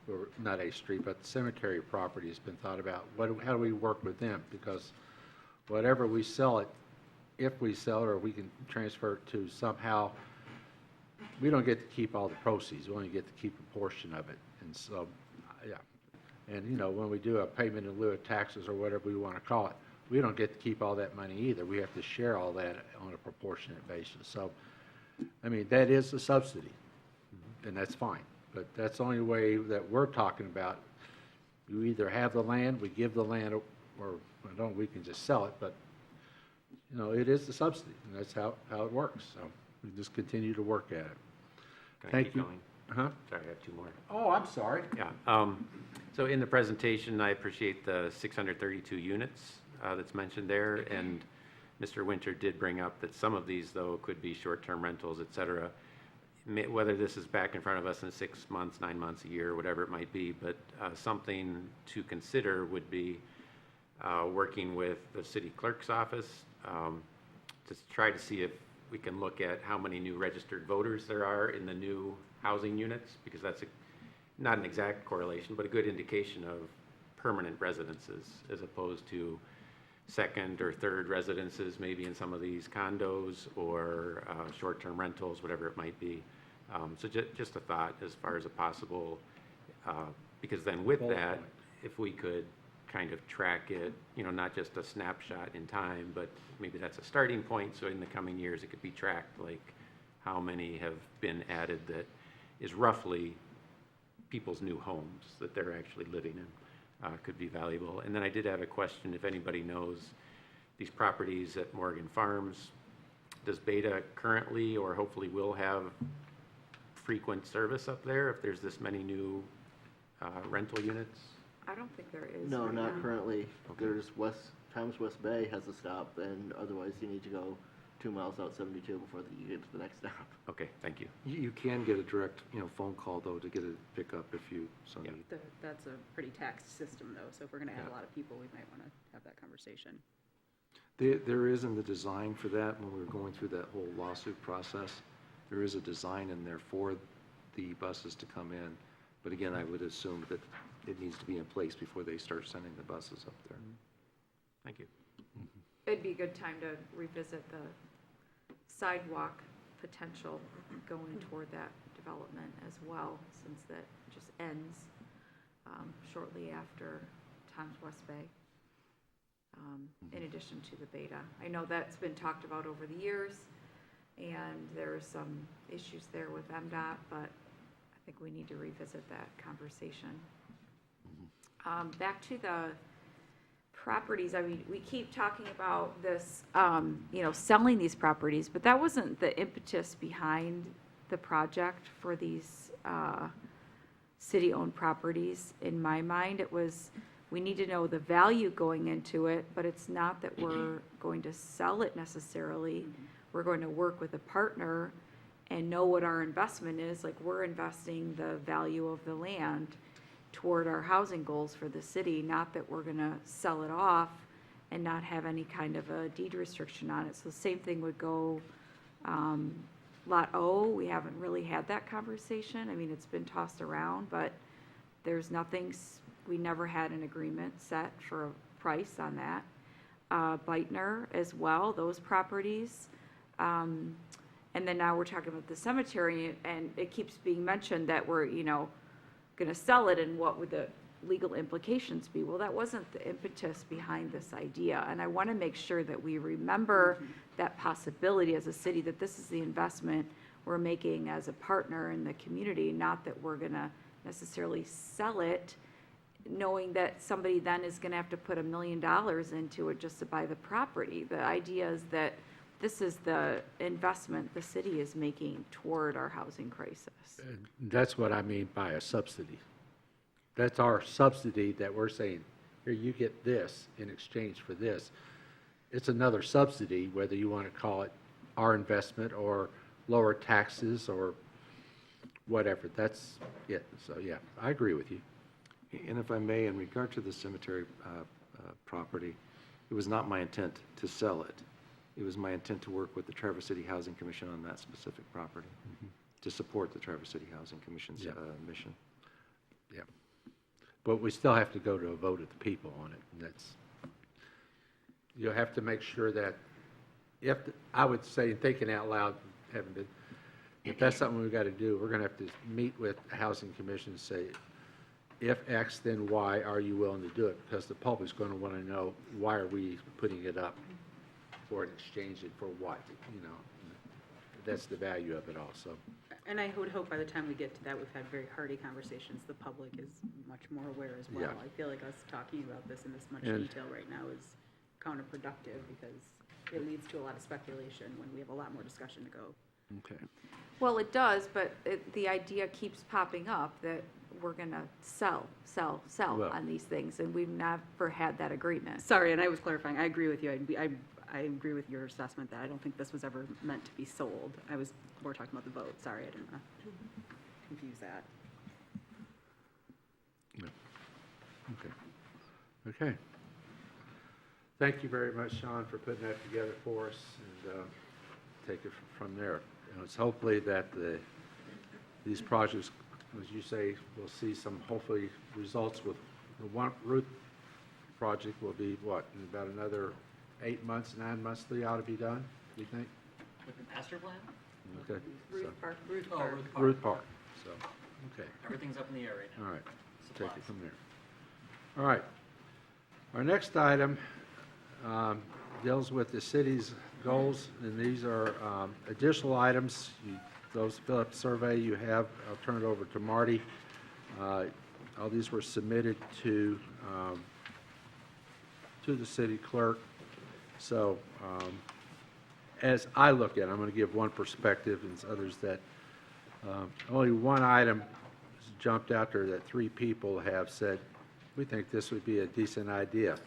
or not A Street, but the cemetery property has been thought about. How do we work with them? Because whatever we sell it, if we sell it or we can transfer it to somehow, we don't get to keep all the proceeds. We only get to keep a portion of it. And so, yeah. And, you know, when we do a payment in lieu of taxes or whatever we want to call it, we don't get to keep all that money either. We have to share all that on a proportionate basis. So, I mean, that is a subsidy, and that's fine. But that's the only way that we're talking about. You either have the land, we give the land, or we can just sell it. But, you know, it is the subsidy, and that's how it works. So we just continue to work at it. Thank you. Sorry, I have two more. Oh, I'm sorry. Yeah. So in the presentation, I appreciate the 632 units that's mentioned there, and Mr. Winter did bring up that some of these, though, could be short-term rentals, et cetera. Whether this is back in front of us in 6 months, 9 months, a year, whatever it might be, but something to consider would be working with the city clerk's office to try to see if we can look at how many new registered voters there are in the new housing units, because that's not an exact correlation, but a good indication of permanent residences as opposed to second or third residences, maybe in some of these condos or short-term rentals, whatever it might be. So just a thought as far as a possible, because then with that, if we could kind of track it, you know, not just a snapshot in time, but maybe that's a starting point. So in the coming years, it could be tracked, like how many have been added that is roughly people's new homes that they're actually living in. Could be valuable. And then I did have a question, if anybody knows these properties at Morgan Farms, does Beta currently or hopefully will have frequent service up there if there's this many new rental units? I don't think there is. No, right not now. currently. There's Times West Bay has a stop, and otherwise you need to go 2 miles out 72 before you get to the next stop. Okay, thank you. You can get a direct, phone call, though, to get a pickup if you so need. That's a pretty taxed system, though, so if we're going to add a lot of people, we might want to have that conversation. There is in the design for that, when we were going through that whole lawsuit process, there is a design in there for the buses to come in. But again, I would assume that it needs to be in place before they start sending the buses up there. Thank you. It'd be a good time to revisit the sidewalk potential going toward that development as well, since that just ends shortly after Times West Bay, in addition to the Beta. I know that's been talked about over the years, and there are some issues there with MDOT, but I think we need to revisit that conversation. Back to the properties, I mean, we keep talking about this, selling these properties, but that wasn't the impetus behind the project for these city-owned properties. In my mind, it was, we need to know the value going into it, but it's not that we're going to sell it necessarily. We're going to work with a partner and know what our investment is. Like, we're investing the value of the land, toward our housing goals for the city, not that we're gonna sell it off and not have any kind of a deed restriction on it. So the same thing would go, Lot O, we haven't really had that conversation. I mean, it's been tossed around, but there's nothing, we never had an agreement set for a price on that. Beitner as well, those properties. And then now we're talking about the cemetery, and it keeps being mentioned that we're, gonna sell it, and what would the legal implications be? Well, that wasn't the impetus behind this idea, and I wanna make sure that we remember that possibility as a city, that this is the investment we're making as a partner in the community, not that we're gonna necessarily sell it, knowing that somebody then is gonna have to put $1 million into it just to buy the property. The idea is that this is the investment the city is making toward our housing crisis. That's what I mean by a subsidy. That's our subsidy that we're saying, here, you get this in exchange for this. It's another subsidy, whether you want to call it our investment or lower taxes or whatever. That's it. So, yeah, I agree with you. And if I may, in regard to the cemetery property, it was not my intent to sell it. It was my intent to work with the Traverse City Housing Commission on that specific property, to support the Traverse City Housing Commission's mission. Yeah. But we still have to go to a vote of the people on it. And that's, you'll have to make sure that, I would say, thinking out loud, haven't been, if that's something we've got to do, we're going to have to meet with the Housing Commission and say, if X, then Y, are you willing to do it? Because the public's going to want to know, why are we putting it up for and exchange it for what, That's the value of it also. And I would hope by the time we get to that, we've had very hearty conversations. The public is much more aware as well. Yeah. I feel like us talking about this in this much And- detail right now is counterproductive because it leads to a lot of speculation when we have a lot more discussion to go. Okay. Well, it does, but the idea keeps popping up that we're gonna sell Well- on these things, and we've never had that agreement. Sorry, and I was clarifying. I agree with you. I agree with your assessment that I don't think this was ever meant to be sold. We're talking about the vote. Sorry, I didn't want to confuse that. Okay. Thank you very much, Sean, for putting that together for us, and take it from there. It's hopefully that these projects, as you say, we'll see some hopefully results with the one Ruth project will be what, in about another 8 months, 9 months, they ought to be done, do you think? With the master plan? Okay. Ruth so- Park. Ruth Park, so, okay. Everything's up in the air right now. All right, take it from there. All right. Our next item deals with the city's goals, and these are additional items. Those fill up survey you have, I'll turn it over to Marty. All these were submitted to the city clerk. So as I look at it, I'm going to give one perspective and others that only one item has jumped out there that 3 people have said, we think this would be a decent idea.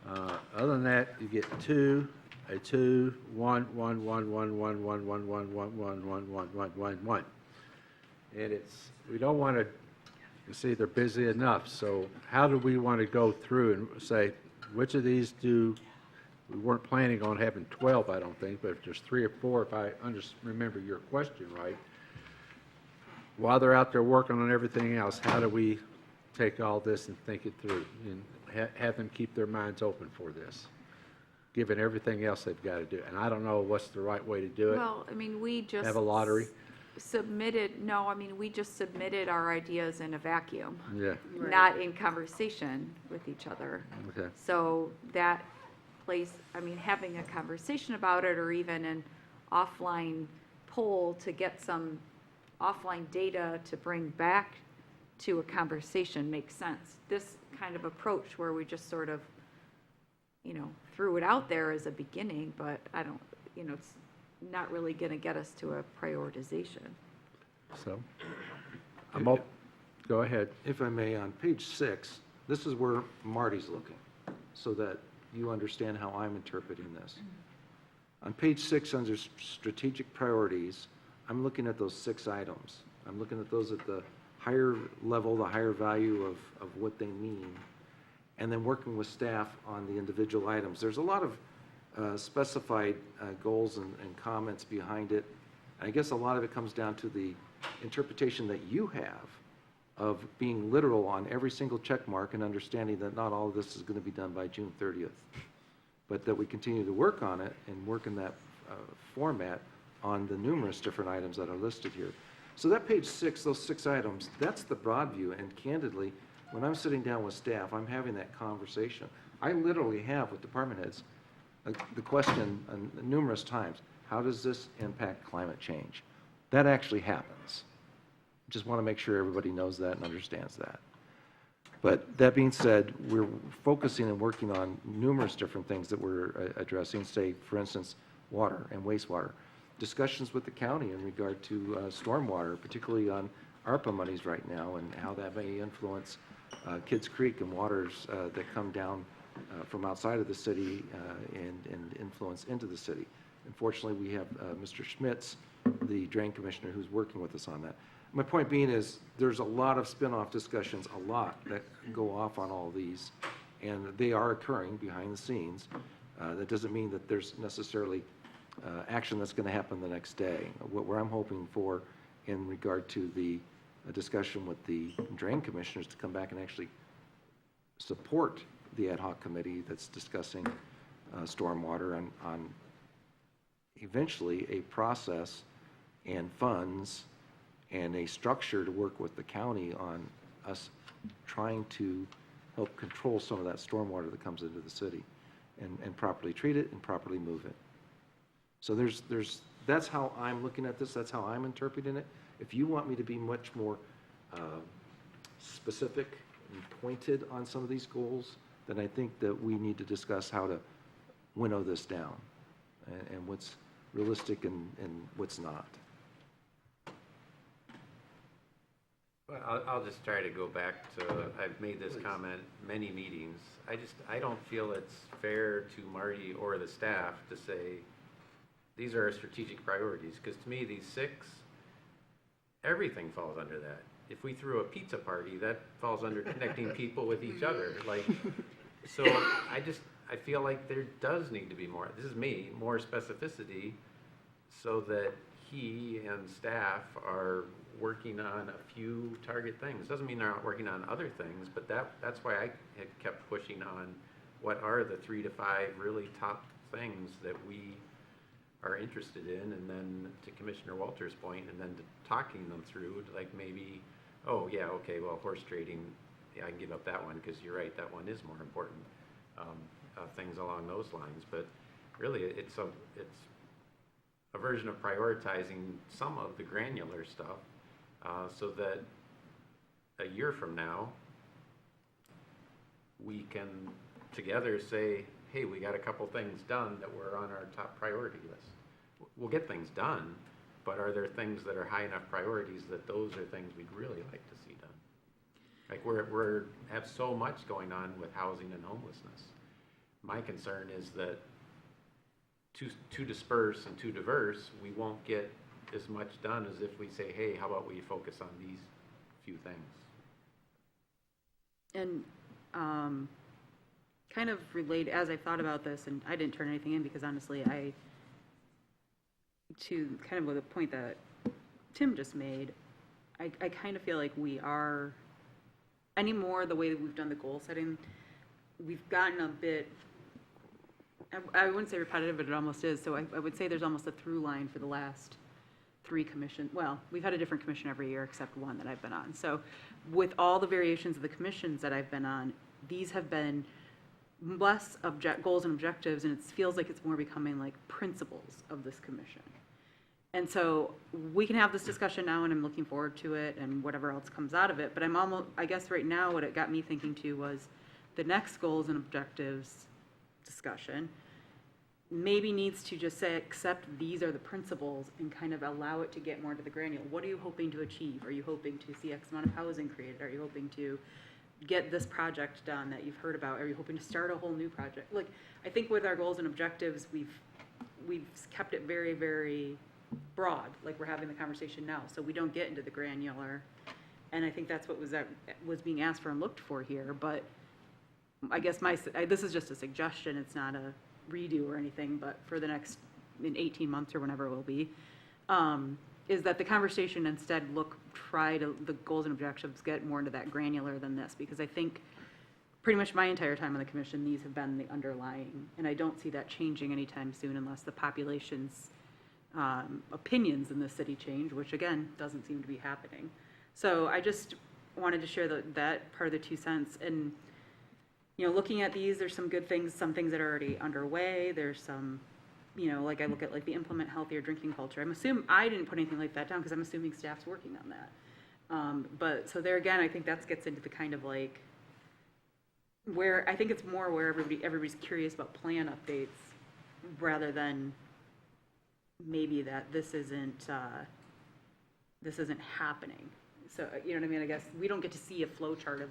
Other than that, you get 2, a 2, 1, 1, 1, 1, 1, 1, 1, 1, 1, 1, 1, 1, 1, 1. And we don't want to, you see, they're busy enough. So how do we want to go through and say, which of these we weren't planning on having 12, I don't think, but if there's 3 or 4, if I remember your question right, while they're out there working on everything else, how do we take all this and think it through and have them keep their minds open for this, given everything else they've got to do? And I don't know what's the right way to do it. Well, I mean, we just. Have a lottery? We just submitted our ideas in a vacuum. Yeah. Right. Not in conversation with each other. Okay. So that place, having a conversation about it, or even an offline poll to get some offline data to bring back to a conversation makes sense. This kind of approach where we just sort of, threw it out there as a beginning, but I don't, it's not really going to get us to a prioritization. So, go ahead. If I may, on page 6, this is where Marty's looking, so that you understand how I'm interpreting this. On page 6, under strategic priorities, I'm looking at those 6 items. I'm looking at those at the higher level, the higher value of what they mean, and then working with staff on the individual items. There's a lot of specified goals and comments behind it. I guess a lot of it comes down to the interpretation that you have of being literal on every single check mark and understanding that not all of this is going to be done by June 30th, but that we continue to work on it and work in that format on the numerous different items that are listed here. So that page 6, those 6 items, that's the broad view, and candidly, when I'm sitting down with staff, I'm having that conversation. I literally have with department heads the question numerous times, how does this impact climate change? That actually happens. Just want to make sure everybody knows that and understands that. But that being said, we're focusing and working on numerous different things that we're addressing, say, for instance, water and wastewater. Discussions with the county in regard to stormwater, particularly on ARPA monies right now, and how that may influence Kids Creek and waters that come down from outside of the city and influence into the city. Unfortunately, we have Mr. Schmitz, the drain commissioner, who's working with us on that. My point being is there's a lot of spin-off discussions, a lot that go off on all these, and they are occurring behind the scenes. That doesn't mean that there's necessarily action that's going to happen the next day. What I'm hoping for in regard to the discussion with the drain commissioners to come back and actually support the ad hoc committee that's discussing stormwater on eventually a process and funds and a structure to work with the county on us trying to help control some of that stormwater that comes into the city and properly treat it and properly move it. So that's how I'm looking at this, that's how I'm interpreting it. If you want me to be much more specific and pointed on some of these goals, then I think that we need to discuss how to winnow this down and what's realistic and what's not. Well, I'll just try to go back to, I've made this comment many meetings. I don't feel it's fair to Marty or the staff to say, these are our strategic priorities, because to me, these 6, everything falls under that. If we threw a pizza party, that falls under connecting people with each other. Like, so I feel like there does need to be more, this is me, more specificity so that he and staff are working on a few target things. Doesn't mean they're not working on other things, but that's why I had kept pushing on what are the 3 to 5 really top things that we are interested in, and then to Commissioner Walter's point, and then to talking them through, like maybe, oh yeah, okay, well, horse trading, yeah, I can give up that one because you're right, that one is more important. Things along those lines, but really it's a version of prioritizing some of the granular stuff so that a year from now we can together say, hey, we got a couple things done that were on our top priority list. We'll get things done, but are there things that are high enough priorities that those are things we'd really like to see done? Like we're have so much going on with housing and homelessness. My concern is that too dispersed and too diverse, we won't get as much done as if we say, hey, how about we focus on these few things? And kind of relate, as I thought about this, and I didn't turn anything in because honestly, to kind of with the point that Tim just made, I kind of feel like we are, anymore the way that we've done the goal setting, we've gotten a bit, I wouldn't say repetitive, but it almost is. So I would say there's almost a through line for the last 3 commissions. Well, we've had a different commission every year except one that I've been on. So with all the variations of the commissions that I've been on, these have been less goals and objectives, and it feels like it's more becoming like principles of this commission. And so we can have this discussion now, and I'm looking forward to it and whatever else comes out of it. But I guess right now what it got me thinking too was the next goals and objectives discussion maybe needs to just say, accept these are the principles and kind of allow it to get more to the granular. What are you hoping to achieve? Are you hoping to see X amount of housing created? Are you hoping to get this project done that you've heard about? Are you hoping to start a whole new project? Like, I think with our goals and objectives, we've kept it very, very broad, like we're having the conversation now, so we don't get into the granular. And I think that's what was being asked for and looked for here, but I guess this is just a suggestion, it's not a redo or anything, but for the next, in 18 months or whenever it will be, is that the conversation instead try to, the goals and objectives get more into that granular than this, because I think pretty much my entire time on the commission, these have been the underlying, and I don't see that changing anytime soon unless the population's opinions in the city change, which again, doesn't seem to be happening. So I just wanted to share that part of the 2 cents. And, you know, looking at these, there's some good things, some things that are already underway. There's some, you know, like I look at like the implement healthier drinking culture. I didn't put anything like that down because I'm assuming staff's working on that. But so there again, I think that gets into the kind of like, where I think it's more where everybody's curious about plan updates rather than maybe that this isn't happening. So, you know what I mean? I guess we don't get to see a flow chart of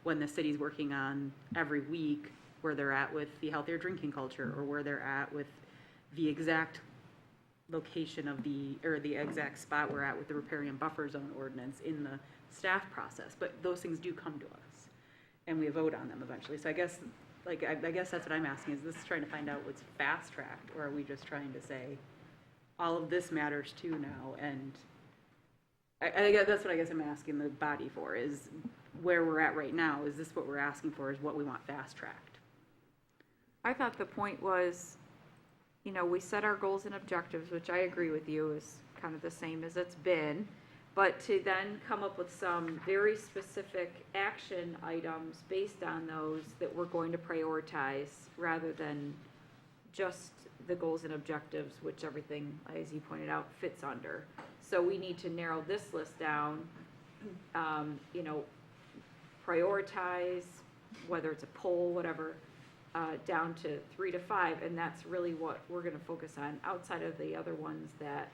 when the city's working on every week, where they're at with the healthier drinking culture, or where they're at with the exact location of or the exact spot we're at with the riparian buffer zone ordinance in the staff process. But those things do come to us, and we vote on them eventually. So I guess, I guess that's what I'm asking, is this trying to find out what's fast-tracked, or are we just trying to say, all of this matters too now, and I guess that's what I guess I'm asking the body for, is where we're at right now, is this what we're asking for, is what we want fast-tracked? I thought the point was, you know, we set our goals and objectives, which I agree with you is kind of the same as it's been, but to then come up with some very specific action items based on those that we're going to prioritize, rather than just the goals and objectives, which everything, as you pointed out, fits under. So we need to narrow this list down, you know, prioritize, whether it's a poll, whatever, down to 3 to 5, and that's really what we're gonna focus on, outside of the other ones that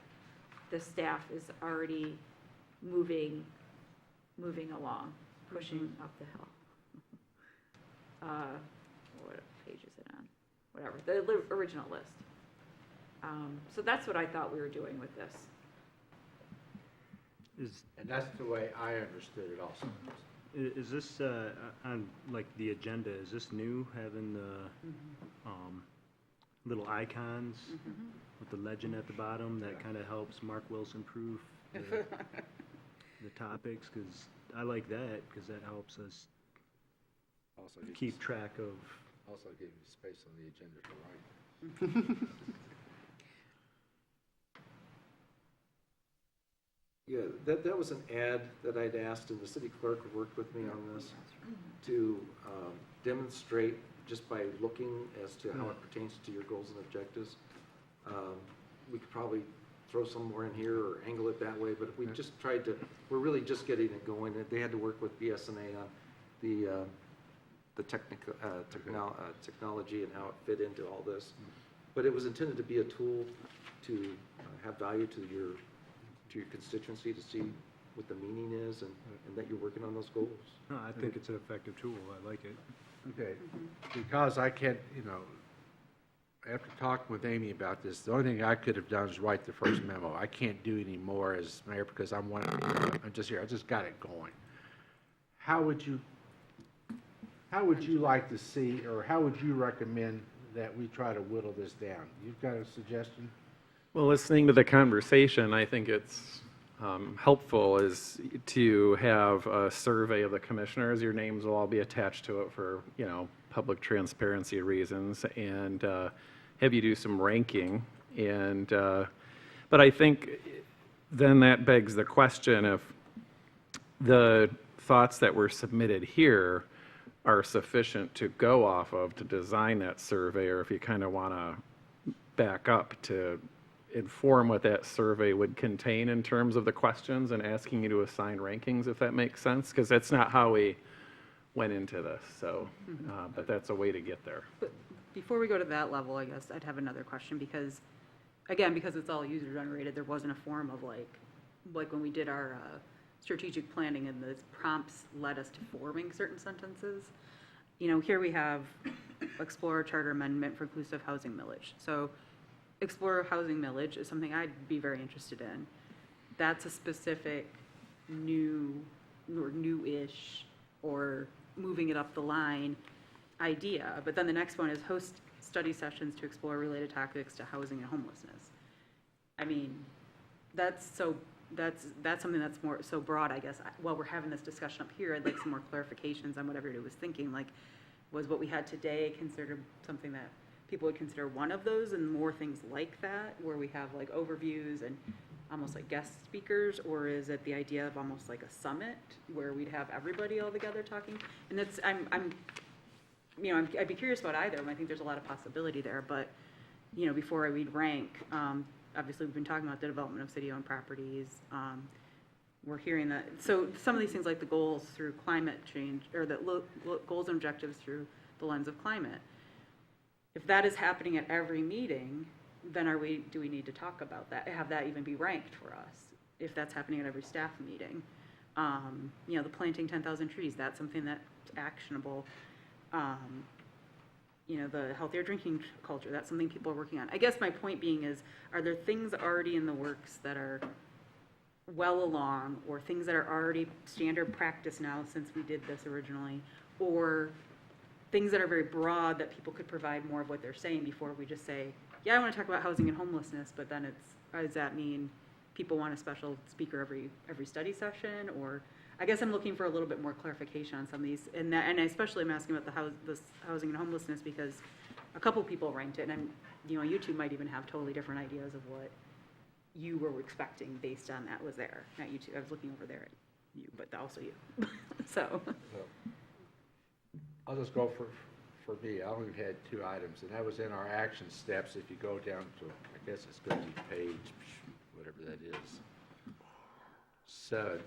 the staff is already moving along, pushing up the hill. What page is it on? Whatever, the original list. So that's what I thought we were doing with this. And that's the way I understood it also. Is this, on, like, the agenda, is this new, having the little icons with the legend at the bottom that kind of helps Mark Wilson proof the topics? Because I like that, because that helps us Also keep track of... Also gave you space on the agenda to write. Yeah, that was an ad that I'd asked, and the city clerk worked with me on this, to demonstrate, just by looking as to how it pertains to your goals and objectives. We could probably throw some more in here or angle it that way, but if we just tried to, we're really just getting it going. They had to work with BSNA on the technology and how it fit into all this. But it was intended to be a tool to have value to your constituency, to see what the meaning is, and that you're working on those goals. No, I think it's an effective tool. I like it. Okay, because I can't, you know, after talking with Amy about this, the only thing I could have done is write the first memo. I can't do any more as mayor because I'm just here. I just got it going. How would you like to see, or how would you recommend that we try to whittle this down? You've got a suggestion? Well, listening to the conversation, I think it's helpful is to have a survey of the commissioners. Your names will all be attached to it for, you know, public transparency reasons, and have you do some ranking. And but I think then that begs the question if the thoughts that were submitted here are sufficient to go off of to design that survey, or if you kind of want to back up to inform what that survey would contain in terms of the questions and asking you to assign rankings, if that makes sense, because that's not how we went into this. So, but that's a way to get there. But before we go to that level, I guess I'd have another question, because, again, because it's all user generated, there wasn't a form of like when we did our strategic planning and the prompts led us to forming certain sentences. You know, here we have explore charter amendment for inclusive housing millage. So explore housing millage is something I'd be very interested in. That's a specific new or new-ish or moving it up the line idea. But then the next one is host study sessions to explore related topics to housing and homelessness. I mean, that's something that's more so broad, I guess. While we're having this discussion up here, I'd like some more clarifications on what everybody was thinking. Like, was what we had today considered something that people would consider one of those, and more things like that, where we have like overviews and almost like guest speakers, or is it the idea of almost like a summit where we'd have everybody all together talking? And that's, I'd be curious about either. I think there's a lot of possibility there, but, before we'd rank, obviously we've been talking about the development of city-owned properties. We're hearing that, so some of these things like the goals through climate change, or the goals and objectives through the lens of climate. If that is happening at every meeting, then do we need to talk about that, have that even be ranked for us, if that's happening at every staff meeting? The planting 10,000 trees, that's something that's actionable. The healthier drinking culture, that's something people are working on. I guess my point being is, are there things already in the works that are well along, or things that are already standard practice now since we did this originally, or things that are very broad that people could provide more of what they're saying before we just say, yeah, I want to talk about housing and homelessness, but then does that mean people want a special speaker every study session? Or I guess I'm looking for a little bit more clarification on some of these, and especially I'm asking about this housing and homelessness because a couple people ranked it, and you two might even have totally different ideas of what you were expecting based on that was there. Not you two, I was looking over there at you, but also you. So I'll just go for me. I only had 2 items, and that was in our action steps. If you go down to, I guess it's going to be page, whatever that is, 7,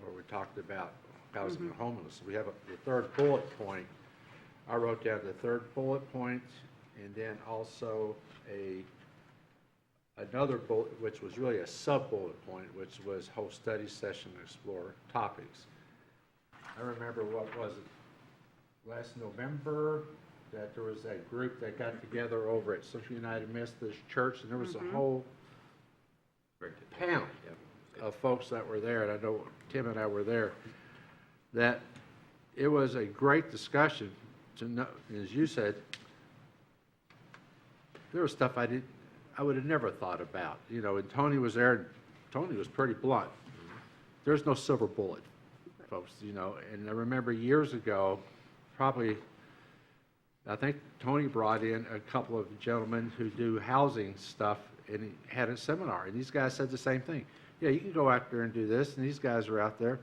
where we talked about housing and homelessness. We have the 3rd bullet point. I wrote down the 3rd bullet point, and then also another bullet, which was really a sub-bullet point, which was host study session to explore topics. I remember, what was it, last November, that there was that group that got together over at Central United Methodist Church, and there was a whole panel of folks that were there, and I know Tim and I were there, that it was a great discussion to know, as you said, there was stuff I would have never thought about, and Tony was there, and Tony was pretty blunt. There's no silver bullet, folks, and I remember years ago, probably, I think Tony brought in a couple of gentlemen who do housing stuff, and he had a seminar, and these guys said the same thing. Yeah, you can go out there and do this, and these guys are out there,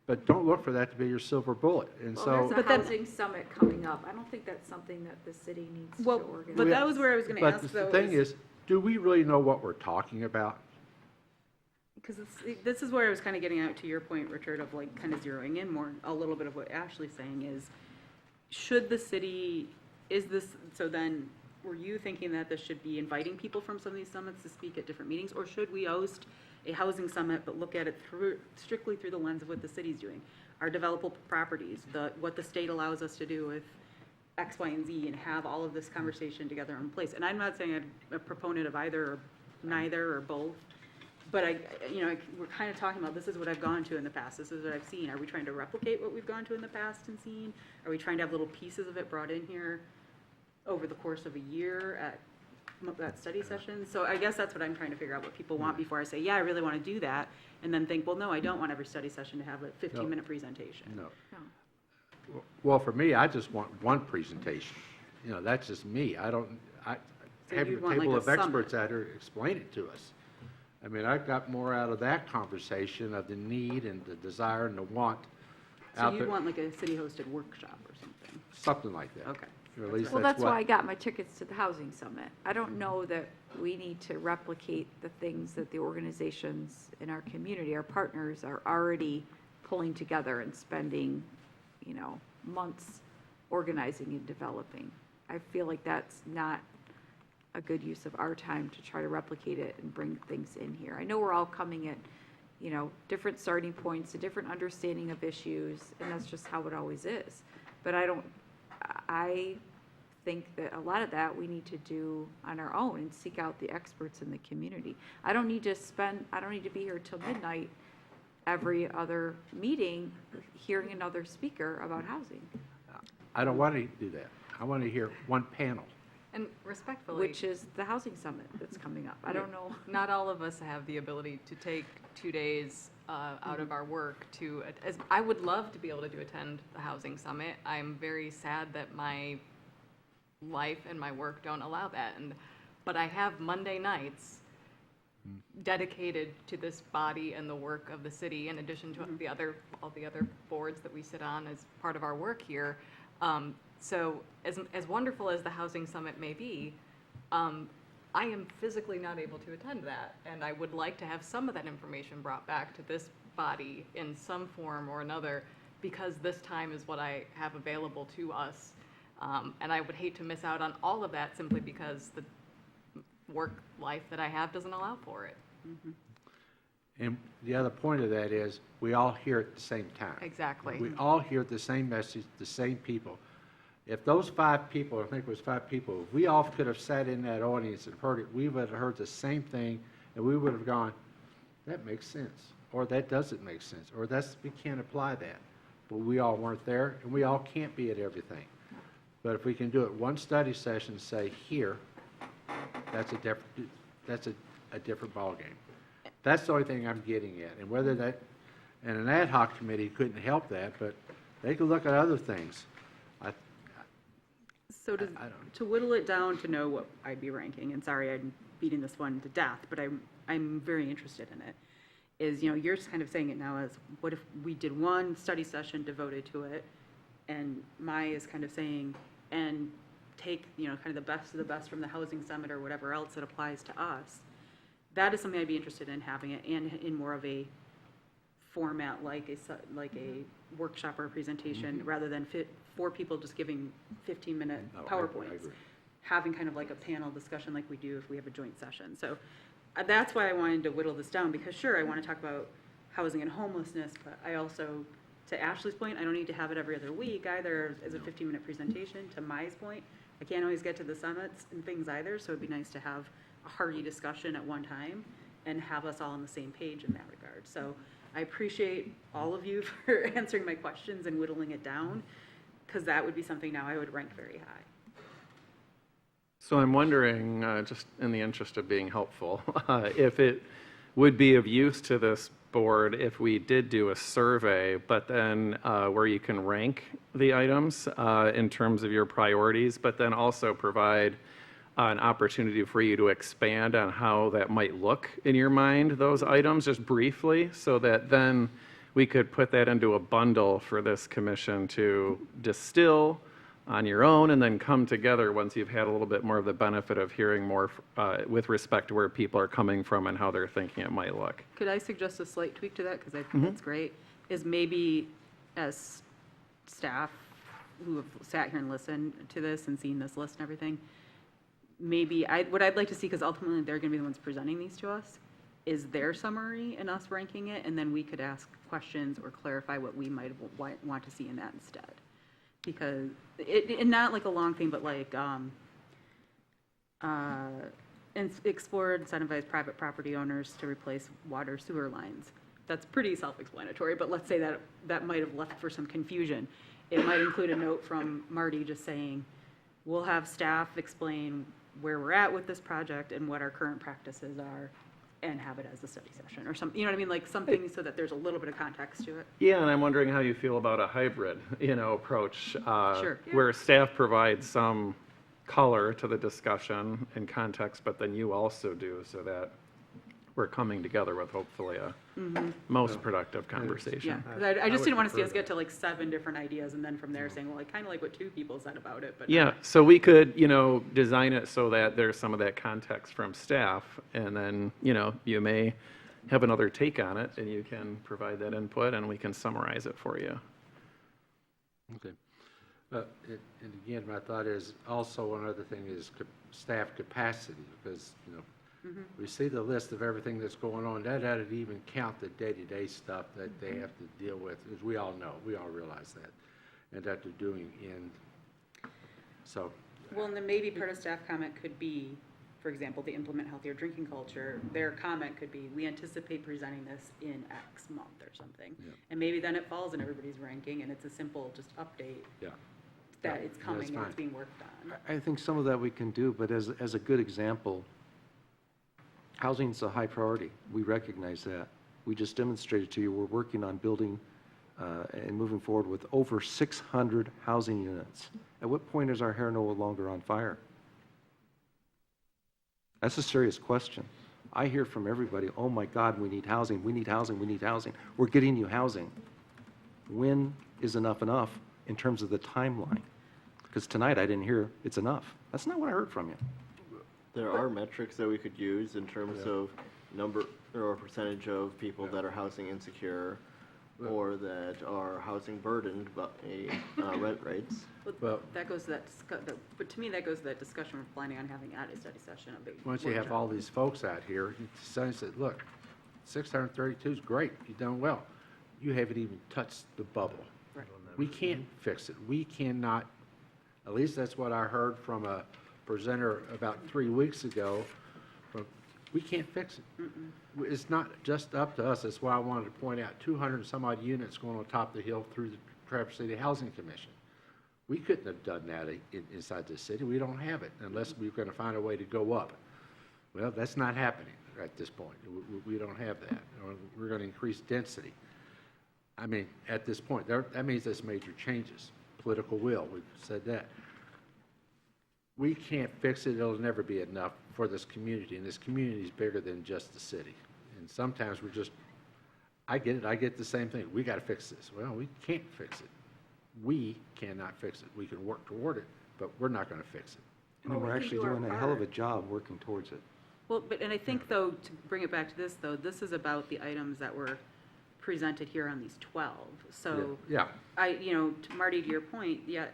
but don't look for that to be your silver bullet. And Well, there's a housing summit coming up. I don't think that's something that the city needs to organize. But that was where I was going to ask, though. But the thing is, do we really know what we're talking about? Because this is where I was kind of getting out to your point, Richard, of like kind of zeroing in more, a little bit of what Ashley's saying is, should the city, so then, were you thinking that this should be inviting people from some of these summits to speak at different meetings, or should we host a housing summit but look at it strictly through the lens of what the city's doing? Our developable properties, what the state allows us to do with X, Y, and Z, and have all of this conversation together in place. And I'm not saying I'm a proponent of either or neither or both, but we're kind of talking about, this is what I've gone to in the past, this is what I've seen. Are we trying to replicate what we've gone to in the past and seen? Are we trying to have little pieces of it brought in here over the course of a year at study session? So I guess that's what I'm trying to figure out, what people want before I say, yeah, I really want to do that, and then think, well, no, I don't want every study session to have a 15-minute presentation. No. Well, for me, I just want one presentation. That's just me. I don't, having a table of experts out here explain it to us. I mean, I got more out of that conversation of the need and the desire and the want So you'd want like a city-hosted workshop or something? Something like that. Okay. Or at least Well, that's why I got my tickets to the housing summit. I don't know that we need to replicate the things that the organizations in our community, our partners, are already pulling together and spending, months organizing and developing. I feel like that's not a good use of our time to try to replicate it and bring things in here. I know we're all coming at, different starting points, a different understanding of issues, and that's just how it always is. But I think that a lot of that we need to do on our own and seek out the experts in the community. I don't need to be here till midnight every other meeting, hearing another speaker about housing. I don't want to do that. I want to hear one panel. And respectfully, Which is the housing summit that's coming up. I don't know. not all of us have the ability to take 2 days out of our work to, as I would love to be able to attend the housing summit. I'm very sad that my life and my work don't allow that. But I have Monday nights dedicated to this body and the work of the city, in addition to all the other boards that we sit on as part of our work here. So as wonderful as the housing summit may be, I am physically not able to attend that, and I would like to have some of that information brought back to this body in some form or another, because this time is what I have available to us. And I would hate to miss out on all of that simply because the work life that I have doesn't allow for it. And the other point of that is, we all hear it at the same time. Exactly. We all hear the same message, the same people. If those 5 people, I think it was 5 people, if we all could have sat in that audience and heard it, we would have heard the same thing, and we would have gone, that makes sense, or that doesn't make sense, or we can't apply that. But we all weren't there, and we all can't be at everything. But if we can do it one study session, say here, that's a different ballgame. That's the only thing I'm getting at. And whether that, and an ad hoc committee couldn't help that, but they could look at other things. So to whittle it down to know what I'd be ranking, and sorry I'm beating this one to death, but I'm very interested in it, is, you're just kind of saying it now as, what if we did one study session devoted to it, and Mai is kind of saying, and take, kind of the best of the best from the housing summit or whatever else that applies to us. That is something I'd be interested in having it, and in more of a format like a workshop or a presentation, rather than 4 people just giving 15-minute PowerPoints. Having kind of like a panel discussion like we do if we have a joint session. So that's why I wanted to whittle this down, because sure, I want to talk about housing and homelessness, but I also, to Ashley's point, I don't need to have it every other week either as a 15-minute presentation. To Mai's point, I can't always get to the summits and things either, so it'd be nice to have a hearty discussion at one time and have us all on the same page in that regard. So I appreciate all of you for answering my questions and whittling it down, because that would be something now I would rank very high. So I'm wondering, just in the interest of being helpful, if it would be of use to this board if we did do a survey, but then where you can rank the items in terms of your priorities, but then also provide an opportunity for you to expand on how that might look in your mind, those items, just briefly, so that then we could put that into a bundle for this commission to distill on your own and then come together once you've had a little bit more of the benefit of hearing more with respect to where people are coming from and how they're thinking it might look. Could I suggest a slight tweak to that, because I think that's great, is maybe as staff who have sat here and listened to this and seen this list and everything, maybe what I'd like to see, because ultimately they're going to be the ones presenting these to us, is their summary and us ranking it, and then we could ask questions or clarify what we might want to see in that instead. Because, and not like a long thing, but like explore and incentivize private property owners to replace water sewer lines. That's pretty self-explanatory, but let's say that might have left for some confusion. It might include a note from Marty just saying, we'll have staff explain where we're at with this project and what our current practices are, and have it as a study session or something, you know what I mean? Like something so that there's a little bit of context to it. Yeah, and I'm wondering how you feel about a hybrid, approach. Sure. Where staff provides some color to the discussion and context, but then you also do, so that we're coming together with hopefully a most productive conversation. Yeah, 'cause I just didn't want to see us get to like 7 different ideas and then from there saying, well, I kind of like what 2 people said about it, but. Yeah, so we could, design it so that there's some of that context from staff, and then, you may have another take on it, and you can provide that input, and we can summarize it for you. Okay. And again, my thought is also one other thing is staff capacity, because, we see the list of everything that's going on. That doesn't even count the day-to-day stuff that they have to deal with, as we all know. We all realize that, and that they're doing so. Well, and then maybe part of staff comment could be for example, the implement healthier drinking culture, their comment could be, we anticipate presenting this in X month or something. Yeah. And maybe then it falls in everybody's ranking and it's a simple just update Yeah. that Yeah, it's that's coming and fine. it's being worked on. I think some of that we can do, but as a good example, housing's a high priority. We recognize that. We just demonstrated to you, we're working on building and moving forward with over 600 housing units. At what point is our hair no longer on fire? That's a serious question. I hear from everybody, oh my God, we need housing, we need housing, we need housing. We're getting you housing. When is enough in terms of the timeline? Because tonight I didn't hear it's enough. That's not what I heard from you. There are metrics that we could use in terms of number or percentage of people that are housing insecure or that are housing burdened by rent rates. Well, that goes to that, but to me, that goes to that discussion we're planning on having at a study session, a big Once you have workshop. all these folks out here, you say, look, 632 is great, you've done well. You haven't even touched the bubble. Right. We can't fix it. We cannot, at least that's what I heard from a presenter about 3 weeks ago. We can't fix it. It's not just up to us. That's why I wanted to point out 200 and some odd units going on top of the hill through the Traverse City Housing Commission. We couldn't have done that inside the city. We don't have it unless we're going to find a way to go up. Well, that's not happening at this point. We don't have that. We're going to increase density. I mean, at this point, that means there's major changes. Political will, we've said that. We can't fix it. It'll never be enough for this community, and this community is bigger than just the city. And sometimes we're just, I get it. I get the same thing. We got to fix this. Well, we can't fix it. We cannot fix it. We can work toward it, but we're not going to fix it. And we're actually doing a hell of a job working towards it. Well, and I think though, to bring it back to this though, this is about the items that were presented here on these 12. So Yeah. to Marty, to your point, yeah,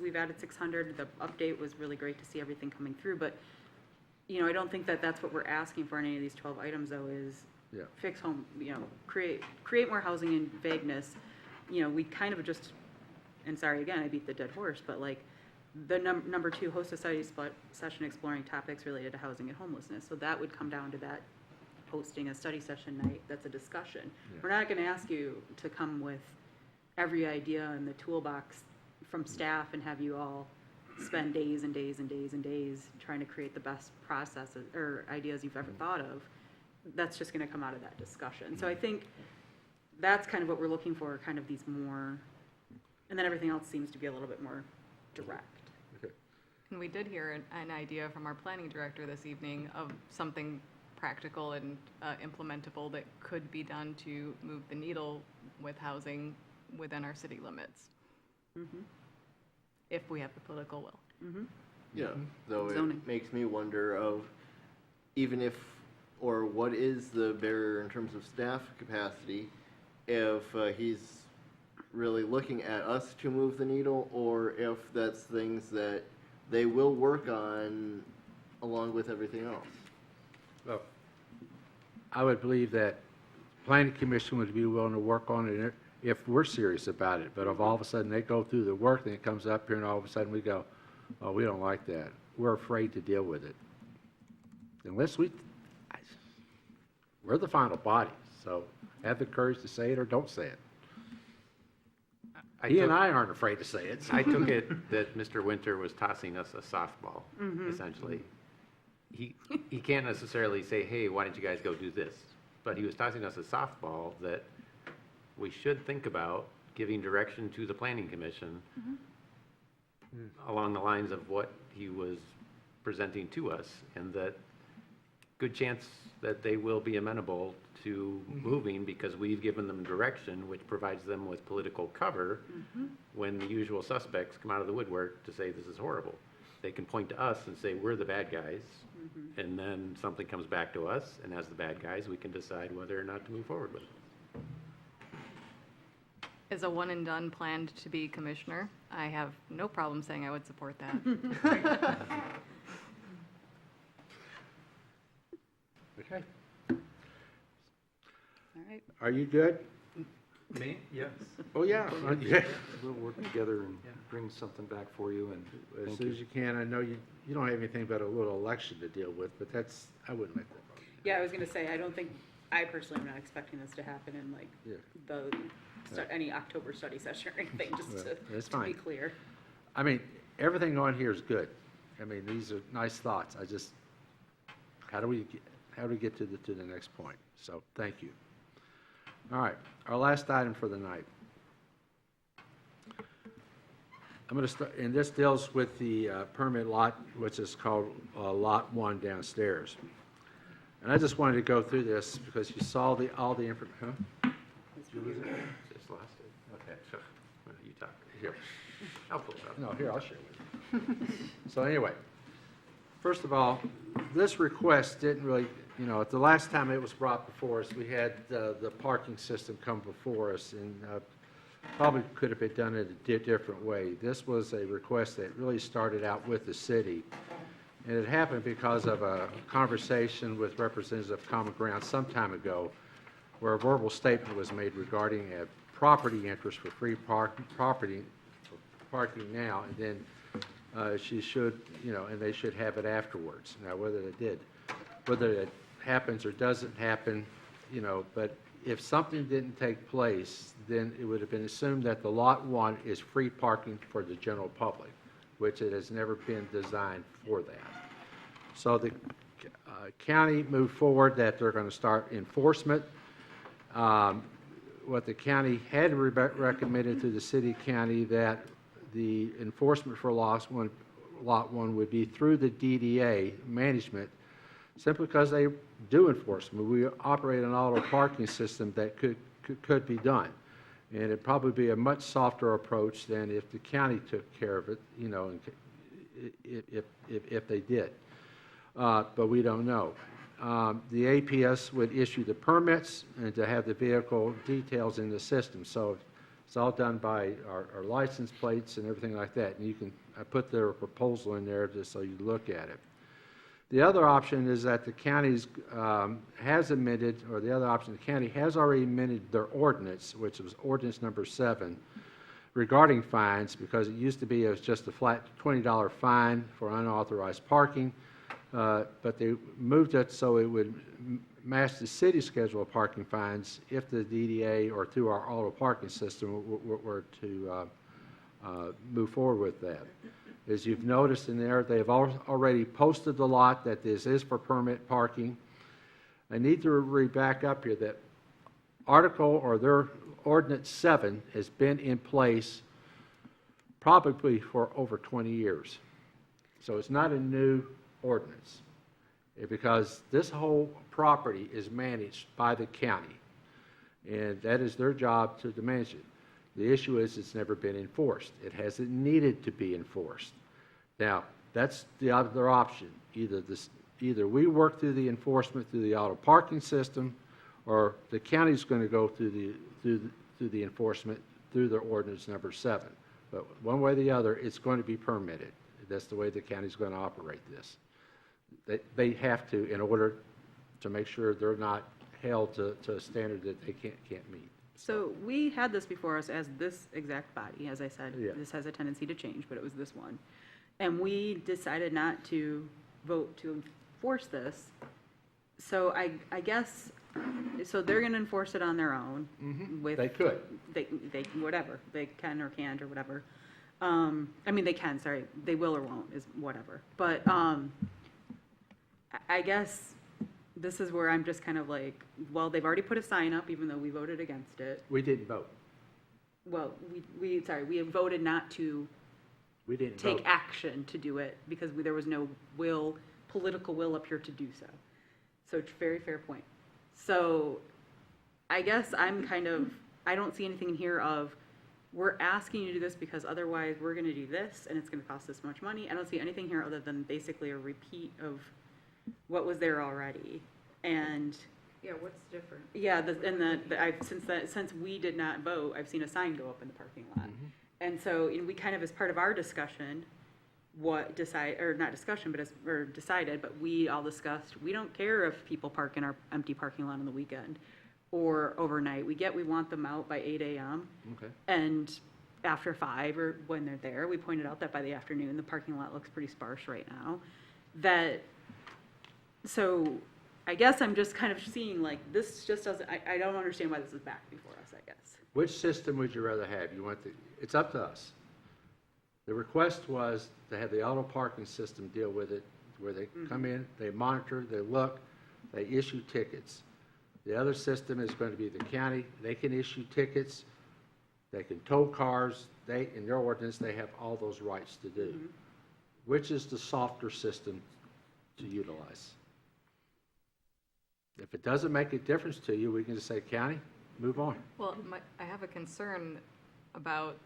we've added 600. The update was really great to see everything coming through, but I don't think that that's what we're asking for in any of these 12 items though, is fix home, create more housing in vagueness. We kind of just, and sorry again, I beat the dead horse, but like the number 2, host a study session exploring topics related to housing and homelessness. So that would come down to that, hosting a study session night that's a discussion. We're not going to ask you to come with every idea in the toolbox from staff and have you all spend days and days and days and days trying to create the best processes or ideas you've ever thought of. That's just going to come out of that discussion. So I think that's kind of what we're looking for, kind of these more, and then everything else seems to be a little bit more direct. And we did hear an idea from our planning director this evening of something practical and implementable that could be done to move the needle with housing within our city limits, if we have the political will. Yeah, though Zoning. it makes me wonder of even if, or what is the barrier in terms of staff capacity if he's really looking at us to move the needle, or if that's things that they will work on along with everything else. Well, I would believe that planning commission would be willing to work on it if we're serious about it. But if all of a sudden they go through the work, then it comes up here and all of a sudden we go, oh, we don't like that. We're afraid to deal with it. Unless we're the final body. So have the courage to say it or don't say it. He and I aren't afraid to say it. I took it that Mr. Winter was tossing us a softball, essentially. He can't necessarily say, hey, why don't you guys go do this? But he was tossing us a softball that we should think about giving direction to the Planning Commission along the lines of what he was presenting to us, and that good chance that they will be amenable to moving because we've given them direction, which provides them with political cover when the usual suspects come out of the woodwork to say this is horrible. They can point to us and say we're the bad guys, and then something comes back to us, and as the bad guys, we can decide whether or not to move forward with it. Is a one and done planned to be commissioner? I have no problem saying I would support that. Okay. All right. Are you good? Me? Yes. Oh, yeah. Yeah. We'll work together and bring something back for you, and As thank soon you. as you can. I know you don't have anything but a little election to deal with, but I wouldn't let that bother you. Yeah, I was gonna say, I personally am not expecting this to happen in like Yeah. any October study session or anything, just Well, that's to be fine. clear. I mean, everything on here is good. I mean, these are nice thoughts. How do we get to the next point? So, thank you. All right, our last item for the night. I'm going to start, and this deals with the permit lot, which is called Lot 1 downstairs. And I just wanted to go through this because you saw all the information. Huh? Did you lose it? Just lost it. Okay, sure. Well, you talk. Here. I'll pull it up. No, here, I'll share with you. So anyway, first of all, this request didn't really, the last time it was brought before us, we had the parking system come before us, and probably could have been done in a different way. This was a request that really started out with the city, and it happened because of a conversation with representatives of Common Ground some time ago, where a verbal statement was made regarding a property interest for free parking now, and then she should, and they should have it afterwards. Now, whether it happens or doesn't happen, but if something didn't take place, then it would have been assumed that the Lot 1 is free parking for the general public, which it has never been designed for that. So the county moved forward that they're going to start enforcement. What the county had recommended to the city county that the enforcement for Lot 1 would be through the DDA management, simply because they do enforcement. We operate an auto parking system that could be done, and it'd probably be a much softer approach than if the county took care of it, if they did. But we don't know. The APS would issue the permits and to have the vehicle details in the system. So it's all done by our license plates and everything like that. And I put their proposal in there just so you look at it. The other option is that the county has amended, or the other option, the county has already amended their ordinance, which was ordinance number 7, regarding fines, because it used to be it was just a flat $20 fine for unauthorized parking, but they moved it so it would match the city schedule of parking fines if the DDA or through our auto parking system were to move forward with that. As you've noticed in there, they've already posted the lot that this is for permit parking. I need to read back up here that article or their ordinance 7 has been in place probably for over 20 years. So it's not a new ordinance, because this whole property is managed by the county, and that is their job to manage it. The issue is it's never been enforced. It hasn't needed to be enforced. Now, that's the other option. Either we work through the enforcement through the auto parking system, or the county's going to go through the enforcement through their ordinance number 7. But one way or the other, it's going to be permitted. That's the way the county's going to operate this. They have to, in order to make sure they're not held to a standard that they can't meet. So we had this before us as this exact body, as I said. Yeah. This has a tendency to change, but it was this one. And we decided not to vote to enforce this. So I guess, so they're going to enforce it on their own. With They could. They whatever. They can or can't or whatever. I mean, they can, sorry. They will or won't is whatever. But I guess this is where I'm just kind of like, well, they've already put a sign up, even though we voted against it. We didn't vote. Well, we voted not to We didn't take vote. action to do it because there was no political will up here to do so. So it's a very fair point. So I guess I'm kind of, I don't see anything in here of, we're asking you to do this because otherwise we're going to do this and it's going to cost this much money. I don't see anything here other than basically a repeat of what was there already. And Yeah, what's different? yeah, since we did not vote, I've seen a sign go up in the parking lot. And so we kind of, as part of our discussion, decided, but we all discussed, we don't care if people park in our empty parking lot on the weekend. or overnight. We want them out by 8 a.m. Okay. And after 5 or when they're there, we pointed out that by the afternoon, the parking lot looks pretty sparse right now. So I guess I'm just kind of seeing like, this just doesn't, I don't understand why this is back before us, I guess. Which system would you rather have? It's up to us. The request was to have the auto parking system deal with it, where they come in, they monitor, they look, they issue tickets. The other system is going to be the county. They can issue tickets, they can tow cars, in their ordinance, they have all those rights to do. Which is the softer system to utilize? If it doesn't make a difference to you, we can just say, county, move on. Well, I have a concern about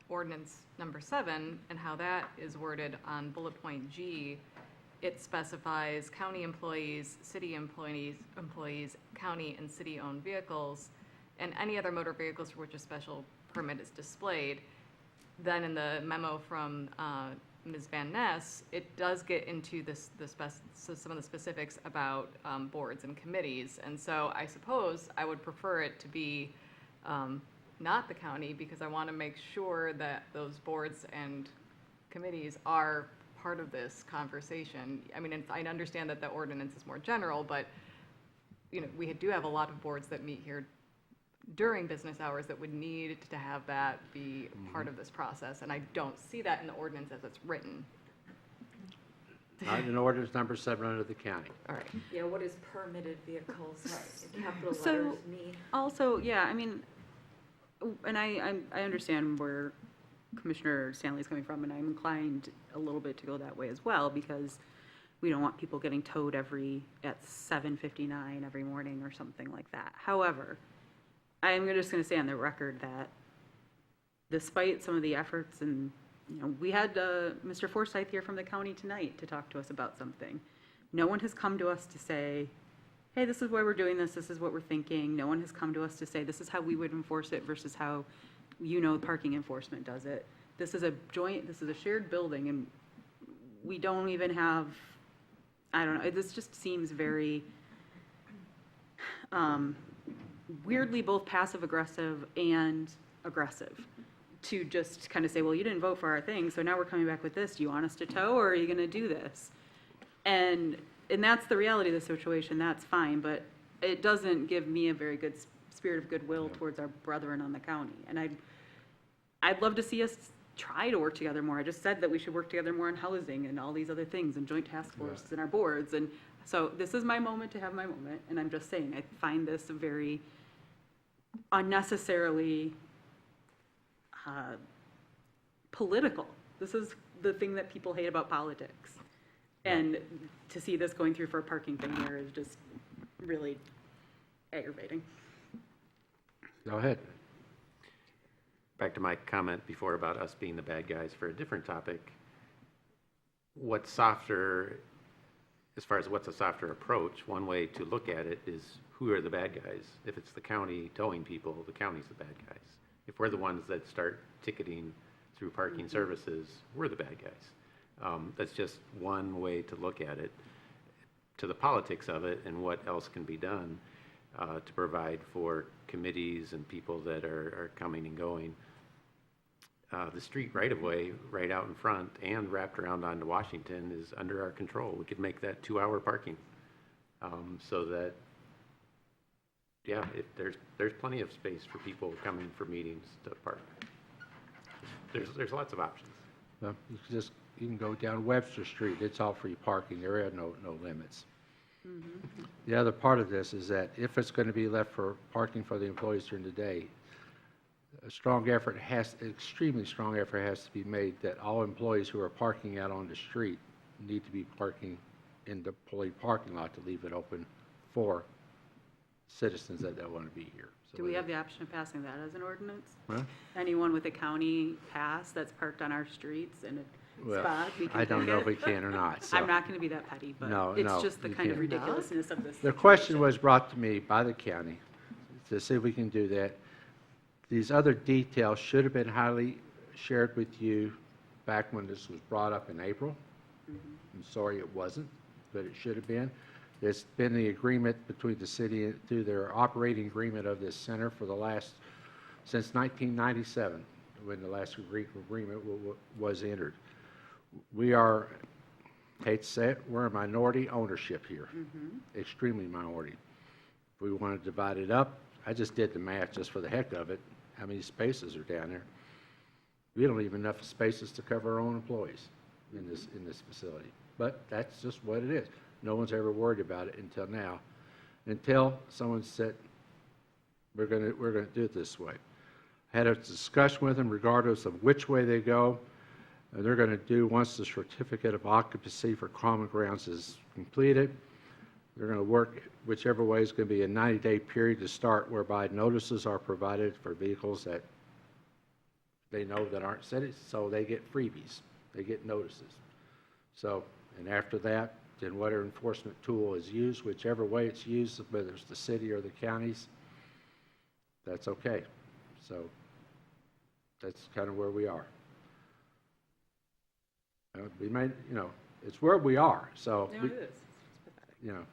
ordinance number 7 and how that is worded on bullet point G. It specifies county employees, city employees, county and city-owned vehicles, and any other motor vehicles for which a special permit is displayed. Then in the memo from Ms. Van Ness, it does get into some of the specifics about boards and committees. And so I suppose I would prefer it to be not the county, because I want to make sure that those boards and committees are part of this conversation. I mean, I understand that the ordinance is more general, but we do have a lot of boards that meet here during business hours that would need to have that be part of this process, and I don't see that in the ordinance as it's written. Not in ordinance number 7 under the county. All right. Yeah, what is permitted vehicles, in capital So, letters mean? also, yeah, I mean, and I understand where Commissioner Stanley's coming from, and I'm inclined a little bit to go that way as well, because we don't want people getting towed at 7:59 every morning or something like that. However, I'm just going to say on the record that despite some of the efforts, and we had Mr. Forsythe here from the county tonight to talk to us about something. No one has come to us to say, hey, this is why we're doing this, this is what we're thinking. No one has come to us to say, this is how we would enforce it versus how parking enforcement does it. This is a shared building, and we don't even have, I don't know, this just seems very weirdly both passive-aggressive and aggressive to just kind of say, well, you didn't vote for our thing, so now we're coming back with this. Do you want us to tow, or are you going to do this? And that's the reality of the situation. That's fine, but it doesn't give me a very good spirit of goodwill towards our brethren on the county. And I'd love to see us try to work together more. I just said that we should work together more on housing and all these other things and joint task forces and our boards. And so this is my moment to have my moment. And I'm just saying, I find this very unnecessarily political. This is the thing that people hate about politics. And to see this going through for a parking thing here is just really aggravating. Go ahead. Back to my comment before about us being the bad guys for a different topic. What's softer, as far as what's a softer approach, one way to look at it is who are the bad guys? If it's the county towing people, the county's the bad guys. If we're the ones that start ticketing through parking services, we're the bad guys. That's just one way to look at it. To the politics of it and what else can be done to provide for committees and people that are coming and going. The street right-of-way right out in front and wrapped around onto Washington is under our control. We could make that 2-hour parking so that, yeah, if there's plenty of space for people coming for meetings to park. There's lots of options. Well, you can go down Webster Street. It's all free parking. There are no limits. The other part of this is that if it's going to be left for parking for the employees during the day, extremely strong effort has to be made that all employees who are parking out on the street need to be parking in the employee parking lot to leave it open for citizens that don't want to be here. So Do we have the option of passing that as an ordinance? Huh? Anyone with a county pass that's parked on our streets in a spot, we can I don't take know it? if we can or not. So. I'm not going to be that petty, but No, it's just the you kind of can't. ridiculousness of this. The question was brought to me by the county to see if we can do that. These other details should have been highly shared with you back when this was brought up in April. I'm sorry it wasn't, but it should have been. It's been the agreement between the city, through their operating agreement of this center for the last, since 1997, when the last agreement was entered. We are, hate to say it, we're a minority ownership here, extremely minority. If we want to divide it up, I just did the math just for the heck of it, how many spaces are down there. We don't even have enough spaces to cover our own employees in this facility. But that's just what it is. No one's ever worried about it until now, until someone said, we're going to do it this way. Had a discussion with them regardless of which way they go. They're going to do, once the certificate of occupancy for common grounds is completed, they're going to work whichever way is going to be a 90-day period to start, whereby notices are provided for vehicles that they know that aren't cities, so they get freebies. They get notices. So, and after that, then whatever enforcement tool is used, whichever way it's used, whether it's the city or the counties, that's okay. So that's kind of where we are. We may, you know, it's where we are. So, No, it is. It's pathetic. you know.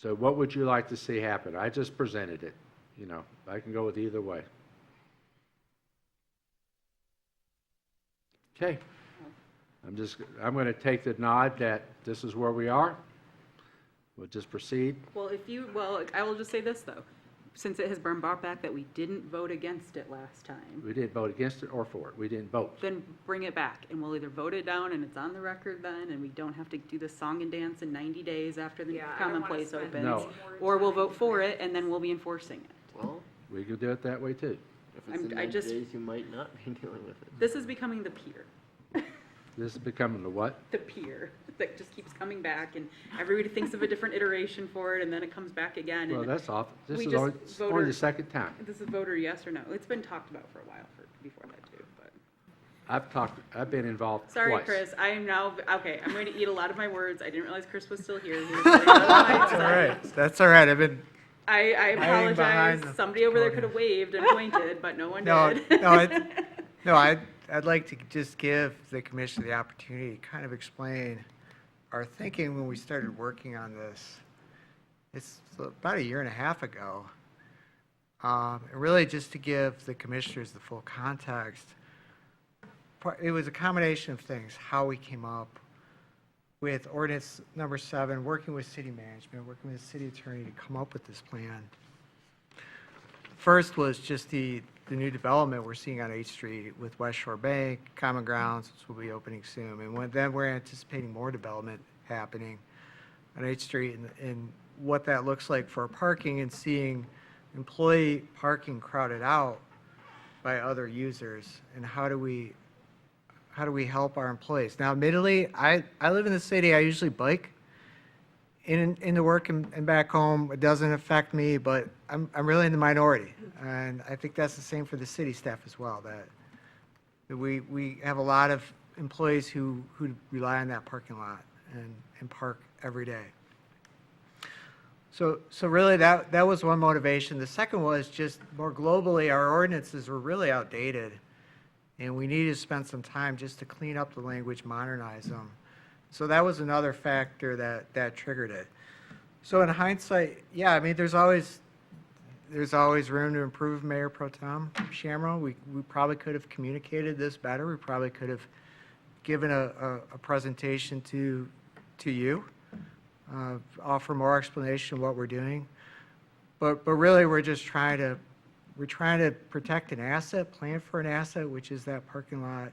So what would you like to see happen? I just presented it. You know, I can go with either way. Okay. I'm going to take the nod that this is where we are. We'll just proceed. Well, I will just say this, though. Since it has been brought back that we didn't vote against it last time, We didn't vote against it or for it. We didn't vote. then bring it back, and we'll either vote it down and it's on the record then, and we don't have to do this song and dance in 90 days after the common place opens. No. Or we'll vote for it, and then we'll be enforcing it. Well, We could do it that way too. if it's in 90 days, you might not be dealing with it. This is becoming the pier. This is becoming the what? The pier that just keeps coming back, and everybody thinks of a different iteration for it, and then it comes back again. Well, and that's off. This we is just only, only the second time. This is voter yes or no. It's been talked about for a while before that too, but. I've been involved Sorry, twice. Chris, I am now, okay, I'm going to eat a lot of my words. I didn't realize Chris was still here. He was sitting on my That's all side. right. That's all right. I've been, I hiding apologize. behind the Somebody over there podium. could have waved and pointed, but no one no, did. no, I'd like to just give the commission the opportunity to kind of explain our thinking when we started working on this. It's about 1.5 years ago. And really just to give the commissioners the full context. It was a combination of things, how we came up with ordinance number 7, working with city management, working with the city attorney to come up with this plan. First was just the new development we're seeing on 8th Street with West Shore Bank, Common Grounds, which will be opening soon. And then we're anticipating more development happening on 8th Street and what that looks like for parking and seeing employee parking crowded out by other users. And how do we help our employees? Now, admittedly, I live in the city. I usually bike into work and back home. It doesn't affect me, but I'm really in the minority. And I think that's the same for the city staff as well, that we have a lot of employees who rely on that parking lot and park every day. So really that was one motivation. The second was just more globally, our ordinances were really outdated. And we needed to spend some time just to clean up the language, modernize them. So that was another factor that triggered it. So in hindsight, yeah, I mean, there's always room to improve, Mayor Pro Tem Shamrow. We probably could have communicated this better. We probably could have given a presentation to you, offer more explanation of what we're doing. But really, we're trying to protect an asset, plan for an asset, which is that parking lot.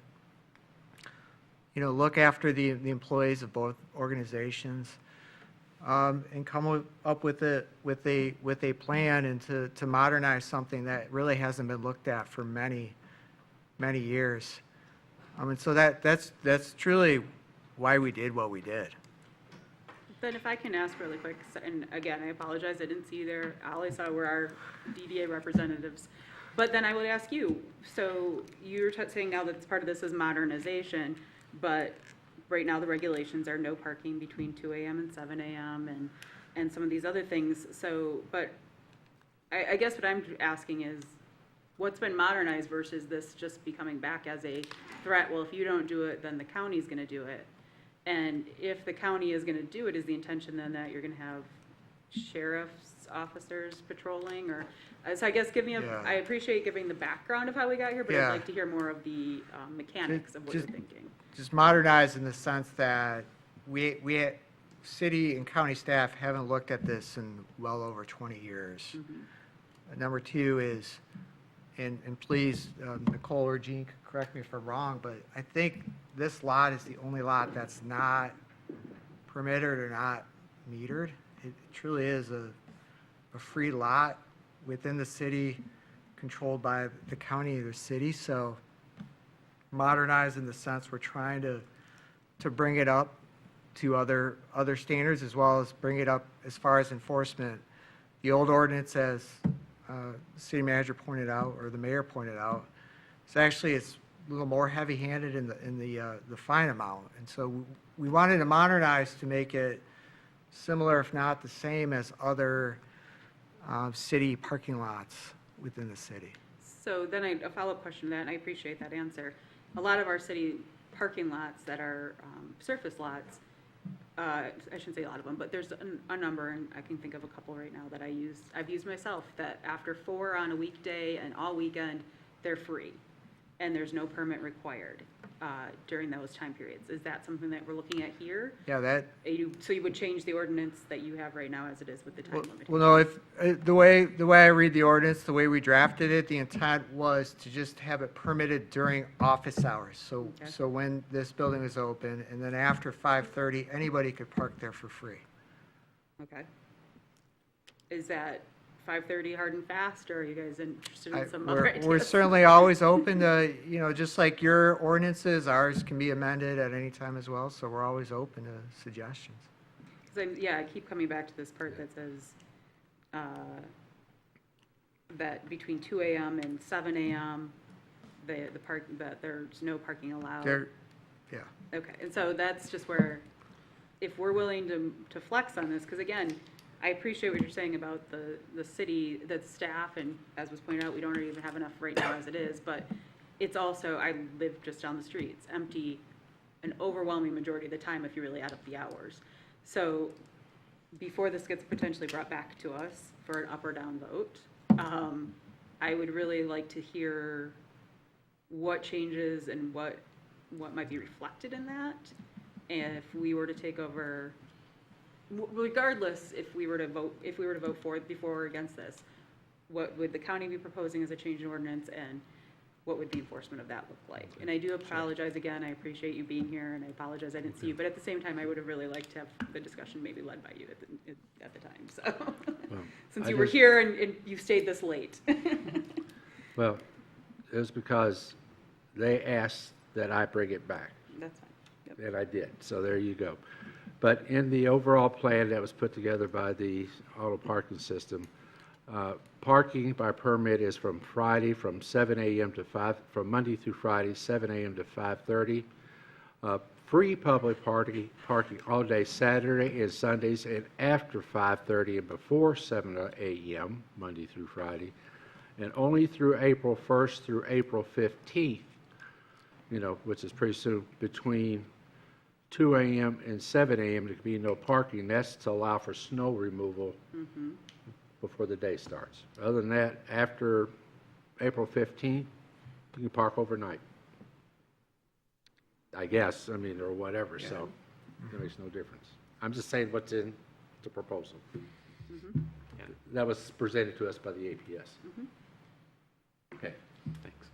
You know, look after the employees of both organizations, and come up with a plan and to modernize something that really hasn't been looked at for many years. And so that's truly why we did what we did. Then if I can ask really quick, and again, I apologize, I didn't see you there. All I saw were our DDA representatives. But then I would ask you, so you're saying now that part of this is modernization, but right now the regulations are no parking between 2 a.m. and 7 a.m. and some of these other things. So, but I guess what I'm asking is, what's been modernized versus this just becoming back as a threat? Well, if you don't do it, then the county's going to do it. And if the county is gonna do it, is the intention then that you're gonna have sheriff's officers patrolling, or, so I guess give me Yeah. I appreciate giving the background of how we got here, but I'd Yeah. like to hear more of the mechanics of what you're Just- thinking. Just modernize in the sense that city and county staff haven't looked at this in well over 20 years. Number two is, and please, Nicole or Jean, correct me if I'm wrong, but I think this lot is the only lot that's not permitted or not metered. It truly is a free lot within the city, controlled by the county or the city. So modernize in the sense we're trying to bring it up to other standards, as well as bring it up as far as enforcement. The old ordinance, as the city manager pointed out, or the mayor pointed out, it's a little more heavy-handed in the fine amount. And so we wanted to modernize to make it similar, if not the same, as other city parking lots within the city. So then a follow-up question to that, and I appreciate that answer. A lot of our city parking lots that are surface lots, I shouldn't say a lot of them, but there's a number, and I can think of a couple right now that I've used myself, that after 4 on a weekday and all weekend, they're free, and there's no permit required during those time periods. Is that something that we're looking at here? Yeah, So you would change the ordinance that you have right now as it is with the time limit? well, no, if, the way I read the ordinance, the way we drafted it, the intent was to just have it permitted during office hours. So when this building is open, and then after 5:30, anybody could park there for free. Okay. Is that 5:30 hard and fast, or are you guys interested in some other ideas? We're certainly always open to, just like your ordinances, ours can be amended at any time as well, so we're always open to suggestions. 'Cause I keep coming back to this part that says that between 2 a.m. and 7 a.m., that there's no parking allowed. Yeah. Okay, and so that's just where, if we're willing to flex on this, because again, I appreciate what you're saying about the city, the staff, and as was pointed out, we don't even have enough right now as it is, but it's also, I live just down the street, it's empty an overwhelming majority of the time if you really add up the hours. So before this gets potentially brought back to us for an up or down vote, I would really like to hear what changes and what might be reflected in that. And if we were to take over, regardless, if we were to vote for it before or against this, what would the county be proposing as a change in ordinance, and what would the enforcement of that look like? And I do apologize again, I appreciate you being here, and I apologize I didn't see you, but at the same time, I would have really liked to have the discussion maybe led by you at the time, so. Well, Since I you were just- here and you stayed this late. Well, it was because they asked that I bring it back, That's fine. Yep. and I did, so there you go. But in the overall plan that was put together by the auto parking system, parking by permit is from Friday from 7 a.m. to 5, from Monday through Friday, 7 a.m. to 5:30. Free public parking all day Saturday and Sundays, and after 5:30 and before 7 a.m., Monday through Friday, and only through April 1st through April 15th, which is pretty soon, between 2 a.m. and 7 a.m. there can be no parking. That's to allow for snow removal before the day starts. Other than that, after April 15th, you can park overnight. I guess, or whatever, so it makes no difference. I'm just saying what's in the proposal. That was presented to us by the APS. Okay, thanks.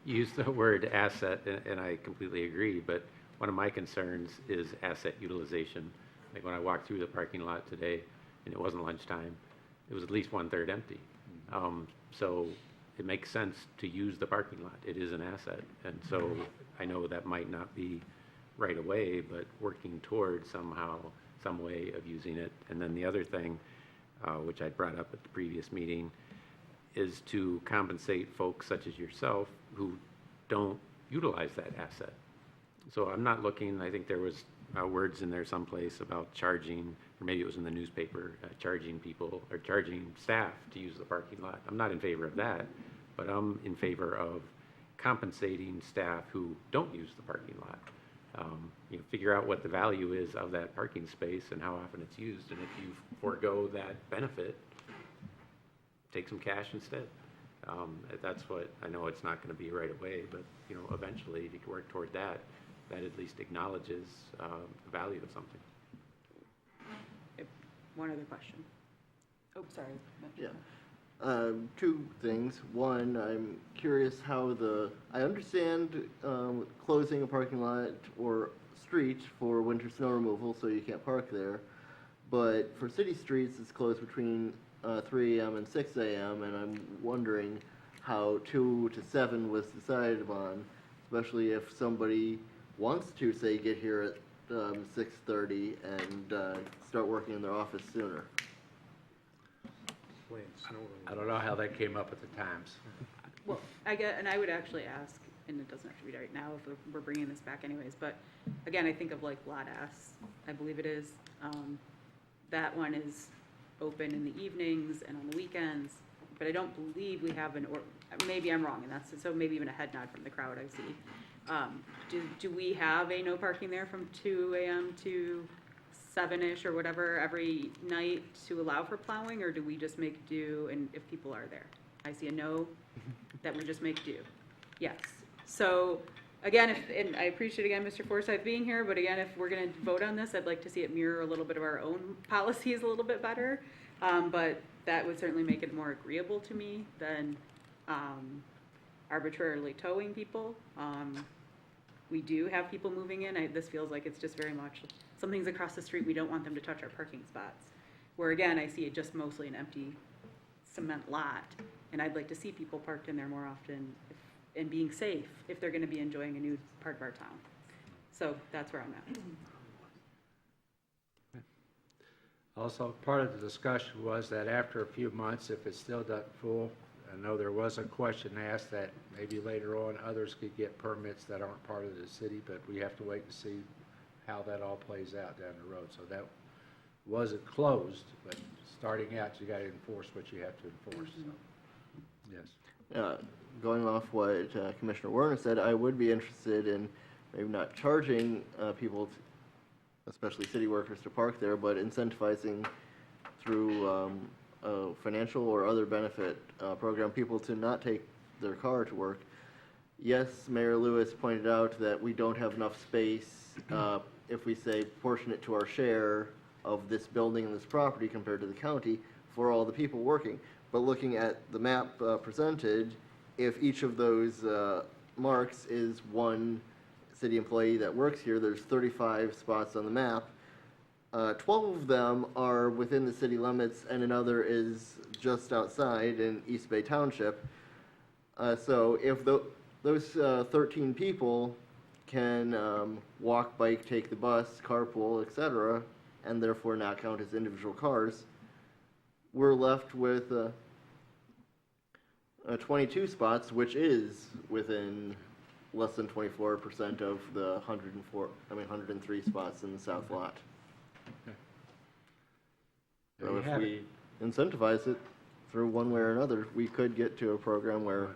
You used the word asset, and I completely agree, but one of my concerns is asset utilization. Like when I walked through the parking lot today, and it wasn't lunchtime, it was at least 1/3 empty. So it makes sense to use the parking lot. It is an asset. And so I know that might not be right away, but working towards somehow, some way of using it. And then the other thing, which I brought up at the previous meeting, is to compensate folks such as yourself who don't utilize that asset. So I'm not looking, I think there was words in there someplace about charging, or maybe it was in the newspaper, charging people or charging staff to use the parking lot. I'm not in favor of that, but I'm in favor of compensating staff who don't use the parking lot figure out what the value is of that parking space and how often it's used. And if you forego that benefit, take some cash instead. That's what, I know it's not going to be right away, but, eventually, if you can work toward that, that at least acknowledges the value of something. One other question. Oh, sorry. Yeah. Two things. One, I'm curious how I understand closing a parking lot or street for winter snow removal, so you can't park there. But for city streets, it's closed between 3 a.m. and 6 a.m., and I'm wondering how 2 to 7 was decided upon, especially if somebody wants to, say, get here at 6:30 and start working in their office sooner. I don't know how that came up at the times. Well, and I would actually ask, and it doesn't have to be right now if we're bringing this back anyways, but again, I think of like Lot S, I believe it is. That one is open in the evenings and on the weekends, but I don't believe we have maybe I'm wrong, and so maybe even a head nod from the crowd I see. Do we have a no parking there from 2 a.m. to 7-ish or whatever every night to allow for plowing, or do we just make do and if people are there? I see a no, that we just make do. Yes. So again, and I appreciate again Mr. Forsythe being here, but again, if we're going to vote on this, I'd like to see it mirror a little bit of our own policies a little bit better. But that would certainly make it more agreeable to me than arbitrarily towing people. We do have people moving in. This feels like it's just very much, something's across the street, we don't want them to touch our parking spots. Where again, I see it just mostly an empty cement lot, and I'd like to see people parked in there more often and being safe if they're going to be enjoying a new part of our town. So that's where I'm at. Also, part of the discussion was that after a few months, if it still doesn't full, I know there was a question asked that maybe later on others could get permits that aren't part of the city, but we have to wait and see how that all plays out down the road. So that wasn't closed, but starting out, you got to enforce what you have to enforce. So, yes. Going off what Commissioner Werner said, I would be interested in maybe not charging people, especially city workers, to park there, but incentivizing through a financial or other benefit program people to not take their car to work. Yes, Mayor Lewis pointed out that we don't have enough space if we say portion it to our share of this building and this property compared to the county for all the people working. But looking at the map presented, if each of those marks is one city employee that works here, there's 35 spots on the map. 12 of them are within the city limits, and another is just outside in East Bay Township. So if those 13 people can walk, bike, take the bus, carpool, etc., and therefore not count as individual cars, we're left with 22 spots, which is within less than 24% of the 103 spots in the south lot. So if we incentivize it through one way or another, we could get to a program where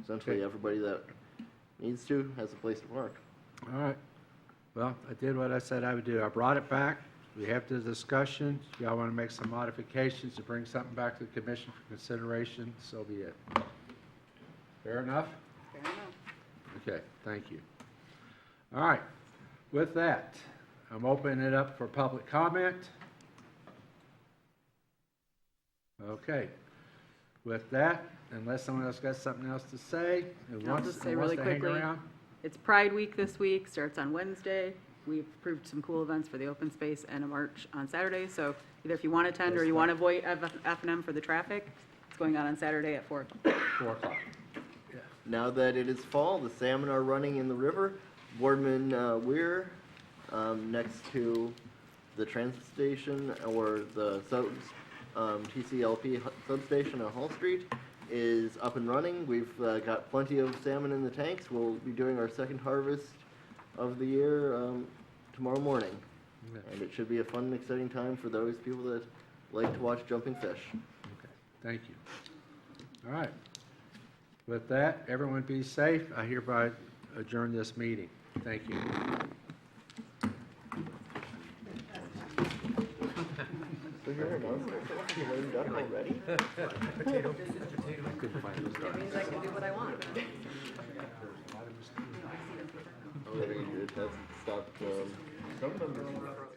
essentially everybody that needs to has a place to park. All right. Well, I did what I said I would do. I brought it back. We have the discussion. If y'all want to make some modifications to bring something back to the commission for consideration, so be it. Fair enough? Fair enough. Okay, thank you. All right. With that, I'm opening it up for public comment. Okay. With that, unless someone else got something else to say, I'll just say really quickly, it's Pride Week this week, starts on Wednesday. We've approved some cool events for the open space and a march on Saturday, so either if you want to attend or you want to avoid F&M for the traffic, it's going on Saturday at 4 o'clock. 4 o'clock. Now that it is fall, the salmon are running in the river. Boardman Weir, next to the transfer station or the TCLP substation on Hall Street, is up and running. We've got plenty of salmon in the tanks. We'll be doing our second harvest of the year tomorrow morning. And it should be a fun and exciting time for those people that like to watch jumping fish. Okay, thank you. All right. With that, everyone be safe. I hereby adjourn this meeting. Thank you. Lame duck already? Potato. Couldn't find those It means I can do what I want. It hasn't stopped, some members